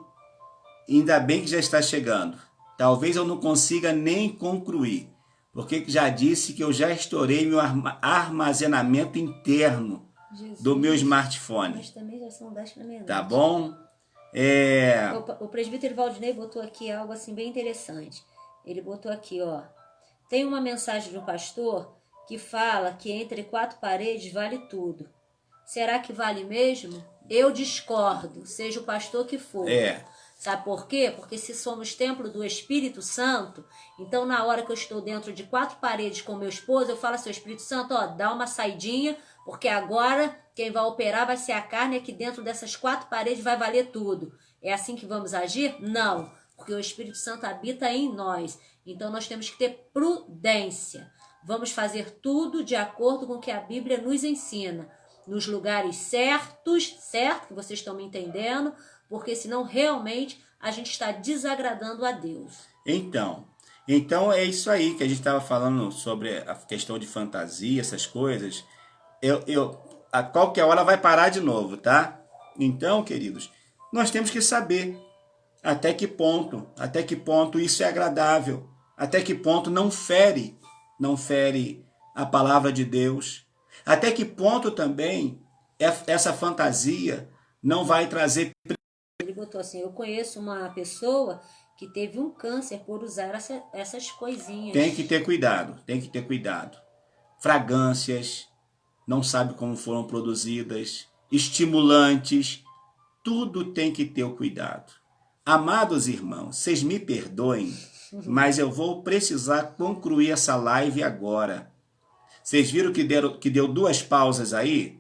Ainda bem que já está chegando. Talvez eu não consiga nem concluir. Porque já disse que eu já estourei meu armazenamento interno do meu smartphone. Mas também já são 10 para meia-noite. Tá bom? O presbítero Valdinei botou aqui algo assim bem interessante. Ele botou aqui, ó. Tem uma mensagem do pastor que fala que entre 4 paredes vale tudo. Será que vale mesmo? Eu discordo, seja o pastor que for. Sabe por quê? Porque se somos templo do Espírito Santo, então na hora que eu estou dentro de 4 paredes com meu esposo, eu falo ao seu Espírito Santo, ó, dá uma saidinha, porque agora quem vai operar vai ser a carne, aqui dentro dessas 4 paredes vai valer tudo. É assim que vamos agir? Não, porque o Espírito Santo habita em nós. Então nós temos que ter prudência. Vamos fazer tudo de acordo com o que a Bíblia nos ensina. Nos lugares certos, certo? Que vocês estão me entendendo? Porque senão realmente a gente está desagradando a Deus. Então é isso aí que a gente estava falando sobre a questão de fantasia, essas coisas. A qualquer hora vai parar de novo, tá? Então, queridos, nós temos que saber até que ponto isso é agradável, até que ponto não fere a palavra de Deus, até que ponto também essa fantasia não vai trazer. Ele botou assim, eu conheço uma pessoa que teve um câncer por usar essas coisinhas. Tem que ter cuidado. Fragrâncias, não sabe como foram produzidas, estimulantes, tudo tem que ter o cuidado. Amados irmãos, vocês me perdoem, mas eu vou precisar concluir essa live agora. Vocês viram que deu 2 pausas aí?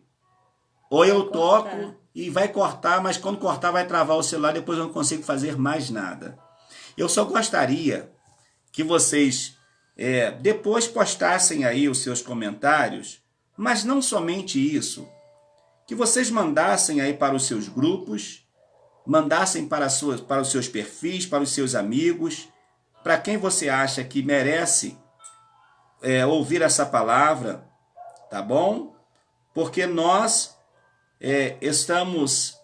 Ou eu toco e vai cortar, mas quando cortar vai travar o celular, depois eu não consigo fazer mais nada. Eu só gostaria que vocês depois postassem aí os seus comentários, mas não somente isso, que vocês mandassem aí para os seus grupos, mandassem para os seus perfis, para os seus amigos, para quem você acha que merece ouvir essa palavra, tá bom? Porque nós estamos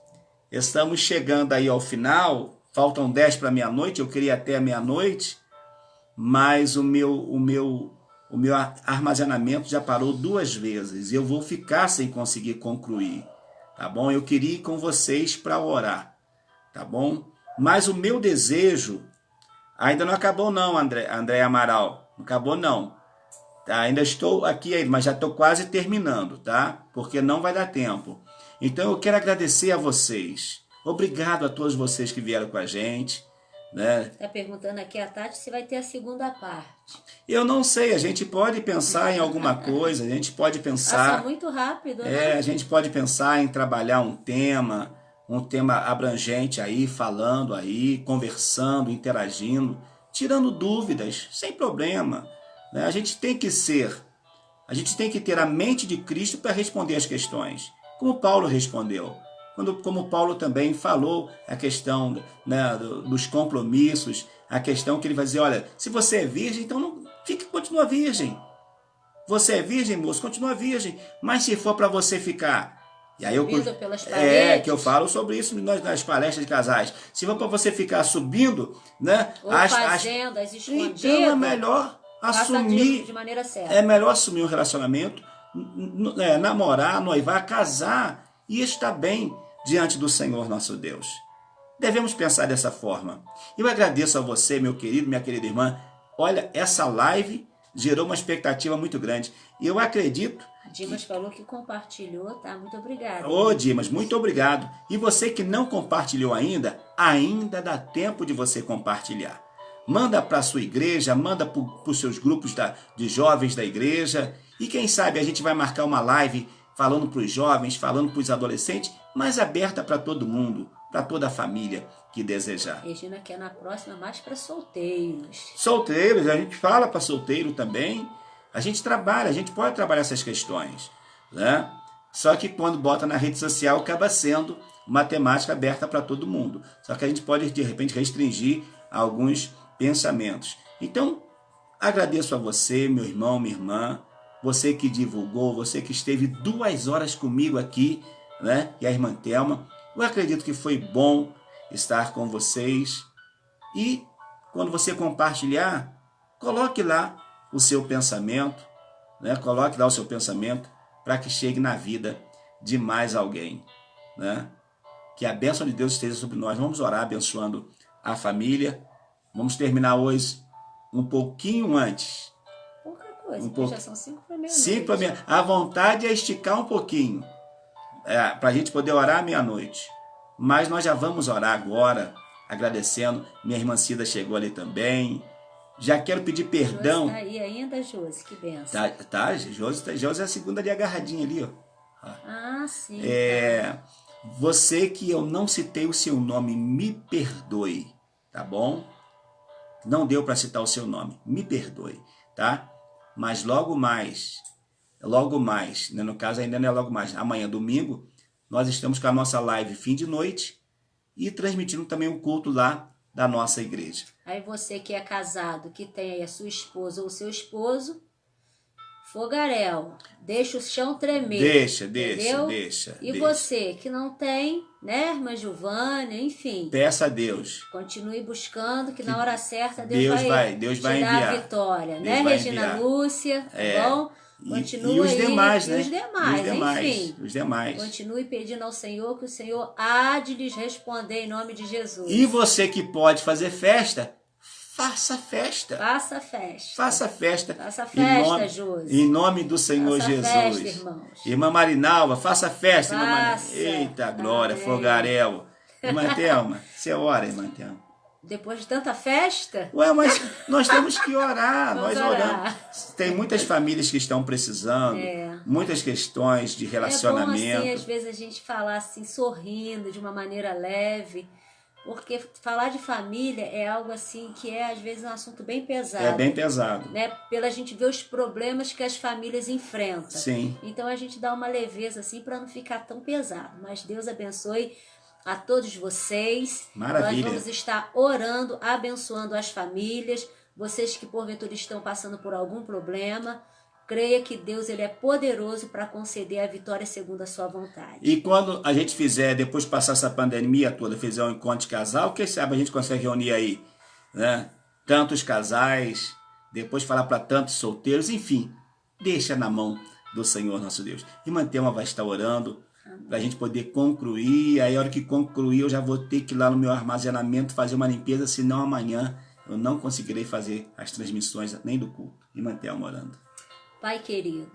chegando aí ao final, faltam 10 para meia-noite, eu queria até meia-noite, mas o meu armazenamento já parou 2 vezes e eu vou ficar sem conseguir concluir, tá bom? Eu queria ir com vocês para orar, tá bom? Mas o meu desejo ainda não acabou não, André Amaral, não acabou não. Ainda estou aqui, mas já estou quase terminando, tá? Porque não vai dar tempo. Então eu quero agradecer a vocês. Obrigado a todos vocês que vieram com a gente, né? Está perguntando aqui a Tati se vai ter a segunda parte. Eu não sei, a gente pode pensar em alguma coisa, a gente pode pensar... Passa muito rápido, né? A gente pode pensar em trabalhar um tema abrangente aí, falando aí, conversando, interagindo, tirando dúvidas, sem problema, né? A gente tem que ter a mente de Cristo para responder as questões, como Paulo respondeu. Como Paulo também falou a questão, né, dos compromissos, a questão que ele vai dizer, olha, se você é virgem, então não continua virgem. Você é virgem, moço, continua virgem. Mas se for para você ficar... E aí pelas paredes. Que eu falo sobre isso nas palestras de casais. Se for para você ficar subindo, né? Ou fazendo as escondidas. Então é melhor assumir... de maneira certa. É melhor assumir um relacionamento, namorar, noivar, casar e estar bem diante do Senhor nosso Deus. Devemos pensar dessa forma. Eu agradeço a você, meu querido, minha querida irmã. Olha, essa live gerou uma expectativa muito grande. E eu acredito... Dimas falou que compartilhou, tá? Muito obrigada. Ô, Dimas, muito obrigado. E você que não compartilhou ainda dá tempo de você compartilhar. Manda para a sua igreja, manda para os seus grupos de jovens da igreja. E quem sabe a gente vai marcar uma live falando para os jovens, falando para os adolescentes, mas aberta para todo mundo, para toda a família que desejar. Regina quer na próxima mais para solteiros. Solteiros, a gente fala para solteiro também. A gente trabalha, a gente pode trabalhar essas questões, né? Só que quando bota na rede social acaba sendo uma temática aberta para todo mundo. Só que a gente pode, de repente, restringir alguns pensamentos. Então, agradeço a você, meu irmão, minha irmã, você que divulgou, você que esteve 2 horas comigo aqui, né? E a irmã Thelma. Eu acredito que foi bom estar com vocês. E quando você compartilhar, coloque lá o seu pensamento, né? Coloque lá o seu pensamento para que chegue na vida de mais alguém, né? Que a bênção de Deus esteja sobre nós. Vamos orar abençoando a família. Vamos terminar hoje um pouquinho antes. Pouca coisa, já são 5 para meia-noite. 5 para meia-noite. A vontade é esticar um pouquinho, para a gente poder orar à meia-noite. Mas nós já vamos orar agora, agradecendo. Minha irmã Cida chegou ali também. Já quero pedir perdão. Josi tá aí ainda, Josi, que benção. Josi é a segunda ali agarradinha ali, ó. Ah, sim. Você que eu não citei o seu nome, me perdoe, tá bom? Não deu para citar o seu nome, me perdoe, tá? Mas logo mais, né? No caso ainda não é logo mais, amanhã, domingo, nós estamos com a nossa live fim de noite e transmitindo também um culto lá da nossa igreja. Aí você que é casado, que tem aí a sua esposa ou o seu esposo, fogaréu, deixa o chão tremer. Deixa. E você que não tem, né, irmã Giovânia, enfim. Peça a Deus. Continue buscando, que na hora certa Deus vai enviar a vitória, né, Regina Lúcia, tá bom? Continue e os demais, né? Enfim. Os demais. Continue pedindo ao Senhor, que o Senhor há de lhes responder em nome de Jesus. E você que pode fazer festa, faça festa. Faça festa. Faça festa, Josi. Em nome do Senhor faça Jesus. Festa, irmãos. Irmã Marinalva, faça festa, irmã Faça. Marinalva. Eita, glória, Amém. fogaréu. Irmã Thelma, você ora, irmã Thelma. Depois de tanta festa? Ué, mas nós temos que orar. Vamos nós oramos. Tem muitas famílias que estão precisando, muitas questões de relacionamento. É bom, assim, às vezes a gente falar assim, sorrindo, de uma maneira leve, porque falar de família é algo assim que é, às vezes, um assunto bem pesado. É bem pesado. Né? Pela gente ver os problemas que as famílias enfrentam. Sim. Então a gente dá uma leveza assim para não ficar tão pesado. Mas Deus abençoe a todos vocês. Maravilha. Nós vamos estar orando, abençoando as famílias. Vocês que porventura estão passando por algum problema, creia que Deus ele é poderoso para conceder a vitória segundo a sua vontade. E quando a gente fizer, depois de passar essa pandemia toda, fizer um encontro de casal, quem sabe a gente consegue reunir aí, né? Tantos casais, depois falar para tantos solteiros, enfim, deixa na mão do Senhor nosso Deus. E Thelma vai estar orando para a gente poder concluir. Aí a hora que concluir eu já vou ter que ir lá no meu armazenamento fazer uma limpeza, senão amanhã eu não conseguirei fazer as transmissões nem do culto. E Thelma orando. Pai querido,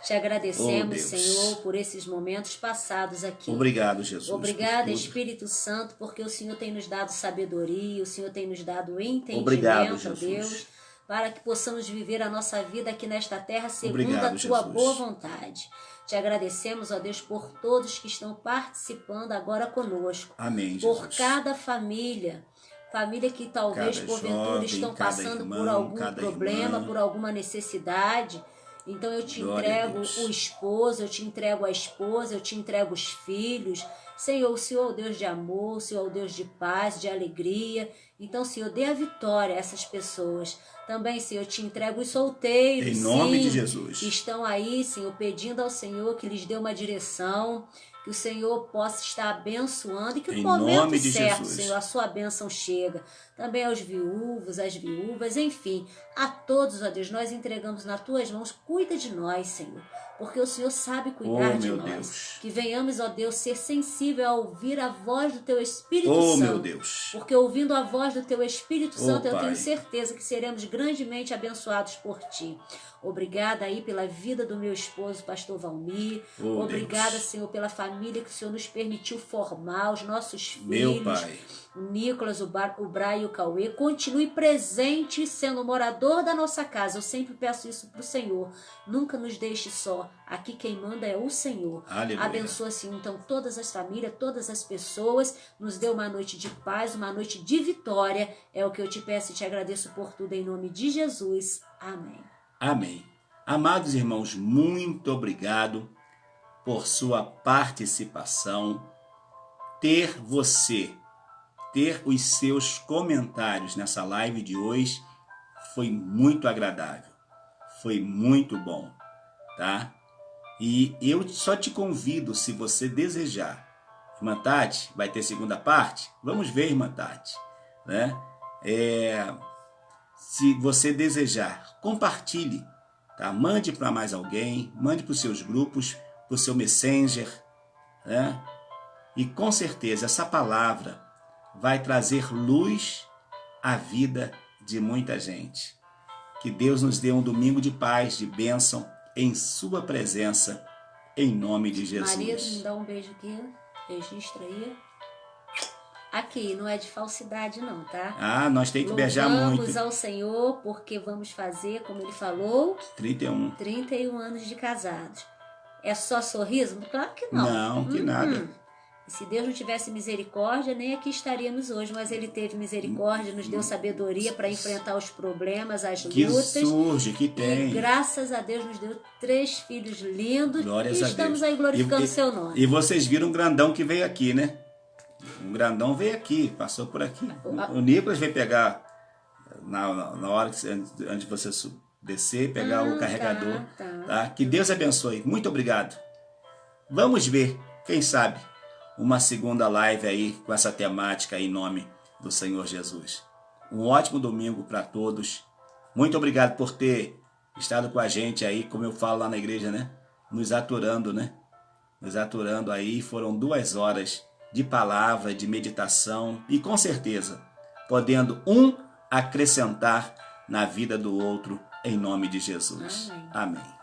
Te agradecemos, Deus. Senhor, por esses momentos passados aqui. Obrigado, Jesus. Obrigada, por tudo. Espírito Santo, porque o Senhor tem nos dado sabedoria, o Senhor tem nos dado entendimento, Obrigado, ó Jesus. Deus, para que possamos viver a nossa vida aqui nesta terra segundo Obrigado, a Tua Jesus. boa vontade. Te agradecemos, ó Deus, por todos que estão participando agora conosco. Amém, Por Jesus. cada família que talvez Cada porventura jovem, estão cada passando por irmão, algum cada problema, irmã. por alguma necessidade. Então eu te Glória a entrego Deus. o esposo, eu te entrego a esposa, eu te entrego os filhos. Senhor, o Senhor é o Deus de amor, o Senhor é o Deus de paz, de alegria. Então, Senhor, dê a vitória a essas pessoas. Também, Senhor, eu te entrego os solteiros, Em nome sim, de Jesus. que estão aí, Senhor, pedindo ao Senhor que lhes dê uma direção, que o Senhor possa estar abençoando e que Em no momento nome de certo, Jesus. Senhor, a sua bênção chega. Também aos viúvos, às viúvas, enfim, a todos, ó Deus, nós entregamos nas tuas mãos. Cuida de nós, Senhor, porque o Senhor sabe cuidar de meu nós. Deus. Que venhamos, ó Deus, ser sensível a ouvir a voz do teu Espírito Oh, Santo. meu Deus. Porque ouvindo a voz do teu Espírito Santo, eu Pai. tenho certeza que seremos grandemente abençoados por ti. Obrigada aí pela vida do meu esposo, pastor Valmir. Obrigada, Deus. Senhor, pela família que o Senhor nos permitiu formar, os nossos filhos. Meu Pai. O Nicolas, o Brian e o Cauê. Continue presente, sendo morador da nossa casa. Eu sempre peço isso para o Senhor. Nunca nos deixe só. Aqui quem manda é o Senhor. Aleluia. Abençoa, Senhor, então, todas as famílias, todas as pessoas. Nos dê uma noite de paz, uma noite de vitória. É o que eu te peço e te agradeço por tudo, em nome de Jesus. Amém. Amém. Amados irmãos, muito obrigado por sua participação. Ter os seus comentários nessa live de hoje foi muito agradável. Foi muito bom, tá? E eu só te convido, se você desejar. Irmã Tati, vai ter segunda parte? Vamos ver, irmã Tati, né? Se você desejar, compartilhe, tá? Mande para mais alguém, mande para os seus grupos, para o seu Messenger, né? E com certeza essa palavra vai trazer luz à vida de muita gente. Que Deus nos dê um domingo de paz, de bênção, em sua presença, em nome de Jesus. Marido, me dá um beijo aqui, registra aí. Aqui, não é de falsidade não, tá? Ah, nós temos que beijar muito. Louvamos ao Senhor, porque vamos fazer, como Ele falou, 31 anos de casados. É só sorriso? Claro que não. Não, que nada. E se Deus não tivesse misericórdia, nem aqui estaríamos hoje. Mas Ele teve misericórdia, nos deu sabedoria para enfrentar os problemas, as Que lutas. surge, que tem. E graças a Deus nos deu 3 filhos lindos. Glórias e a estamos Deus. aí glorificando o seu nome. E vocês viram um grandão que veio aqui, né? Um grandão veio aqui, passou por aqui. O Nicolas veio pegar na hora que antes de você descer, pegar o carregador. Tá? Que Deus abençoe. Muito obrigado. Vamos ver, quem sabe, uma segunda live aí com essa temática em nome do Senhor Jesus. Um ótimo domingo para todos. Muito obrigado por ter estado com a gente aí, como eu falo lá na igreja, né? Nos aturando, né? Nos aturando aí. Foram 2 horas de palavra, de meditação e com certeza podendo um acrescentar na vida do outro em nome de Jesus. Amém. Amém.